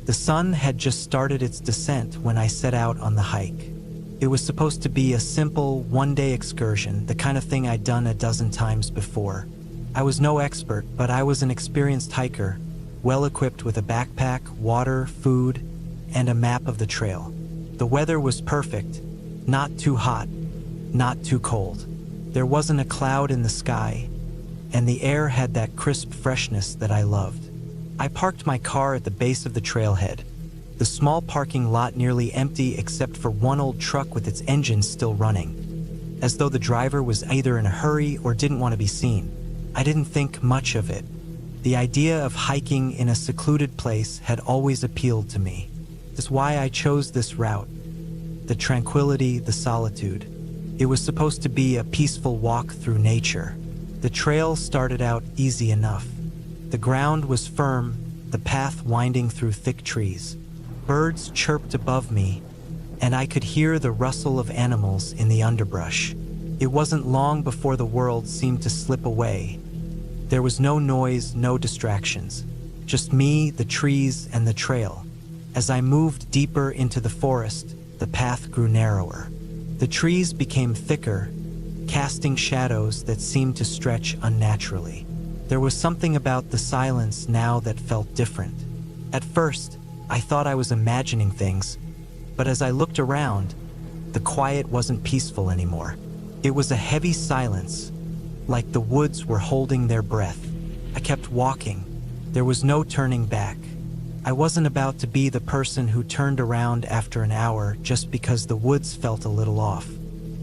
[SPEAKER 1] The sun had just started its descent when I set out on the hike. It was supposed to be a simple, one-day excursion, the kind of thing I'd done a dozen times before. I was no expert, but I was an experienced hiker, well-equipped with a backpack, water, food, and a map of the trail. The weather was perfect, not too hot, not too cold. There wasn't a cloud in the sky, and the air had that crisp freshness that I loved. I parked my car at the base of the trailhead, the small parking lot nearly empty except for one old truck with its engine still running, as though the driver was either in a hurry or didn't want to be seen. I didn't think much of it. The idea of hiking in a secluded place had always appealed to me. That's why I chose this route. The tranquility, the solitude. It was supposed to be a peaceful walk through nature. The trail started out easy enough. The ground was firm, the path winding through thick trees. Birds chirped above me, and I could hear the rustle of animals in the underbrush. It wasn't long before the world seemed to slip away. There was no noise, no distractions, just me, the trees, and the trail. As I moved deeper into the forest, the path grew narrower. The trees became thicker, casting shadows that seemed to stretch unnaturally. There was something about the silence now that felt different. At first, I thought I was imagining things, but as I looked around, the quiet wasn't peaceful anymore. It was a heavy silence, like the woods were holding their breath. I kept walking. There was no turning back. I wasn't about to be the person who turned around after an hour just because the woods felt a little off.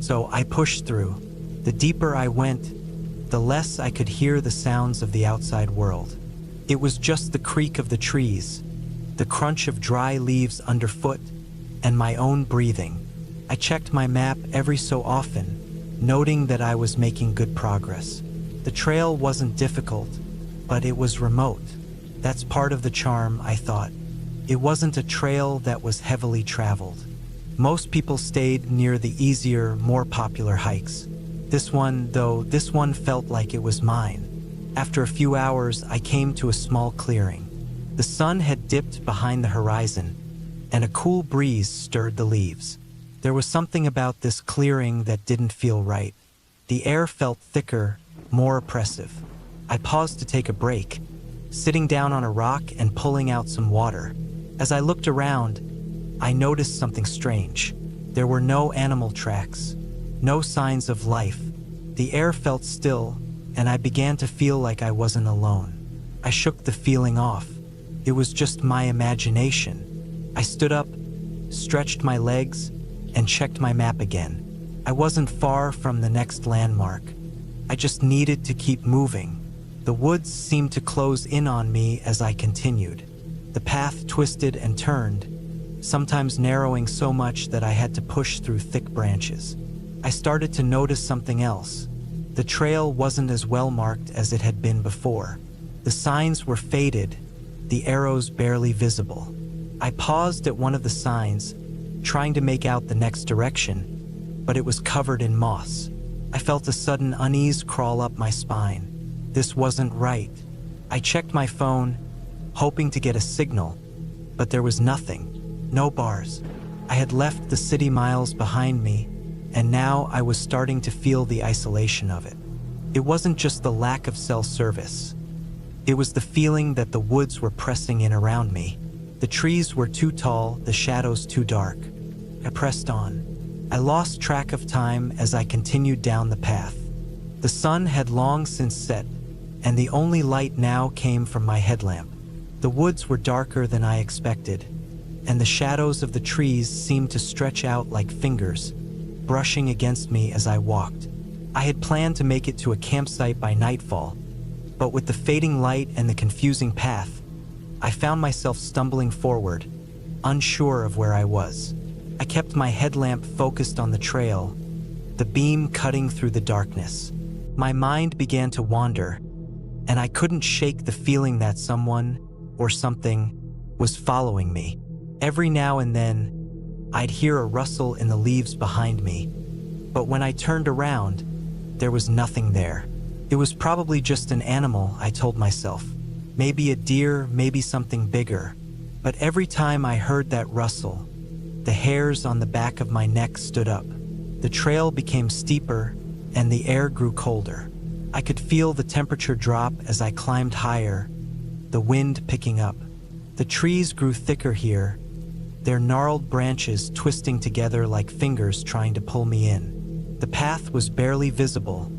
[SPEAKER 1] So I pushed through. The deeper I went, the less I could hear the sounds of the outside world. It was just the creak of the trees, the crunch of dry leaves underfoot, and my own breathing. I checked my map every so often, noting that I was making good progress. The trail wasn't difficult, but it was remote. That's part of the charm, I thought. It wasn't a trail that was heavily traveled. Most people stayed near the easier, more popular hikes. This one felt like it was mine. After a few hours, I came to a small clearing. The sun had dipped behind the horizon, and a cool breeze stirred the leaves. There was something about this clearing that didn't feel right. The air felt thicker, more oppressive. I paused to take a break, sitting down on a rock and pulling out some water. As I looked around, I noticed something strange. There were no animal tracks, no signs of life. The air felt still, and I began to feel like I wasn't alone. I shook the feeling off. It was just my imagination. I stood up, stretched my legs, and checked my map again. I wasn't far from the next landmark. I just needed to keep moving. The woods seemed to close in on me as I continued. The path twisted and turned, sometimes narrowing so much that I had to push through thick branches. I started to notice something else. The trail wasn't as well marked as it had been before. The signs were faded, the arrows barely visible. I paused at one of the signs, trying to make out the next direction, but it was covered in moss. I felt a sudden unease crawl up my spine. This wasn't right. I checked my phone, hoping to get a signal, but there was nothing. No bars. I had left the city miles behind me, and now I was starting to feel the isolation of it. It wasn't just the lack of cell service. It was the feeling that the woods were pressing in around me. The trees were too tall, the shadows too dark. I pressed on. I lost track of time as I continued down the path. The sun had long since set, and the only light now came from my headlamp. The woods were darker than I expected, and the shadows of the trees seemed to stretch out like fingers, brushing against me as I walked. I had planned to make it to a campsite by nightfall, but with the fading light and the confusing path, I found myself stumbling forward, unsure of where I was. I kept my headlamp focused on the trail, the beam cutting through the darkness. My mind began to wander, and I couldn't shake the feeling that someone, or something, was following me. Every now and then, I'd hear a rustle in the leaves behind me, but when I turned around, there was nothing there. It was probably just an animal, I told myself. Maybe a deer, maybe something bigger. But every time I heard that rustle, the hairs on the back of my neck stood up. The trail became steeper, and the air grew colder. I could feel the temperature drop as I climbed higher, the wind picking up. The trees grew thicker here, their gnarled branches twisting together like fingers trying to pull me in. The path was barely visible,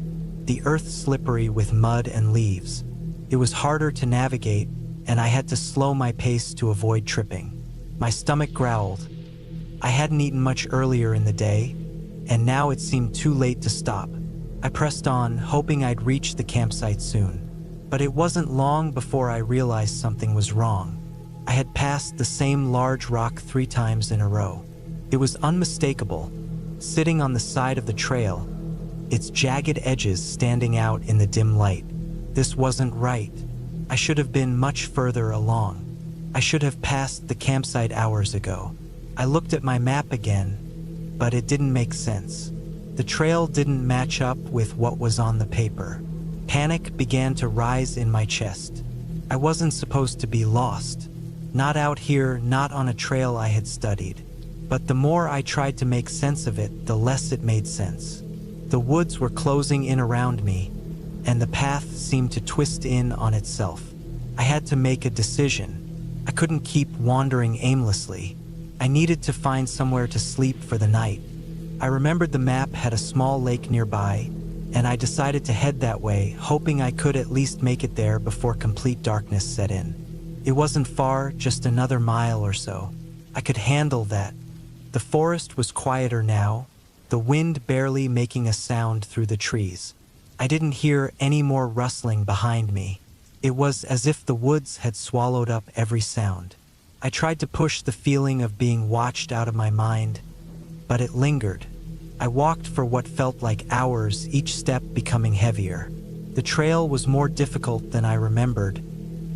[SPEAKER 1] the earth slippery with mud and leaves. It was harder to navigate, and I had to slow my pace to avoid tripping. My stomach growled. I hadn't eaten much earlier in the day, and now it seemed too late to stop. I pressed on, hoping I'd reach the campsite soon. But it wasn't long before I realized something was wrong. I had passed the same large rock 3 times in a row. It was unmistakable, sitting on the side of the trail, its jagged edges standing out in the dim light. This wasn't right. I should have been much further along. I should have passed the campsite hours ago. I looked at my map again, but it didn't make sense. The trail didn't match up with what was on the paper. Panic began to rise in my chest. I wasn't supposed to be lost. Not out here, not on a trail I had studied. But the more I tried to make sense of it, the less it made sense. The woods were closing in around me, and the path seemed to twist in on itself. I had to make a decision. I couldn't keep wandering aimlessly. I needed to find somewhere to sleep for the night. I remembered the map had a small lake nearby, and I decided to head that way, hoping I could at least make it there before complete darkness set in. It wasn't far, just another mile or so. I could handle that. The forest was quieter now, the wind barely making a sound through the trees. I didn't hear any more rustling behind me. It was as if the woods had swallowed up every sound. I tried to push the feeling of being watched out of my mind, but it lingered. I walked for what felt like hours, each step becoming heavier. The trail was more difficult than I remembered,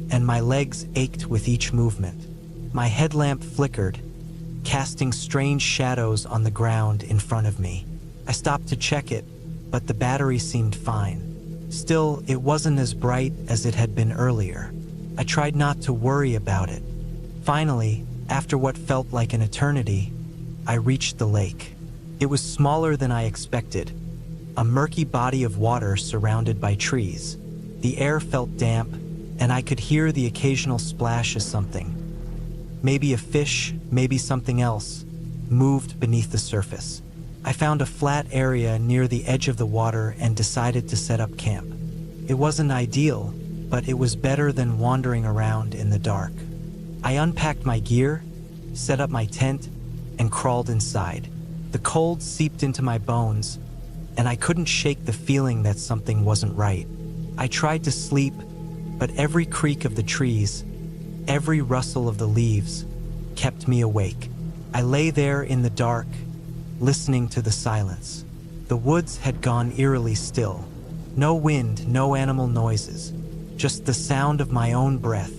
[SPEAKER 1] and my legs ached with each movement. My headlamp flickered, casting strange shadows on the ground in front of me. I stopped to check it, but the battery seemed fine. Still, it wasn't as bright as it had been earlier. I tried not to worry about it. Finally, after what felt like an eternity, I reached the lake. It was smaller than I expected, a murky body of water surrounded by trees. The air felt damp, and I could hear the occasional splash of something. Maybe a fish, maybe something else, moved beneath the surface. I found a flat area near the edge of the water and decided to set up camp. It wasn't ideal, but it was better than wandering around in the dark. I unpacked my gear, set up my tent, and crawled inside. The cold seeped into my bones, and I couldn't shake the feeling that something wasn't right. I tried to sleep, but every creak of the trees, every rustle of the leaves, kept me awake. I lay there in the dark, listening to the silence. The woods had gone eerily still. No wind, no animal noises, just the sound of my own breath.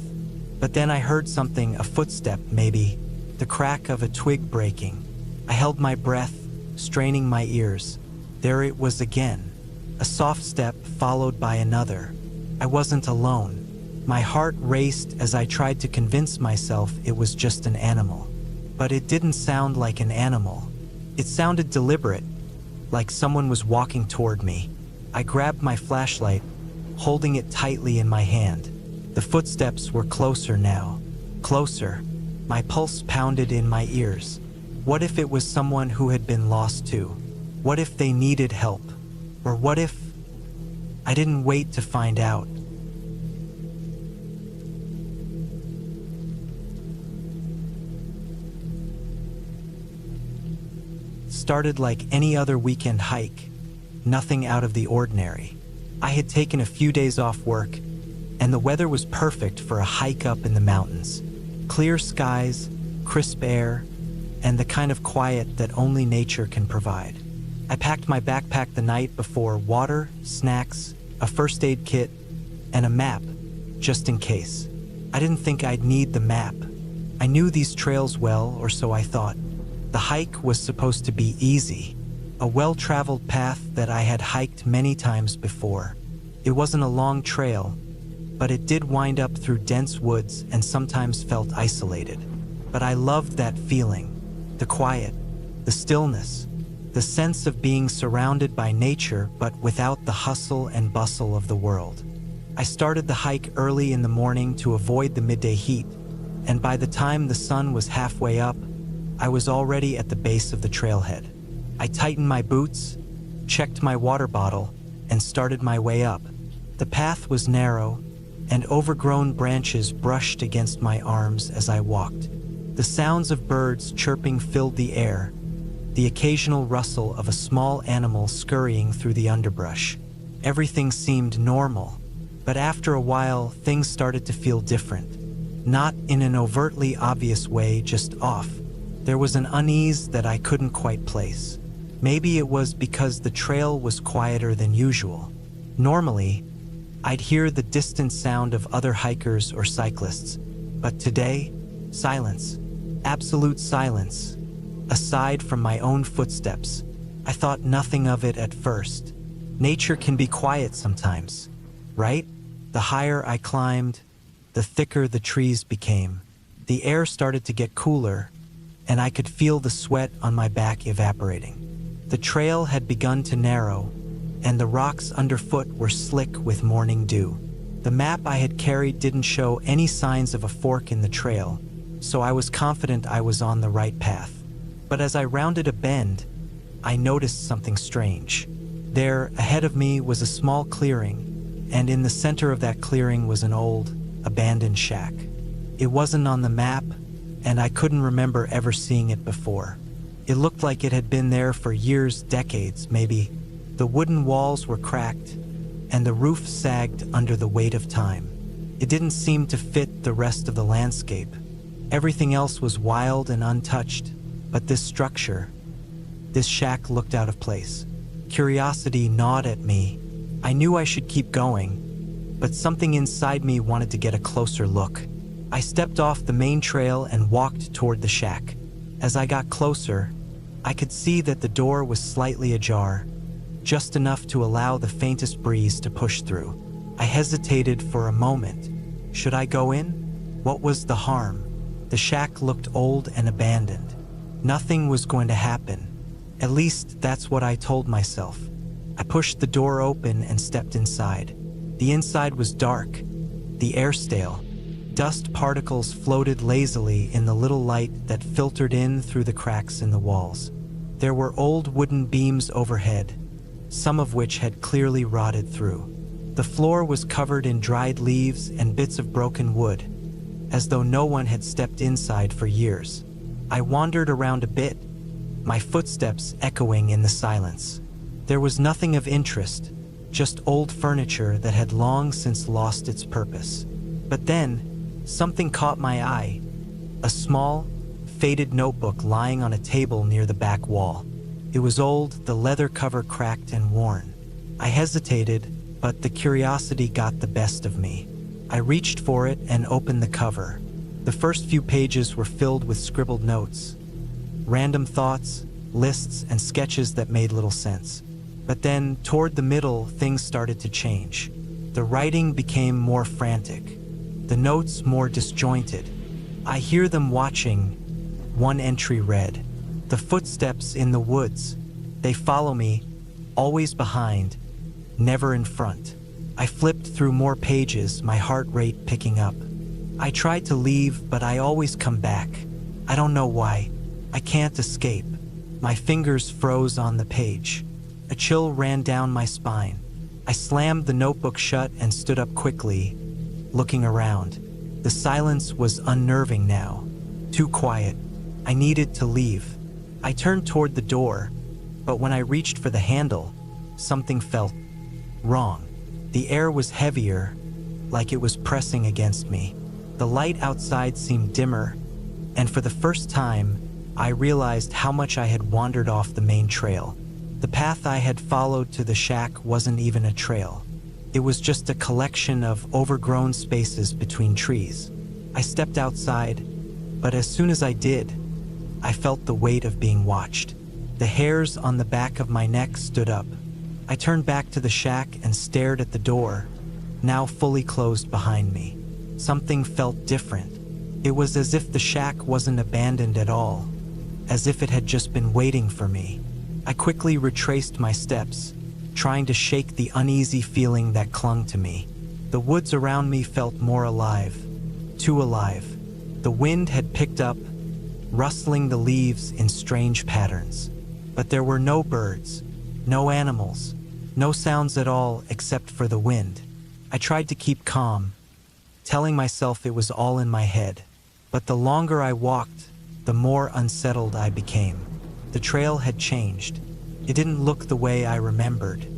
[SPEAKER 1] But then I heard something, a footstep maybe, the crack of a twig breaking. I held my breath, straining my ears. There it was again, a soft step followed by another. I wasn't alone. My heart raced as I tried to convince myself it was just an animal. But it didn't sound like an animal. It sounded deliberate, like someone was walking toward me. I grabbed my flashlight, holding it tightly in my hand. The footsteps were closer now, closer. My pulse pounded in my ears. What if it was someone who had been lost too? What if they needed help? Or what if... I didn't wait to find out. Started like any other weekend hike, nothing out of the ordinary. I had taken a few days off work, and the weather was perfect for a hike up in the mountains. Clear skies, crisp air, and the kind of quiet that only nature can provide. I packed my backpack the night before, water, snacks, a first aid kit, and a map, just in case. I didn't think I'd need the map. I knew these trails well, or so I thought. The hike was supposed to be easy, a well-traveled path that I had hiked many times before. It wasn't a long trail, but it did wind up through dense woods and sometimes felt isolated. But I loved that feeling, the quiet, the stillness, the sense of being surrounded by nature but without the hustle and bustle of the world. I started the hike early in the morning to avoid the midday heat, and by the time the sun was halfway up, I was already at the base of the trailhead. I tightened my boots, checked my water bottle, and started my way up. The path was narrow, and overgrown branches brushed against my arms as I walked. The sounds of birds chirping filled the air, the occasional rustle of a small animal scurrying through the underbrush. Everything seemed normal, but after a while, things started to feel different. Not in an overtly obvious way, just off. There was an unease that I couldn't quite place. Maybe it was because the trail was quieter than usual. Normally, I'd hear the distant sound of other hikers or cyclists, but today, silence. Absolute silence, aside from my own footsteps. I thought nothing of it at first. Nature can be quiet sometimes, right? The higher I climbed, the thicker the trees became. The air started to get cooler, and I could feel the sweat on my back evaporating. The trail had begun to narrow, and the rocks underfoot were slick with morning dew. The map I had carried didn't show any signs of a fork in the trail, so I was confident I was on the right path. But as I rounded a bend, I noticed something strange. There, ahead of me, was a small clearing, and in the center of that clearing was an old, abandoned shack. It wasn't on the map, and I couldn't remember ever seeing it before. It looked like it had been there for years, decades, maybe. The wooden walls were cracked, and the roof sagged under the weight of time. It didn't seem to fit the rest of the landscape. Everything else was wild and untouched, but this structure, this shack looked out of place. Curiosity gnawed at me. I knew I should keep going, but something inside me wanted to get a closer look. I stepped off the main trail and walked toward the shack. As I got closer, I could see that the door was slightly ajar, just enough to allow the faintest breeze to push through. I hesitated for a moment. Should I go in? What was the harm? The shack looked old and abandoned. Nothing was going to happen. At least that's what I told myself. I pushed the door open and stepped inside. The inside was dark, the air stale. Dust particles floated lazily in the little light that filtered in through the cracks in the walls. There were old wooden beams overhead, some of which had clearly rotted through. The floor was covered in dried leaves and bits of broken wood, as though no one had stepped inside for years. I wandered around a bit, my footsteps echoing in the silence. There was nothing of interest, just old furniture that had long since lost its purpose. But then, something caught my eye. A small, faded notebook lying on a table near the back wall. It was old, the leather cover cracked and worn. I hesitated, but the curiosity got the best of me. I reached for it and opened the cover. The first few pages were filled with scribbled notes, random thoughts, lists, and sketches that made little sense. But then, toward the middle, things started to change. The writing became more frantic, the notes more disjointed. I hear them watching, one entry read. The footsteps in the woods. They follow me, always behind, never in front. I flipped through more pages, my heart rate picking up. I tried to leave, but I always come back. I don't know why. I can't escape. My fingers froze on the page. A chill ran down my spine. I slammed the notebook shut and stood up quickly, looking around. The silence was unnerving now. Too quiet. I needed to leave. I turned toward the door, but when I reached for the handle, something felt wrong. The air was heavier, like it was pressing against me. The light outside seemed dimmer, and for the first time, I realized how much I had wandered off the main trail. The path I had followed to the shack wasn't even a trail. It was just a collection of overgrown spaces between trees. I stepped outside, but as soon as I did, I felt the weight of being watched. The hairs on the back of my neck stood up. I turned back to the shack and stared at the door, now fully closed behind me. Something felt different. It was as if the shack wasn't abandoned at all, as if it had just been waiting for me. I quickly retraced my steps, trying to shake the uneasy feeling that clung to me. The woods around me felt more alive, too alive. The wind had picked up, rustling the leaves in strange patterns. But there were no birds, no animals, no sounds at all except for the wind. I tried to keep calm, telling myself it was all in my head. But the longer I walked, the more unsettled I became. The trail had changed. It didn't look the way I remembered.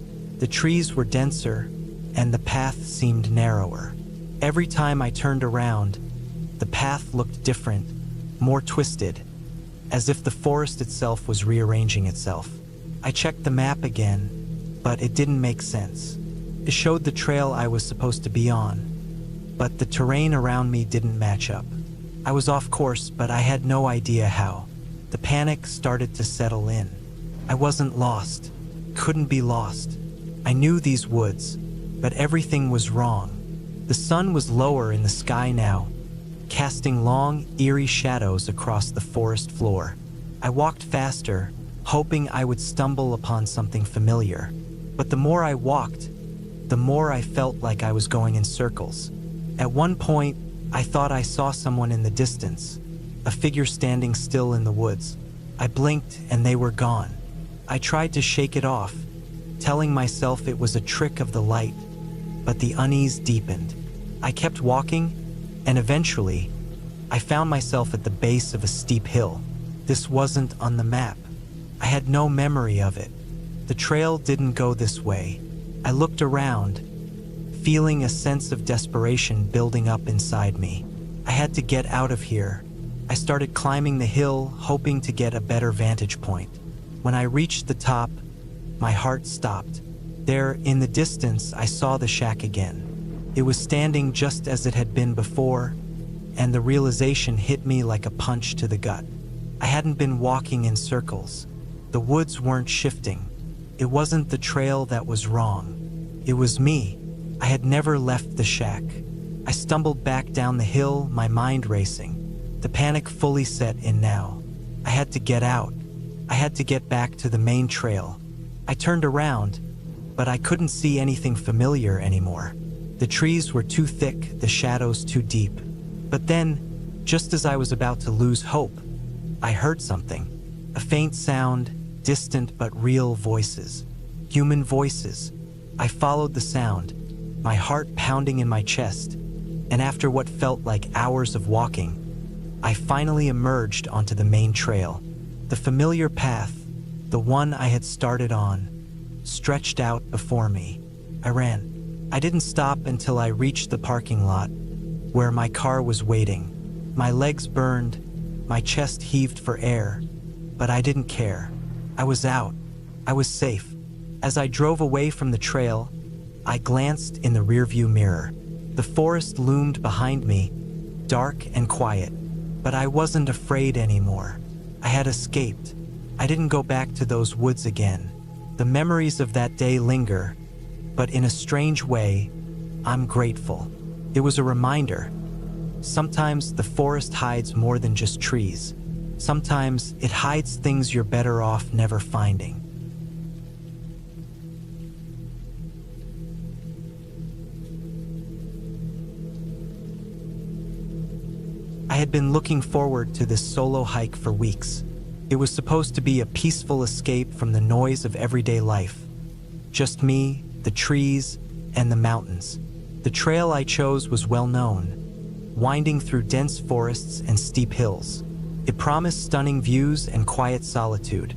[SPEAKER 1] The trees were denser, and the path seemed narrower. Every time I turned around, the path looked different, more twisted, as if the forest itself was rearranging itself. I checked the map again, but it didn't make sense. It showed the trail I was supposed to be on, but the terrain around me didn't match up. I was off course, but I had no idea how. The panic started to settle in. I wasn't lost, couldn't be lost. I knew these woods, but everything was wrong. The sun was lower in the sky now, casting long, eerie shadows across the forest floor. I walked faster, hoping I would stumble upon something familiar. But the more I walked, the more I felt like I was going in circles. At one point, I thought I saw someone in the distance, a figure standing still in the woods. I blinked and they were gone. I tried to shake it off, telling myself it was a trick of the light, but the unease deepened. I kept walking, and eventually, I found myself at the base of a steep hill. This wasn't on the map. I had no memory of it. The trail didn't go this way. I looked around, feeling a sense of desperation building up inside me. I had to get out of here. I started climbing the hill, hoping to get a better vantage point. When I reached the top, my heart stopped. There, in the distance, I saw the shack again. It was standing just as it had been before, and the realization hit me like a punch to the gut. I hadn't been walking in circles. The woods weren't shifting. It wasn't the trail that was wrong. It was me. I had never left the shack. I stumbled back down the hill, my mind racing. The panic fully set in now. I had to get out. I had to get back to the main trail. I turned around, but I couldn't see anything familiar anymore. The trees were too thick, the shadows too deep. But then, just as I was about to lose hope, I heard something. A faint sound, distant but real voices. Human voices. I followed the sound, my heart pounding in my chest, and after what felt like hours of walking, I finally emerged onto the main trail. The familiar path, the one I had started on, stretched out before me. I ran. I didn't stop until I reached the parking lot, where my car was waiting. My legs burned, my chest heaved for air, but I didn't care. I was out. I was safe. As I drove away from the trail, I glanced in the rearview mirror. The forest loomed behind me, dark and quiet, but I wasn't afraid anymore. I had escaped. I didn't go back to those woods again. The memories of that day linger, but in a strange way, I'm grateful. It was a reminder. Sometimes the forest hides more than just trees. Sometimes it hides things you're better off never finding. I had been looking forward to this solo hike for weeks. It was supposed to be a peaceful escape from the noise of everyday life. Just me, the trees, and the mountains. The trail I chose was well known, winding through dense forests and steep hills. It promised stunning views and quiet solitude,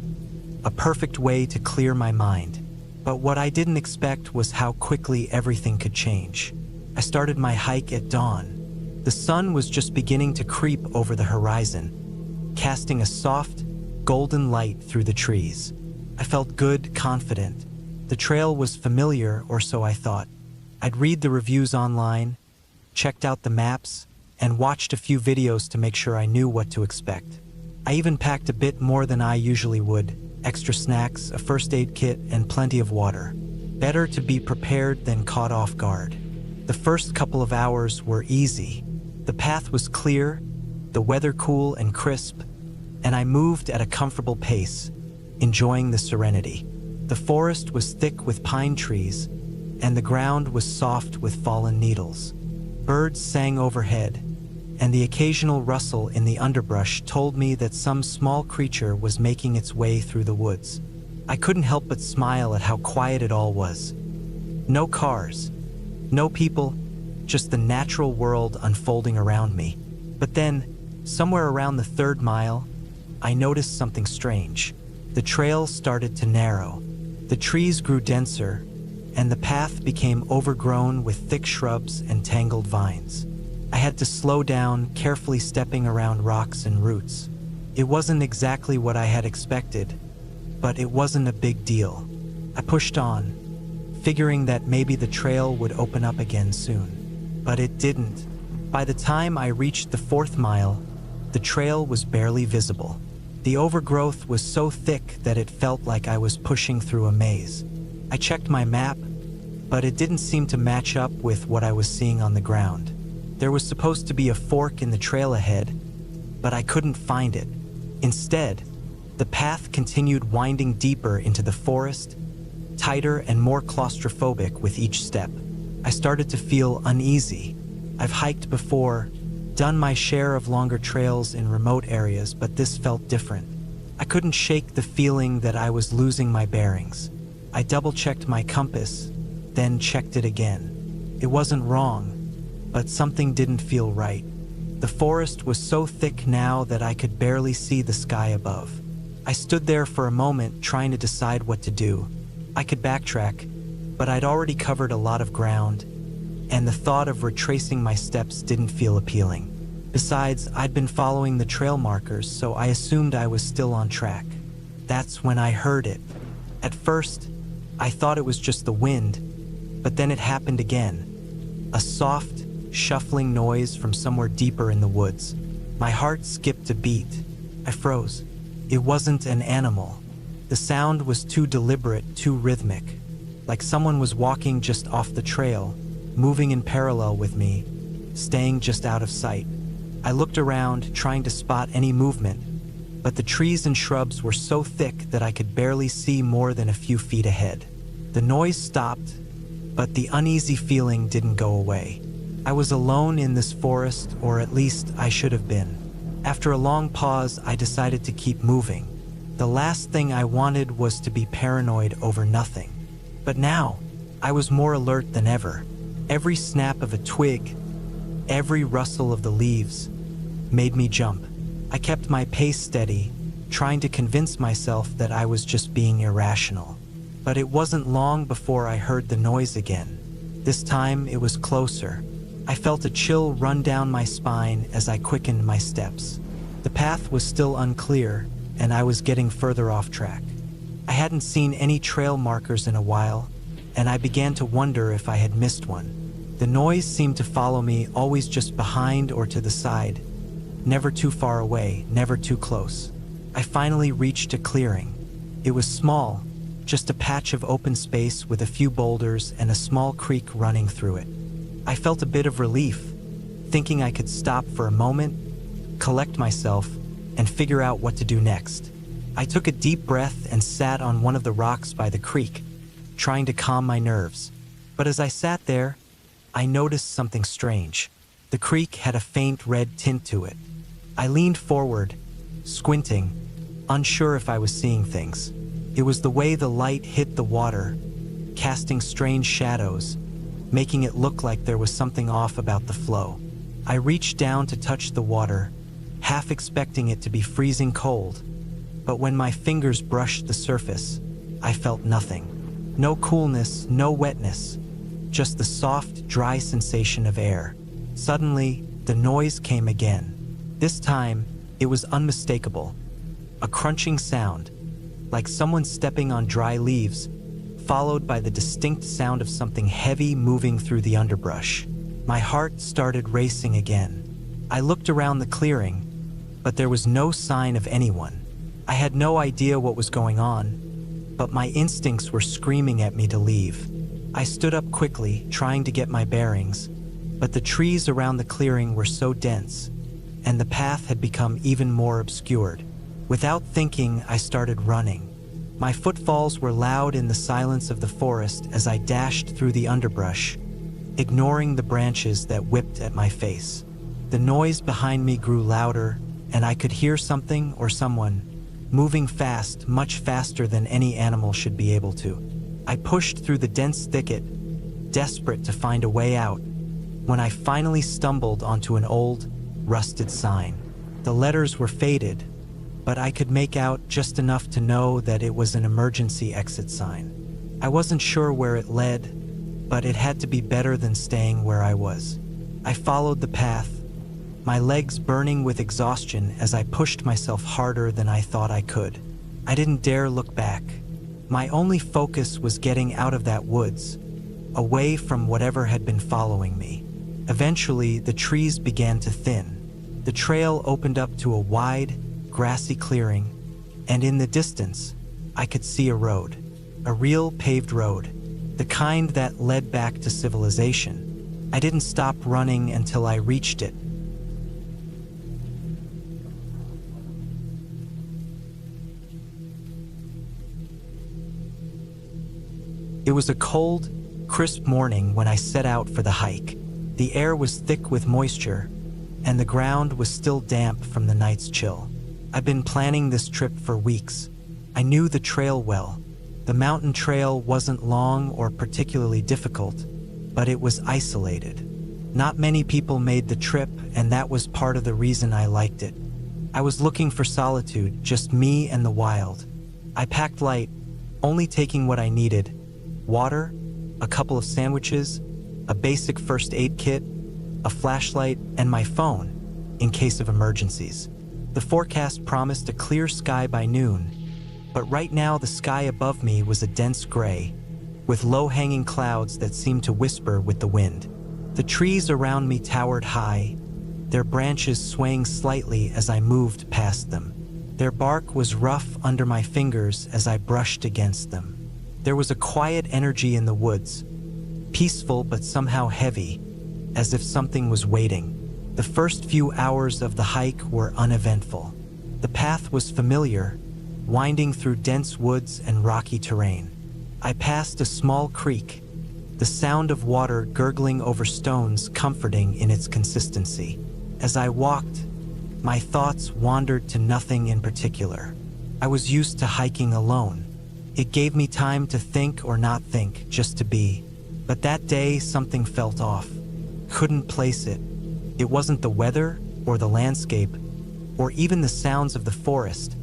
[SPEAKER 1] a perfect way to clear my mind. But what I didn't expect was how quickly everything could change. I started my hike at dawn. The sun was just beginning to creep over the horizon, casting a soft, golden light through the trees. I felt good, confident. The trail was familiar, or so I thought. I'd read the reviews online, checked out the maps, and watched a few videos to make sure I knew what to expect. I even packed a bit more than I usually would: extra snacks, a first aid kit, and plenty of water. Better to be prepared than caught off guard. The first couple of hours were easy. The path was clear, the weather cool and crisp, and I moved at a comfortable pace, enjoying the serenity. The forest was thick with pine trees, and the ground was soft with fallen needles. Birds sang overhead, and the occasional rustle in the underbrush told me that some small creature was making its way through the woods. I couldn't help but smile at how quiet it all was. No cars, no people, just the natural world unfolding around me. But then, somewhere around the third mile, I noticed something strange. The trail started to narrow. The trees grew denser, and the path became overgrown with thick shrubs and tangled vines. I had to slow down, carefully stepping around rocks and roots. It wasn't exactly what I had expected, but it wasn't a big deal. I pushed on, figuring that maybe the trail would open up again soon. But it didn't. By the time I reached the 4th mile, the trail was barely visible. The overgrowth was so thick that it felt like I was pushing through a maze. I checked my map, but it didn't seem to match up with what I was seeing on the ground. There was supposed to be a fork in the trail ahead, but I couldn't find it. Instead, the path continued winding deeper into the forest, tighter and more claustrophobic with each step. I started to feel uneasy. I've hiked before, done my share of longer trails in remote areas, but this felt different. I couldn't shake the feeling that I was losing my bearings. I double-checked my compass, then checked it again. It wasn't wrong, but something didn't feel right. The forest was so thick now that I could barely see the sky above. I stood there for a moment trying to decide what to do. I could backtrack, but I'd already covered a lot of ground, and the thought of retracing my steps didn't feel appealing. Besides, I'd been following the trail markers, so I assumed I was still on track. That's when I heard it. At first, I thought it was just the wind, but then it happened again. A soft, shuffling noise from somewhere deeper in the woods. My heart skipped a beat. I froze. It wasn't an animal. The sound was too deliberate, too rhythmic, like someone was walking just off the trail, moving in parallel with me, staying just out of sight. I looked around, trying to spot any movement, but the trees and shrubs were so thick that I could barely see more than a few feet ahead. The noise stopped, but the uneasy feeling didn't go away. I was alone in this forest, or at least I should have been. After a long pause, I decided to keep moving. The last thing I wanted was to be paranoid over nothing. But now, I was more alert than ever. Every snap of a twig, every rustle of the leaves, made me jump. I kept my pace steady, trying to convince myself that I was just being irrational. But it wasn't long before I heard the noise again. This time, it was closer. I felt a chill run down my spine as I quickened my steps. The path was still unclear, and I was getting further off track. I hadn't seen any trail markers in a while, and I began to wonder if I had missed one. The noise seemed to follow me, always just behind or to the side, never too far away, never too close. I finally reached a clearing. It was small, just a patch of open space with a few boulders and a small creek running through it. I felt a bit of relief, thinking I could stop for a moment, collect myself, and figure out what to do next. I took a deep breath and sat on one of the rocks by the creek, trying to calm my nerves. But as I sat there, I noticed something strange. The creek had a faint red tint to it. I leaned forward, squinting, unsure if I was seeing things. It was the way the light hit the water, casting strange shadows, making it look like there was something off about the flow. I reached down to touch the water, half expecting it to be freezing cold, but when my fingers brushed the surface, I felt nothing. No coolness, no wetness, just the soft, dry sensation of air. Suddenly, the noise came again. This time, it was unmistakable. A crunching sound, like someone stepping on dry leaves, followed by the distinct sound of something heavy moving through the underbrush. My heart started racing again. I looked around the clearing, but there was no sign of anyone. I had no idea what was going on, but my instincts were screaming at me to leave. I stood up quickly, trying to get my bearings, but the trees around the clearing were so dense, and the path had become even more obscured. Without thinking, I started running. My footfalls were loud in the silence of the forest as I dashed through the underbrush, ignoring the branches that whipped at my face. The noise behind me grew louder, and I could hear something or someone moving fast, much faster than any animal should be able to. I pushed through the dense thicket, desperate to find a way out, when I finally stumbled onto an old, rusted sign. The letters were faded, but I could make out just enough to know that it was an emergency exit sign. I wasn't sure where it led, but it had to be better than staying where I was. I followed the path, my legs burning with exhaustion as I pushed myself harder than I thought I could. I didn't dare look back. My only focus was getting out of that woods, away from whatever had been following me. Eventually, the trees began to thin. The trail opened up to a wide, grassy clearing, and in the distance, I could see a road. A real paved road, the kind that led back to civilization. I didn't stop running until I reached it. It was a cold, crisp morning when I set out for the hike. The air was thick with moisture, and the ground was still damp from the night's chill. I've been planning this trip for weeks. I knew the trail well. The mountain trail wasn't long or particularly difficult, but it was isolated. Not many people made the trip, and that was part of the reason I liked it. I was looking for solitude, just me and the wild. I packed light, only taking what I needed: water, a couple of sandwiches, a basic first aid kit, a flashlight, and my phone, in case of emergencies. The forecast promised a clear sky by noon, but right now the sky above me was a dense gray, with low-hanging clouds that seemed to whisper with the wind. The trees around me towered high, their branches swaying slightly as I moved past them. Their bark was rough under my fingers as I brushed against them. There was a quiet energy in the woods, peaceful but somehow heavy, as if something was waiting. The first few hours of the hike were uneventful. The path was familiar, winding through dense woods and rocky terrain. I passed a small creek, the sound of water gurgling over stones comforting in its consistency. As I walked, my thoughts wandered to nothing in particular. I was used to hiking alone. It gave me time to think or not think, just to be. But that day, something felt off. Couldn't place it. It wasn't the weather, or the landscape, or even the sounds of the forest,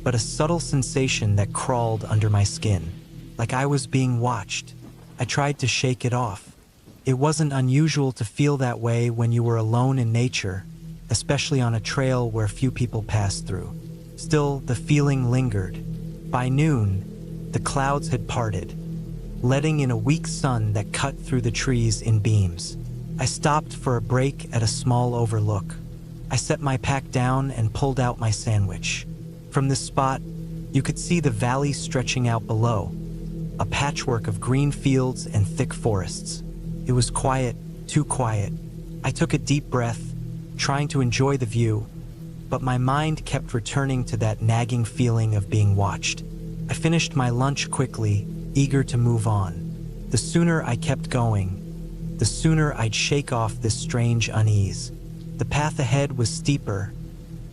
[SPEAKER 1] but a subtle sensation that crawled under my skin, like I was being watched. I tried to shake it off. It wasn't unusual to feel that way when you were alone in nature, especially on a trail where few people passed through. Still, the feeling lingered. By noon, the clouds had parted, letting in a weak sun that cut through the trees in beams. I stopped for a break at a small overlook. I set my pack down and pulled out my sandwich. From this spot, you could see the valley stretching out below, a patchwork of green fields and thick forests. It was quiet, too quiet. I took a deep breath, trying to enjoy the view, but my mind kept returning to that nagging feeling of being watched. I finished my lunch quickly, eager to move on. The sooner I kept going, the sooner I'd shake off this strange unease. The path ahead was steeper,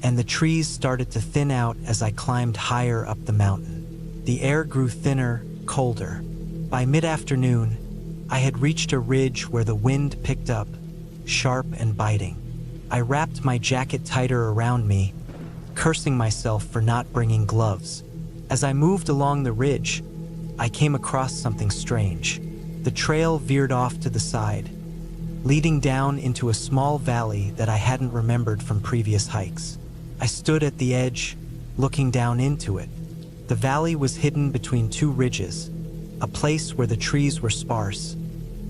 [SPEAKER 1] and the trees started to thin out as I climbed higher up the mountain. The air grew thinner, colder. By mid-afternoon, I had reached a ridge where the wind picked up, sharp and biting. I wrapped my jacket tighter around me, cursing myself for not bringing gloves. As I moved along the ridge, I came across something strange. The trail veered off to the side, leading down into a small valley that I hadn't remembered from previous hikes. I stood at the edge, looking down into it. The valley was hidden between two ridges, a place where the trees were sparse,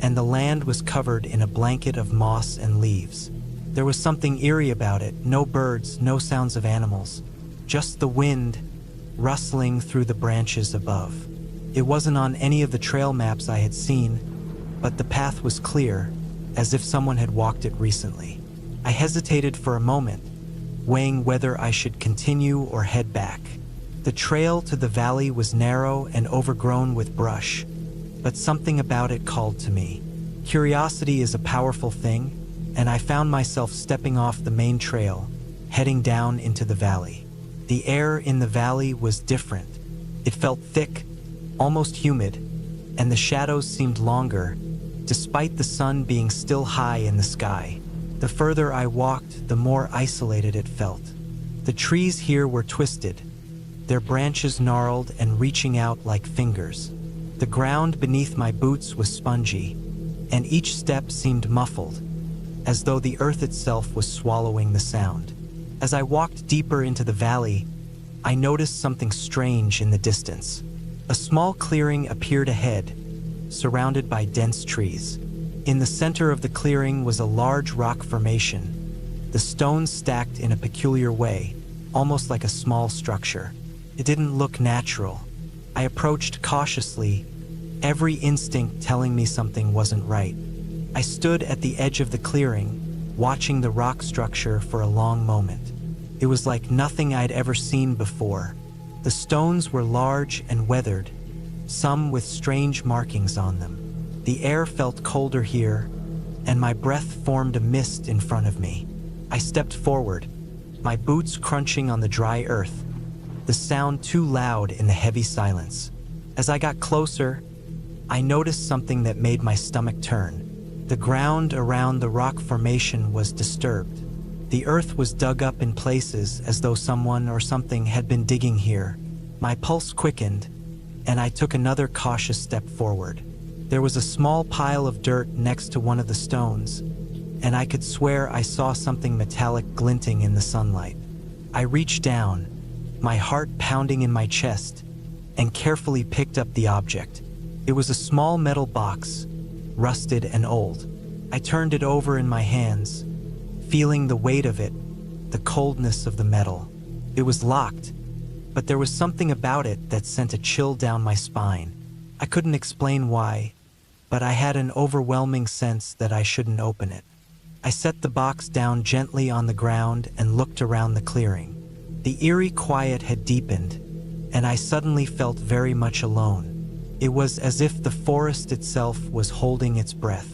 [SPEAKER 1] and the land was covered in a blanket of moss and leaves. There was something eerie about it. No birds, no sounds of animals, just the wind rustling through the branches above. It wasn't on any of the trail maps I had seen, but the path was clear, as if someone had walked it recently. I hesitated for a moment, weighing whether I should continue or head back. The trail to the valley was narrow and overgrown with brush, but something about it called to me. Curiosity is a powerful thing, and I found myself stepping off the main trail, heading down into the valley. The air in the valley was different. It felt thick, almost humid, and the shadows seemed longer, despite the sun being still high in the sky. The further I walked, the more isolated it felt. The trees here were twisted, their branches gnarled and reaching out like fingers. The ground beneath my boots was spongy, and each step seemed muffled, as though the earth itself was swallowing the sound. As I walked deeper into the valley, I noticed something strange in the distance. A small clearing appeared ahead, surrounded by dense trees. In the center of the clearing was a large rock formation, the stones stacked in a peculiar way, almost like a small structure. It didn't look natural. I approached cautiously, every instinct telling me something wasn't right. I stood at the edge of the clearing, watching the rock structure for a long moment. It was like nothing I'd ever seen before. The stones were large and weathered, some with strange markings on them. The air felt colder here, and my breath formed a mist in front of me. I stepped forward, my boots crunching on the dry earth, the sound too loud in the heavy silence. As I got closer, I noticed something that made my stomach turn. The ground around the rock formation was disturbed. The earth was dug up in places as though someone or something had been digging here. My pulse quickened, and I took another cautious step forward. There was a small pile of dirt next to one of the stones, and I could swear I saw something metallic glinting in the sunlight. I reached down, my heart pounding in my chest, and carefully picked up the object. It was a small metal box, rusted and old. I turned it over in my hands, feeling the weight of it, the coldness of the metal. It was locked, but there was something about it that sent a chill down my spine. I couldn't explain why, but I had an overwhelming sense that I shouldn't open it. I set the box down gently on the ground and looked around the clearing. The eerie quiet had deepened, and I suddenly felt very much alone. It was as if the forest itself was holding its breath.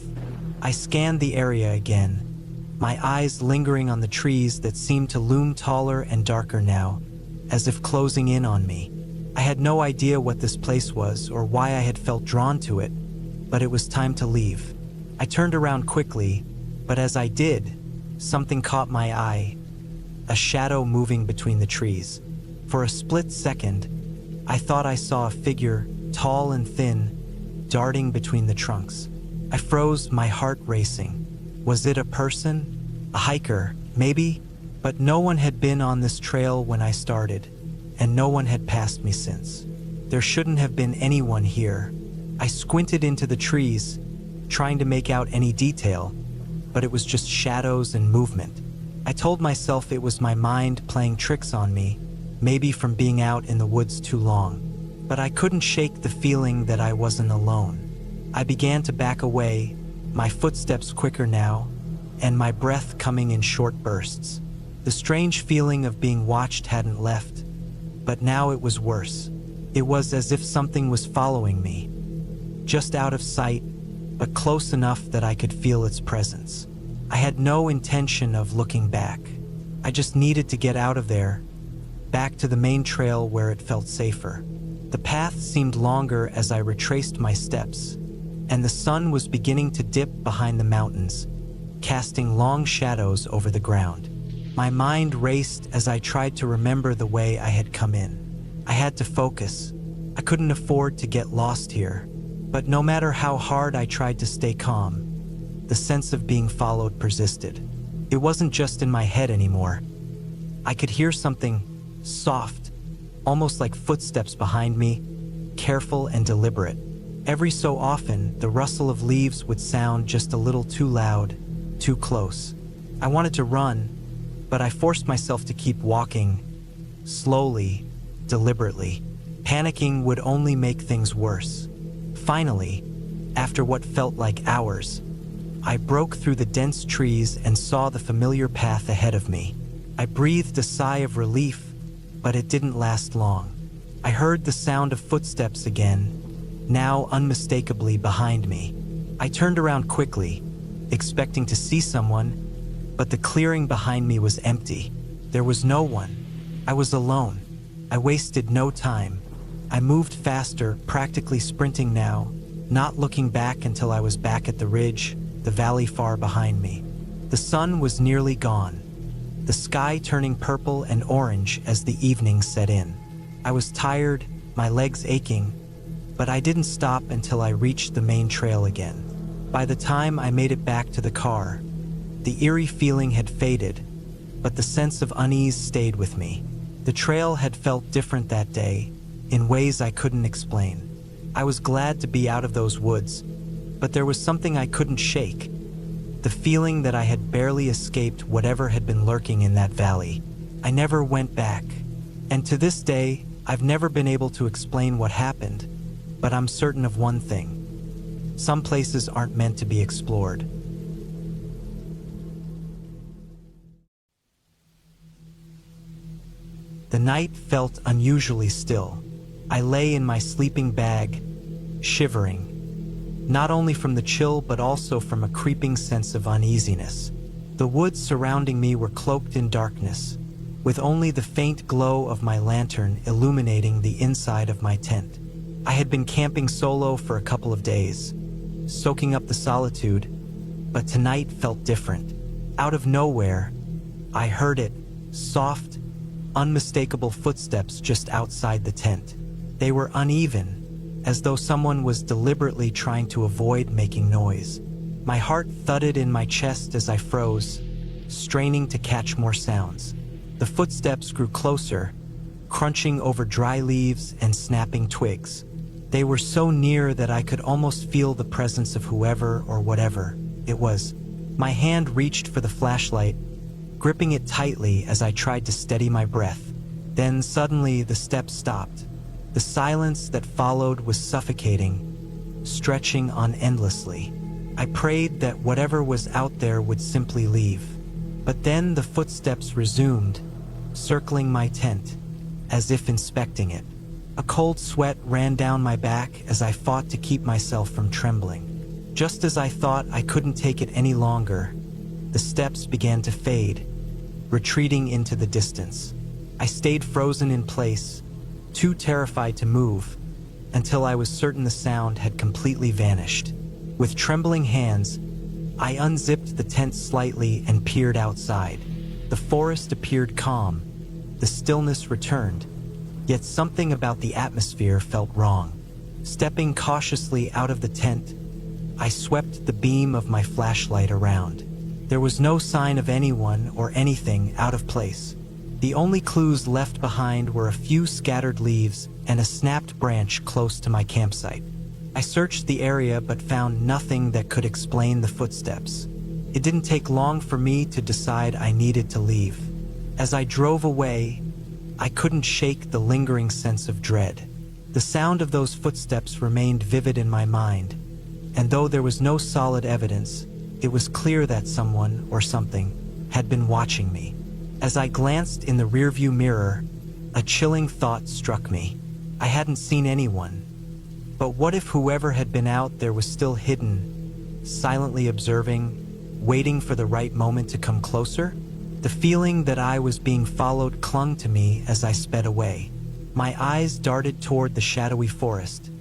[SPEAKER 1] I scanned the area again, my eyes lingering on the trees that seemed to loom taller and darker now, as if closing in on me. I had no idea what this place was or why I had felt drawn to it, but it was time to leave. I turned around quickly, but as I did, something caught my eye, a shadow moving between the trees. For a split second, I thought I saw a figure, tall and thin, darting between the trunks. I froze, my heart racing. Was it a person? A hiker, maybe? But no one had been on this trail when I started, and no one had passed me since. There shouldn't have been anyone here. I squinted into the trees, trying to make out any detail, but it was just shadows and movement. I told myself it was my mind playing tricks on me, maybe from being out in the woods too long. But I couldn't shake the feeling that I wasn't alone. I began to back away, my footsteps quicker now, and my breath coming in short bursts. The strange feeling of being watched hadn't left, but now it was worse. It was as if something was following me, just out of sight, but close enough that I could feel its presence. I had no intention of looking back. I just needed to get out of there, back to the main trail where it felt safer. The path seemed longer as I retraced my steps, and the sun was beginning to dip behind the mountains, casting long shadows over the ground. My mind raced as I tried to remember the way I had come in. I had to focus. I couldn't afford to get lost here. But no matter how hard I tried to stay calm, the sense of being followed persisted. It wasn't just in my head anymore. I could hear something soft, almost like footsteps behind me, careful and deliberate. Every so often, the rustle of leaves would sound just a little too loud, too close. I wanted to run, but I forced myself to keep walking, slowly, deliberately. Panicking would only make things worse. Finally, after what felt like hours, I broke through the dense trees and saw the familiar path ahead of me. I breathed a sigh of relief, but it didn't last long. I heard the sound of footsteps again, now unmistakably behind me. I turned around quickly, expecting to see someone, but the clearing behind me was empty. There was no one. I was alone. I wasted no time. I moved faster, practically sprinting now, not looking back until I was back at the ridge, the valley far behind me. The sun was nearly gone, the sky turning purple and orange as the evening set in. I was tired, my legs aching, but I didn't stop until I reached the main trail again. By the time I made it back to the car, the eerie feeling had faded, but the sense of unease stayed with me. The trail had felt different that day, in ways I couldn't explain. I was glad to be out of those woods, but there was something I couldn't shake. The feeling that I had barely escaped whatever had been lurking in that valley. I never went back. And to this day, I've never been able to explain what happened, but I'm certain of one thing. Some places aren't meant to be explored. The night felt unusually still. I lay in my sleeping bag, shivering, not only from the chill but also from a creeping sense of uneasiness. The woods surrounding me were cloaked in darkness, with only the faint glow of my lantern illuminating the inside of my tent. I had been camping solo for a couple of days, soaking up the solitude, but tonight felt different. Out of nowhere, I heard it, soft, unmistakable footsteps just outside the tent. They were uneven, as though someone was deliberately trying to avoid making noise. My heart thudded in my chest as I froze, straining to catch more sounds. The footsteps grew closer, crunching over dry leaves and snapping twigs. They were so near that I could almost feel the presence of whoever or whatever it was. My hand reached for the flashlight, gripping it tightly as I tried to steady my breath. Then suddenly the steps stopped. The silence that followed was suffocating, stretching on endlessly. I prayed that whatever was out there would simply leave. But then the footsteps resumed, circling my tent, as if inspecting it. A cold sweat ran down my back as I fought to keep myself from trembling. Just as I thought I couldn't take it any longer, the steps began to fade, retreating into the distance. I stayed frozen in place, too terrified to move, until I was certain the sound had completely vanished. With trembling hands, I unzipped the tent slightly and peered outside. The forest appeared calm, the stillness returned, yet something about the atmosphere felt wrong. Stepping cautiously out of the tent, I swept the beam of my flashlight around. There was no sign of anyone or anything out of place. The only clues left behind were a few scattered leaves and a snapped branch close to my campsite. I searched the area but found nothing that could explain the footsteps. It didn't take long for me to decide I needed to leave. As I drove away, I couldn't shake the lingering sense of dread. The sound of those footsteps remained vivid in my mind, and though there was no solid evidence, it was clear that someone or something had been watching me. As I glanced in the rearview mirror, a chilling thought struck me. I hadn't seen anyone. But what if whoever had been out there was still hidden, silently observing, waiting for the right moment to come closer? The feeling that I was being followed clung to me as I sped away. My eyes darted toward the shadowy forest,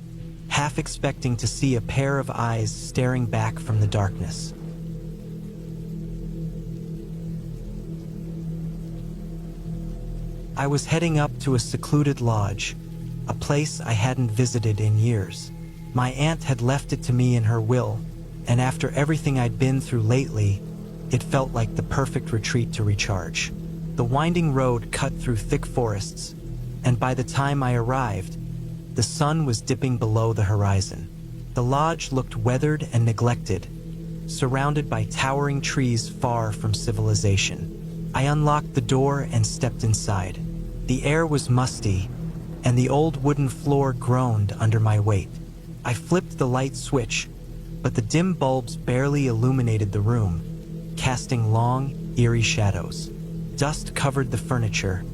[SPEAKER 1] half expecting to see a pair of eyes staring back from the darkness. I was heading up to a secluded lodge, a place I hadn't visited in years. My aunt had left it to me in her will, and after everything I'd been through lately, it felt like the perfect retreat to recharge. The winding road cut through thick forests, and by the time I arrived, the sun was dipping below the horizon. The lodge looked weathered and neglected, surrounded by towering trees far from civilization. I unlocked the door and stepped inside. The air was musty, and the old wooden floor groaned under my weight. I flipped the light switch, but the dim bulbs barely illuminated the room, casting long, eerie shadows. Dust covered the furniture,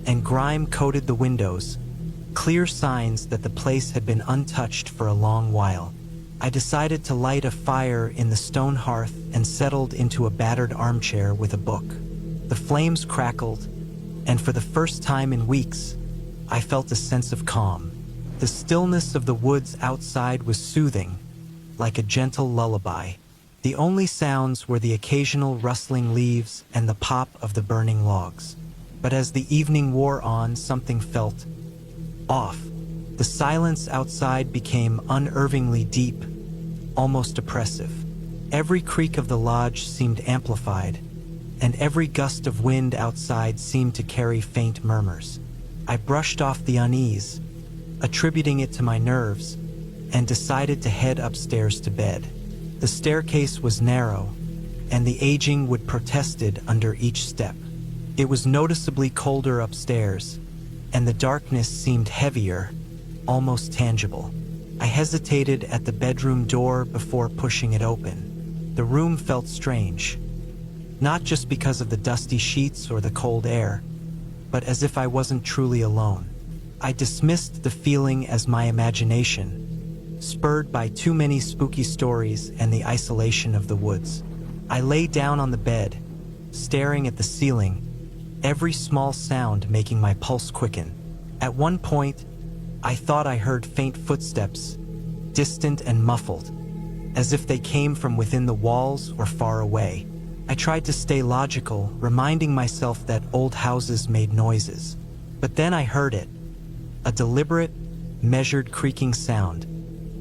[SPEAKER 1] and grime coated the windows, clear signs that the place had been untouched for a long while. I decided to light a fire in the stone hearth and settled into a battered armchair with a book. The flames crackled, and for the first time in weeks, I felt a sense of calm. The stillness of the woods outside was soothing, like a gentle lullaby. The only sounds were the occasional rustling leaves and the pop of the burning logs. But as the evening wore on, something felt off. The silence outside became unnervingly deep, almost oppressive. Every creak of the lodge seemed amplified, and every gust of wind outside seemed to carry faint murmurs. I brushed off the unease, attributing it to my nerves, and decided to head upstairs to bed. The staircase was narrow, and the aging wood protested under each step. It was noticeably colder upstairs, and the darkness seemed heavier, almost tangible. I hesitated at the bedroom door before pushing it open. The room felt strange, not just because of the dusty sheets or the cold air, but as if I wasn't truly alone. I dismissed the feeling as my imagination, spurred by too many spooky stories and the isolation of the woods. I lay down on the bed, staring at the ceiling, every small sound making my pulse quicken. At one point, I thought I heard faint footsteps, distant and muffled, as if they came from within the walls or far away. I tried to stay logical, reminding myself that old houses made noises. But then I heard it, a deliberate, measured creaking sound,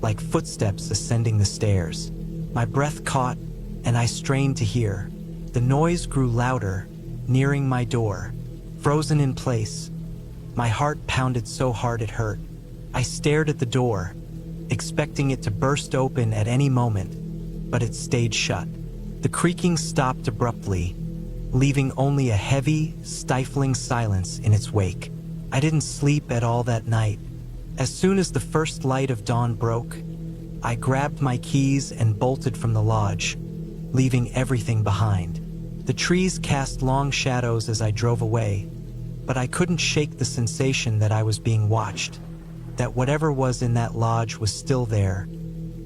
[SPEAKER 1] like footsteps ascending the stairs. My breath caught, and I strained to hear. The noise grew louder, nearing my door. Frozen in place, my heart pounded so hard it hurt. I stared at the door, expecting it to burst open at any moment, but it stayed shut. The creaking stopped abruptly, leaving only a heavy, stifling silence in its wake. I didn't sleep at all that night. As soon as the first light of dawn broke, I grabbed my keys and bolted from the lodge, leaving everything behind. The trees cast long shadows as I drove away, but I couldn't shake the sensation that I was being watched, that whatever was in that lodge was still there,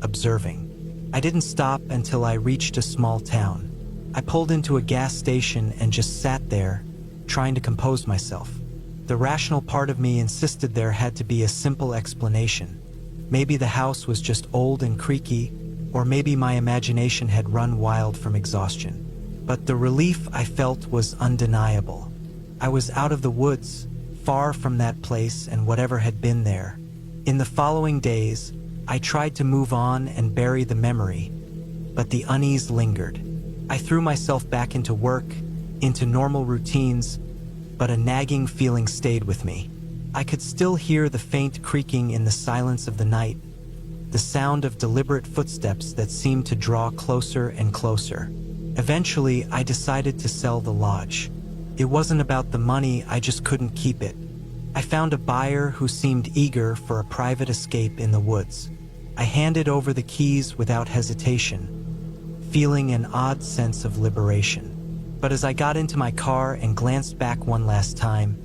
[SPEAKER 1] observing. I didn't stop until I reached a small town. I pulled into a gas station and just sat there, trying to compose myself. The rational part of me insisted there had to be a simple explanation. Maybe the house was just old and creaky, or maybe my imagination had run wild from exhaustion. But the relief I felt was undeniable. I was out of the woods, far from that place and whatever had been there. In the following days, I tried to move on and bury the memory, but the unease lingered. I threw myself back into work, into normal routines, but a nagging feeling stayed with me. I could still hear the faint creaking in the silence of the night, the sound of deliberate footsteps that seemed to draw closer and closer. Eventually, I decided to sell the lodge. It wasn't about the money, I just couldn't keep it. I found a buyer who seemed eager for a private escape in the woods. I handed over the keys without hesitation, feeling an odd sense of liberation. But as I got into my car and glanced back one last time,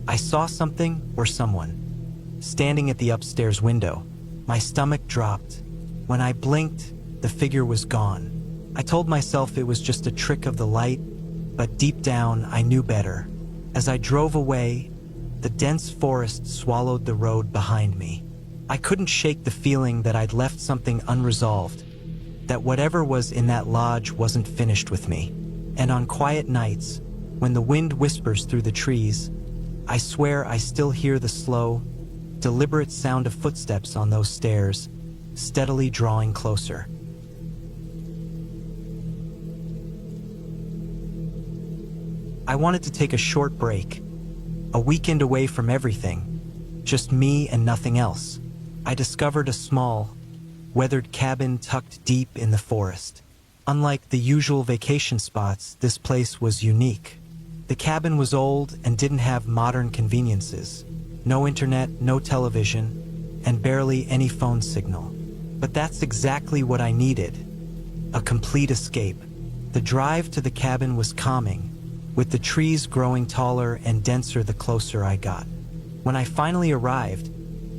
[SPEAKER 1] I saw something or someone standing at the upstairs window. My stomach dropped. When I blinked, the figure was gone. I told myself it was just a trick of the light, but deep down I knew better. As I drove away, the dense forest swallowed the road behind me. I couldn't shake the feeling that I'd left something unresolved, that whatever was in that lodge wasn't finished with me. And on quiet nights, when the wind whispers through the trees, I swear I still hear the slow, deliberate sound of footsteps on those stairs, steadily drawing closer. I wanted to take a short break, a weekend away from everything, just me and nothing else. I discovered a small, weathered cabin tucked deep in the forest. Unlike the usual vacation spots, this place was unique. The cabin was old and didn't have modern conveniences. No internet, no television, and barely any phone signal. But that's exactly what I needed. A complete escape. The drive to the cabin was calming, with the trees growing taller and denser the closer I got. When I finally arrived,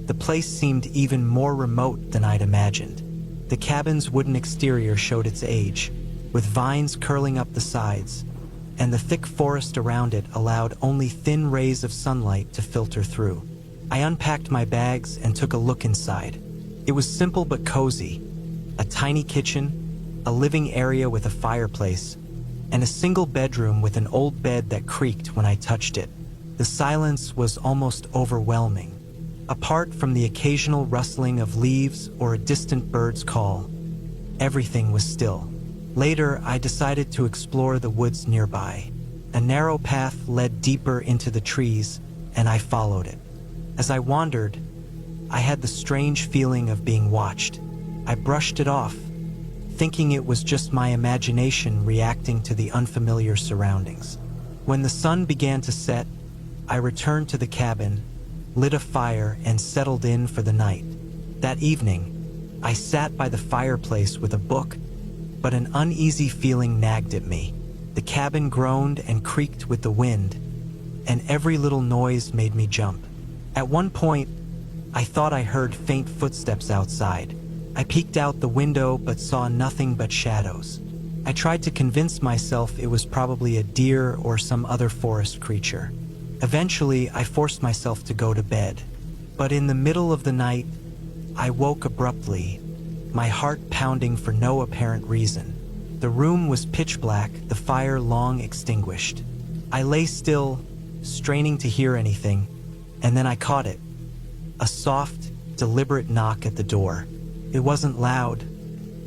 [SPEAKER 1] the place seemed even more remote than I'd imagined. The cabin's wooden exterior showed its age, with vines curling up the sides, and the thick forest around it allowed only thin rays of sunlight to filter through. I unpacked my bags and took a look inside. It was simple but cozy. A tiny kitchen, a living area with a fireplace, and a single bedroom with an old bed that creaked when I touched it. The silence was almost overwhelming. Apart from the occasional rustling of leaves or a distant bird's call, everything was still. Later, I decided to explore the woods nearby. A narrow path led deeper into the trees, and I followed it. As I wandered, I had the strange feeling of being watched. I brushed it off, thinking it was just my imagination reacting to the unfamiliar surroundings. When the sun began to set, I returned to the cabin, lit a fire, and settled in for the night. That evening, I sat by the fireplace with a book, but an uneasy feeling nagged at me. The cabin groaned and creaked with the wind, and every little noise made me jump. At one point, I thought I heard faint footsteps outside. I peeked out the window but saw nothing but shadows. I tried to convince myself it was probably a deer or some other forest creature. Eventually, I forced myself to go to bed. But in the middle of the night, I woke abruptly, my heart pounding for no apparent reason. The room was pitch black, the fire long extinguished. I lay still, straining to hear anything, and then I caught it. A soft, deliberate knock at the door. It wasn't loud,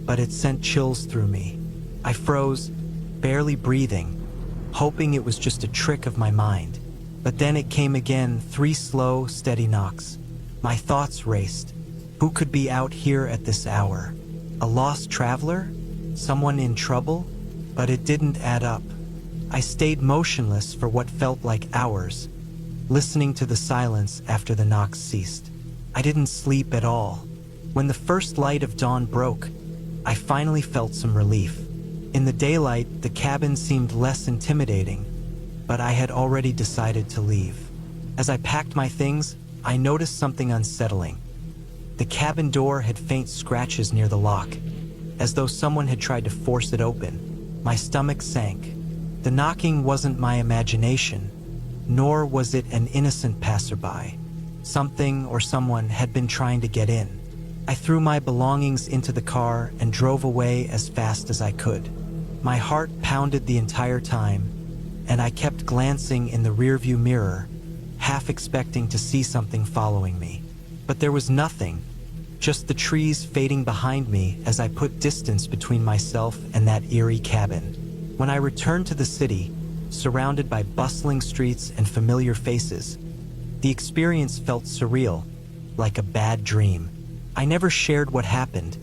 [SPEAKER 1] but it sent chills through me. I froze, barely breathing, hoping it was just a trick of my mind. But then it came again, 3 slow, steady knocks. My thoughts raced. Who could be out here at this hour? A lost traveler? Someone in trouble? But it didn't add up. I stayed motionless for what felt like hours, listening to the silence after the knocks ceased. I didn't sleep at all. When the first light of dawn broke, I finally felt some relief. In the daylight, the cabin seemed less intimidating, but I had already decided to leave. As I packed my things, I noticed something unsettling. The cabin door had faint scratches near the lock, as though someone had tried to force it open. My stomach sank. The knocking wasn't my imagination, nor was it an innocent passerby. Something or someone had been trying to get in. I threw my belongings into the car and drove away as fast as I could. My heart pounded the entire time, and I kept glancing in the rearview mirror, half expecting to see something following me. But there was nothing, just the trees fading behind me as I put distance between myself and that eerie cabin. When I returned to the city, surrounded by bustling streets and familiar faces, the experience felt surreal, like a bad dream. I never shared what happened,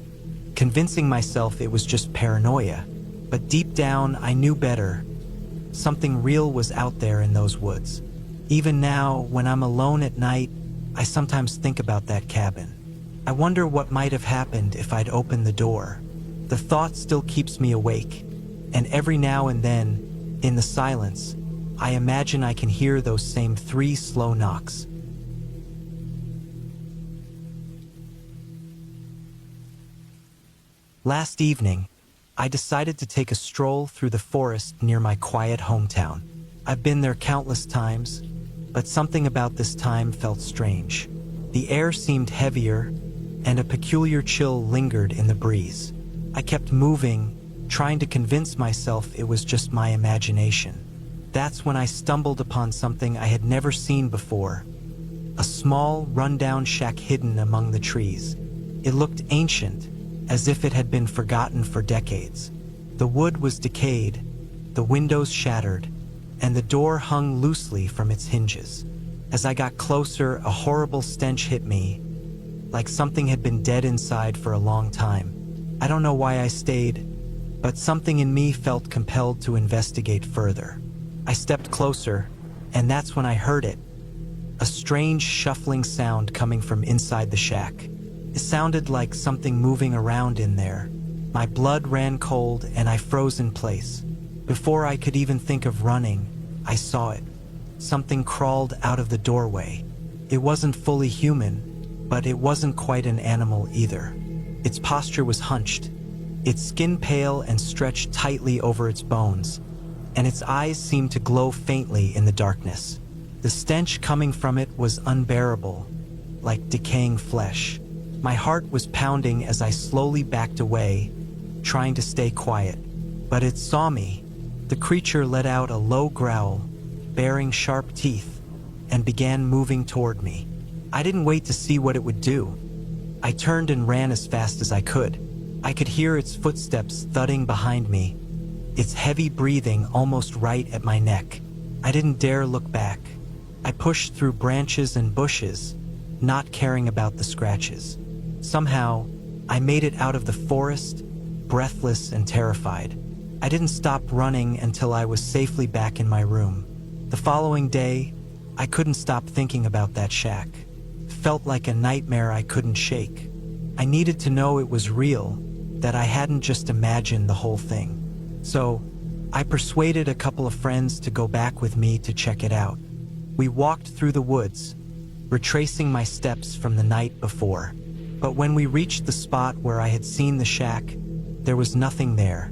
[SPEAKER 1] convincing myself it was just paranoia. But deep down, I knew better. Something real was out there in those woods. Even now, when I'm alone at night, I sometimes think about that cabin. I wonder what might have happened if I'd opened the door. The thought still keeps me awake, and every now and then, in the silence, I imagine I can hear those same 3 slow knocks. Last evening, I decided to take a stroll through the forest near my quiet hometown. I've been there countless times, but something about this time felt strange. The air seemed heavier, and a peculiar chill lingered in the breeze. I kept moving, trying to convince myself it was just my imagination. That's when I stumbled upon something I had never seen before. A small, rundown shack hidden among the trees. It looked ancient, as if it had been forgotten for decades. The wood was decayed, the windows shattered, and the door hung loosely from its hinges. As I got closer, a horrible stench hit me, like something had been dead inside for a long time. I don't know why I stayed, but something in me felt compelled to investigate further. I stepped closer, and that's when I heard it. A strange shuffling sound coming from inside the shack. It sounded like something moving around in there. My blood ran cold and I froze in place. Before I could even think of running, I saw it. Something crawled out of the doorway. It wasn't fully human, but it wasn't quite an animal either. Its posture was hunched, its skin pale and stretched tightly over its bones, and its eyes seemed to glow faintly in the darkness. The stench coming from it was unbearable, like decaying flesh. My heart was pounding as I slowly backed away, trying to stay quiet. But it saw me. The creature let out a low growl, baring sharp teeth, and began moving toward me. I didn't wait to see what it would do. I turned and ran as fast as I could. I could hear its footsteps thudding behind me, its heavy breathing almost right at my neck. I didn't dare look back. I pushed through branches and bushes, not caring about the scratches. Somehow, I made it out of the forest breathless and terrified. I didn't stop running until I was safely back in my room. The following day, I couldn't stop thinking about that shack. It felt like a nightmare I couldn't shake. I needed to know it was real, that I hadn't just imagined the whole thing. So, I persuaded a couple of friends to go back with me to check it out. We walked through the woods, retracing my steps from the night before. But when we reached the spot where I had seen the shack, there was nothing there.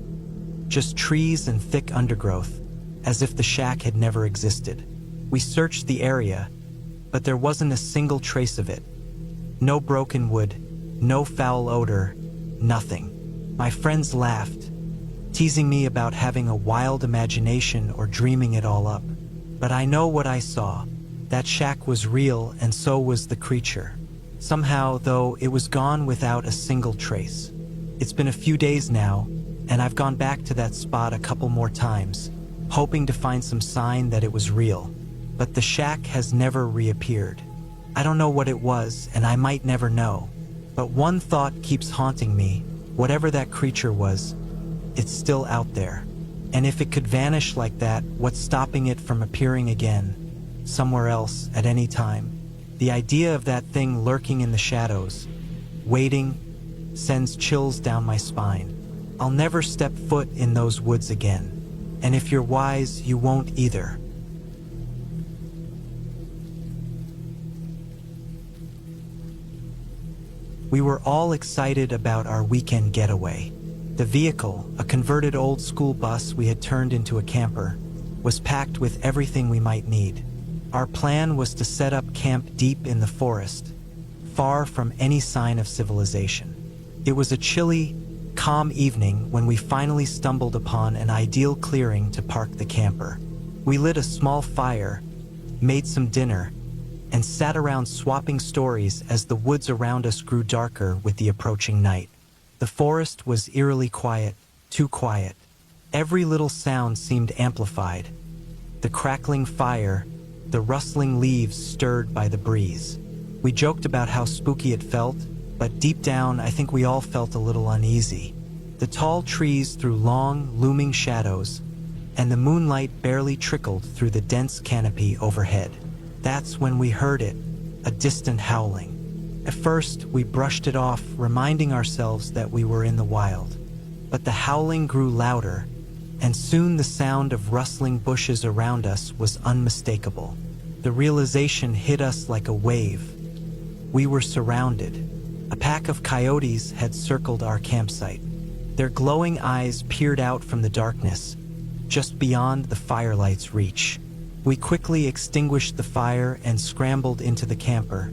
[SPEAKER 1] Just trees and thick undergrowth, as if the shack had never existed. We searched the area, but there wasn't a single trace of it. No broken wood, no foul odor, nothing. My friends laughed, teasing me about having a wild imagination or dreaming it all up. But I know what I saw. That shack was real, and so was the creature. Somehow, though, it was gone without a single trace. It's been a few days now, and I've gone back to that spot a couple more times, hoping to find some sign that it was real. But the shack has never reappeared. I don't know what it was, and I might never know. But one thought keeps haunting me. Whatever that creature was, it's still out there. And if it could vanish like that, what's stopping it from appearing again, somewhere else, at any time? The idea of that thing lurking in the shadows, waiting, sends chills down my spine. I'll never step foot in those woods again. And if you're wise, you won't either. We were all excited about our weekend getaway. The vehicle, a converted old school bus we had turned into a camper, was packed with everything we might need. Our plan was to set up camp deep in the forest, far from any sign of civilization. It was a chilly, calm evening when we finally stumbled upon an ideal clearing to park the camper. We lit a small fire, made some dinner, and sat around swapping stories as the woods around us grew darker with the approaching night. The forest was eerily quiet, too quiet. Every little sound seemed amplified. The crackling fire, the rustling leaves stirred by the breeze. We joked about how spooky it felt, but deep down I think we all felt a little uneasy. The tall trees threw long, looming shadows, and the moonlight barely trickled through the dense canopy overhead. That's when we heard it, a distant howling. At first, we brushed it off, reminding ourselves that we were in the wild. But the howling grew louder, and soon the sound of rustling bushes around us was unmistakable. The realization hit us like a wave. We were surrounded. A pack of coyotes had circled our campsite. Their glowing eyes peered out from the darkness, just beyond the firelight's reach. We quickly extinguished the fire and scrambled into the camper,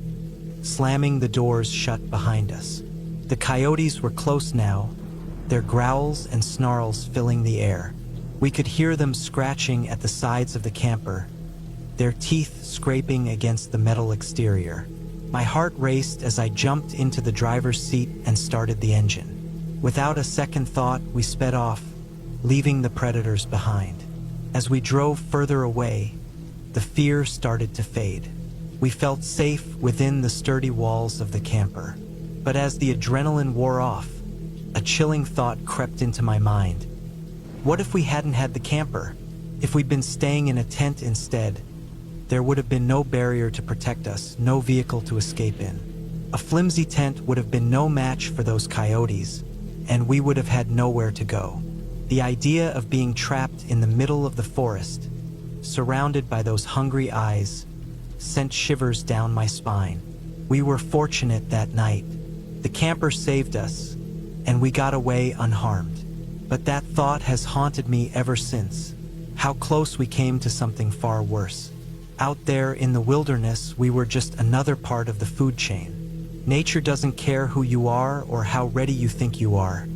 [SPEAKER 1] slamming the doors shut behind us. The coyotes were close now, their growls and snarls filling the air. We could hear them scratching at the sides of the camper, their teeth scraping against the metal exterior. My heart raced as I jumped into the driver's seat and started the engine. Without a second thought, we sped off, leaving the predators behind. As we drove further away, the fear started to fade. We felt safe within the sturdy walls of the camper. But as the adrenaline wore off, a chilling thought crept into my mind. What if we hadn't had the camper? If we'd been staying in a tent instead? There would have been no barrier to protect us, no vehicle to escape in. A flimsy tent would have been no match for those coyotes, and we would have had nowhere to go. The idea of being trapped in the middle of the forest, surrounded by those hungry eyes, sent shivers down my spine. We were fortunate that night. The camper saved us, and we got away unharmed. But that thought has haunted me ever since. How close we came to something far worse. Out there in the wilderness, we were just another part of the food chain. Nature doesn't care who you are or how ready you think you are.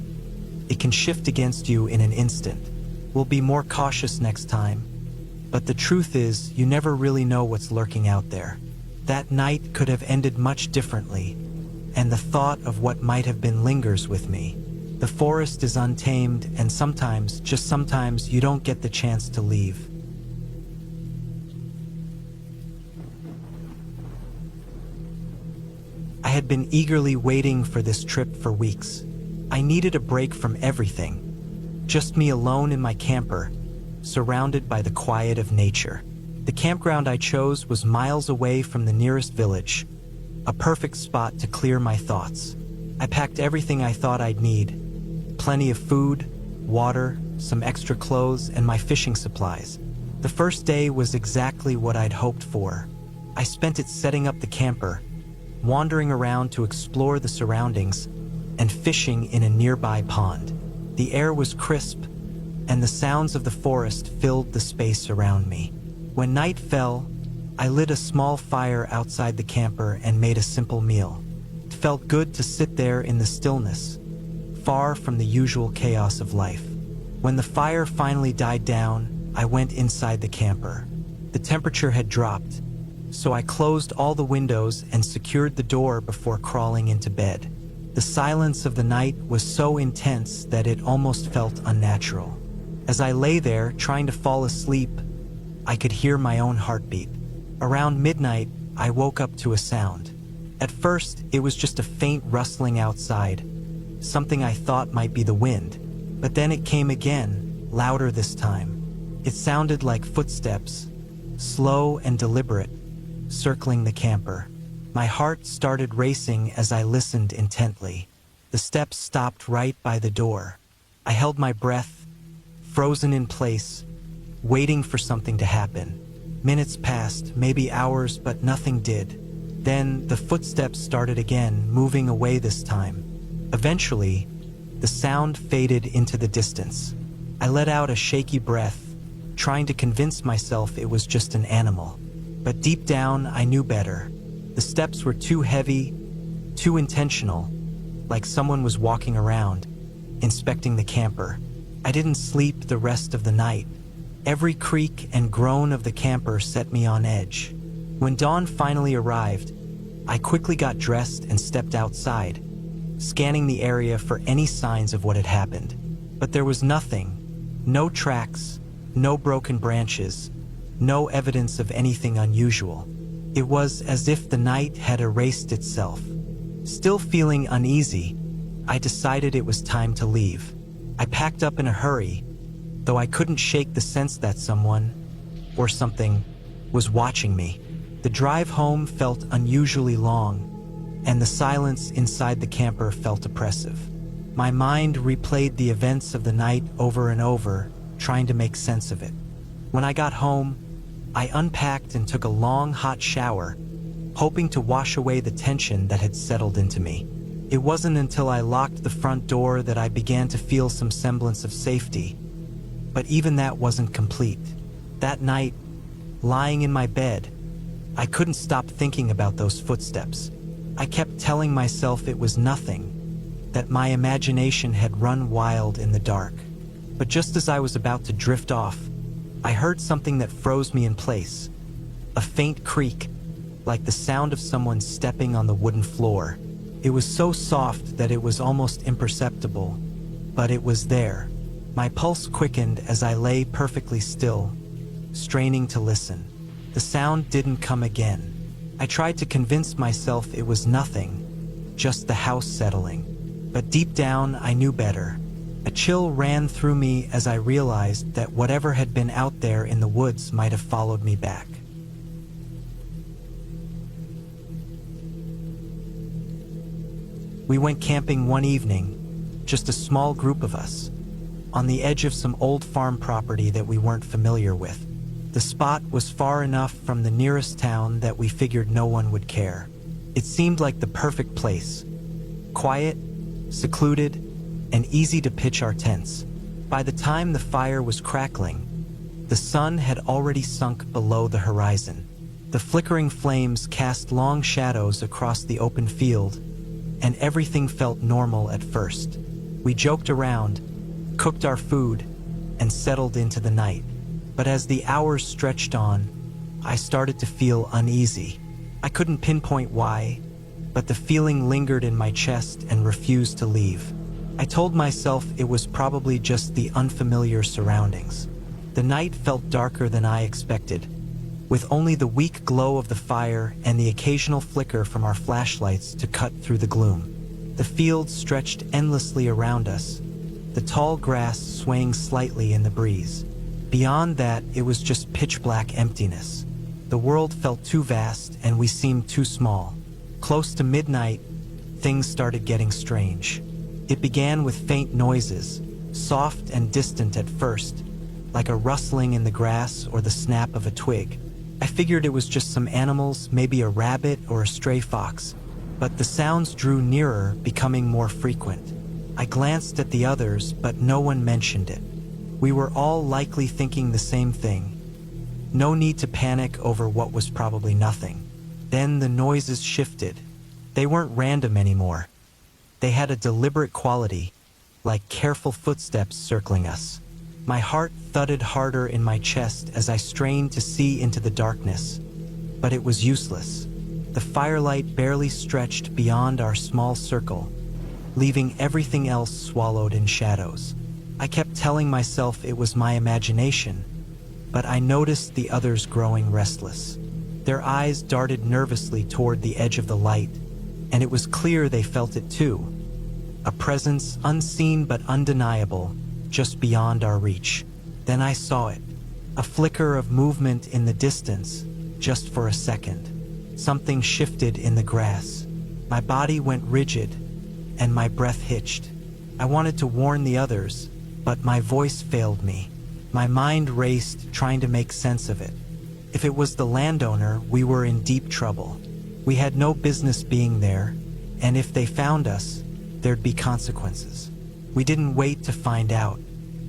[SPEAKER 1] It can shift against you in an instant. We'll be more cautious next time. But the truth is, you never really know what's lurking out there. That night could have ended much differently, and the thought of what might have been lingers with me. The forest is untamed, and sometimes, just sometimes, you don't get the chance to leave. I had been eagerly waiting for this trip for weeks. I needed a break from everything. Just me alone in my camper, surrounded by the quiet of nature. The campground I chose was miles away from the nearest village, a perfect spot to clear my thoughts. I packed everything I thought I'd need: plenty of food, water, some extra clothes, and my fishing supplies. The first day was exactly what I'd hoped for. I spent it setting up the camper, wandering around to explore the surroundings, and fishing in a nearby pond. The air was crisp, and the sounds of the forest filled the space around me. When night fell, I lit a small fire outside the camper and made a simple meal. It felt good to sit there in the stillness, far from the usual chaos of life. When the fire finally died down, I went inside the camper. The temperature had dropped, so I closed all the windows and secured the door before crawling into bed. The silence of the night was so intense that it almost felt unnatural. As I lay there trying to fall asleep, I could hear my own heartbeat. Around midnight, I woke up to a sound. At first, it was just a faint rustling outside, something I thought might be the wind. But then it came again, louder this time. It sounded like footsteps, slow and deliberate, circling the camper. My heart started racing as I listened intently. The steps stopped right by the door. I held my breath, frozen in place, waiting for something to happen. Minutes passed, maybe hours, but nothing did. Then the footsteps started again, moving away this time. Eventually, the sound faded into the distance. I let out a shaky breath, trying to convince myself it was just an animal. But deep down, I knew better. The steps were too heavy, too intentional, like someone was walking around, inspecting the camper. I didn't sleep the rest of the night. Every creak and groan of the camper set me on edge. When dawn finally arrived, I quickly got dressed and stepped outside, scanning the area for any signs of what had happened. But there was nothing. No tracks, no broken branches, no evidence of anything unusual. It was as if the night had erased itself. Still feeling uneasy, I decided it was time to leave. I packed up in a hurry, though I couldn't shake the sense that someone, or something, was watching me. The drive home felt unusually long, and the silence inside the camper felt oppressive. My mind replayed the events of the night over and over, trying to make sense of it. When I got home, I unpacked and took a long, hot shower, hoping to wash away the tension that had settled into me. It wasn't until I locked the front door that I began to feel some semblance of safety. But even that wasn't complete. That night, lying in my bed, I couldn't stop thinking about those footsteps. I kept telling myself it was nothing, that my imagination had run wild in the dark. But just as I was about to drift off, I heard something that froze me in place. A faint creak, like the sound of someone stepping on the wooden floor. It was so soft that it was almost imperceptible, but it was there. My pulse quickened as I lay perfectly still, straining to listen. The sound didn't come again. I tried to convince myself it was nothing, just the house settling. But deep down, I knew better. A chill ran through me as I realized that whatever had been out there in the woods might have followed me back. We went camping one evening, just a small group of us, on the edge of some old farm property that we weren't familiar with. The spot was far enough from the nearest town that we figured no one would care. It seemed like the perfect place. Quiet, secluded, and easy to pitch our tents. By the time the fire was crackling, the sun had already sunk below the horizon. The flickering flames cast long shadows across the open field, and everything felt normal at first. We joked around, cooked our food, and settled into the night. But as the hours stretched on, I started to feel uneasy. I couldn't pinpoint why, but the feeling lingered in my chest and refused to leave. I told myself it was probably just the unfamiliar surroundings. The night felt darker than I expected, with only the weak glow of the fire and the occasional flicker from our flashlights to cut through the gloom. The fields stretched endlessly around us, the tall grass swaying slightly in the breeze. Beyond that, it was just pitch-black emptiness. The world felt too vast, and we seemed too small. Close to midnight, things started getting strange. It began with faint noises, soft and distant at first, like a rustling in the grass or the snap of a twig. I figured it was just some animals, maybe a rabbit or a stray fox, but the sounds drew nearer, becoming more frequent. I glanced at the others, but no one mentioned it. We were all likely thinking the same thing. No need to panic over what was probably nothing. Then the noises shifted. They weren't random anymore. They had a deliberate quality, like careful footsteps circling us. My heart thudded harder in my chest as I strained to see into the darkness, but it was useless. The firelight barely stretched beyond our small circle, leaving everything else swallowed in shadows. I kept telling myself it was my imagination, but I noticed the others growing restless. Their eyes darted nervously toward the edge of the light, and it was clear they felt it too. A presence unseen but undeniable, just beyond our reach. Then I saw it. A flicker of movement in the distance, just for a second. Something shifted in the grass. My body went rigid, and my breath hitched. I wanted to warn the others, but my voice failed me. My mind raced, trying to make sense of it. If it was the landowner, we were in deep trouble. We had no business being there, and if they found us, there'd be consequences. We didn't wait to find out.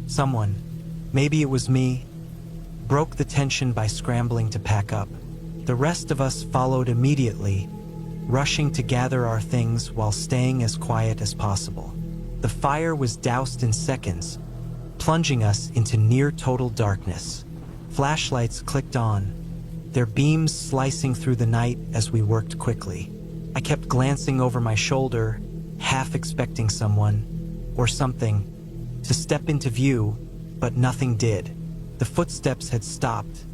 [SPEAKER 1] Someone, maybe it was me, broke the tension by scrambling to pack up. The rest of us followed immediately, rushing to gather our things while staying as quiet as possible. The fire was doused in seconds, plunging us into near-total darkness. Flashlights clicked on, their beams slicing through the night as we worked quickly. I kept glancing over my shoulder, half expecting someone, or something, to step into view, but nothing did. The footsteps had stopped,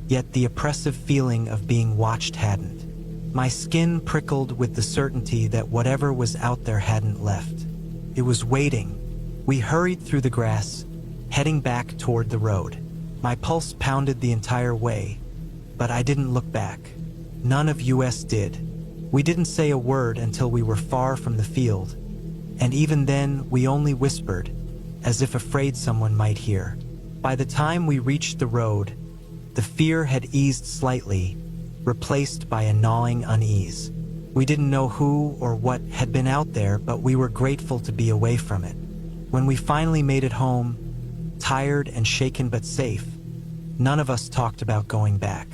[SPEAKER 1] yet the oppressive feeling of being watched hadn't. My skin prickled with the certainty that whatever was out there hadn't left. It was waiting. We hurried through the grass, heading back toward the road. My pulse pounded the entire way, but I didn't look back. None of us did. We didn't say a word until we were far from the field, and even then we only whispered, as if afraid someone might hear. By the time we reached the road, the fear had eased slightly, replaced by a gnawing unease. We didn't know who or what had been out there, but we were grateful to be away from it. When we finally made it home, tired and shaken but safe, none of us talked about going back.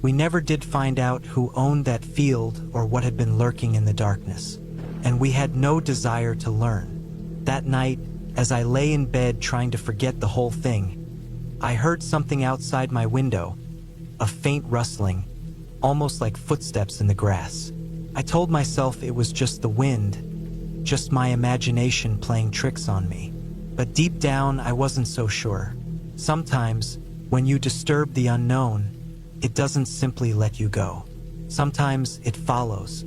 [SPEAKER 1] We never did find out who owned that field or what had been lurking in the darkness, and we had no desire to learn. That night, as I lay in bed trying to forget the whole thing, I heard something outside my window, a faint rustling, almost like footsteps in the grass. I told myself it was just the wind, just my imagination playing tricks on me. But deep down, I wasn't so sure. Sometimes, when you disturb the unknown, it doesn't simply let you go. Sometimes it follows,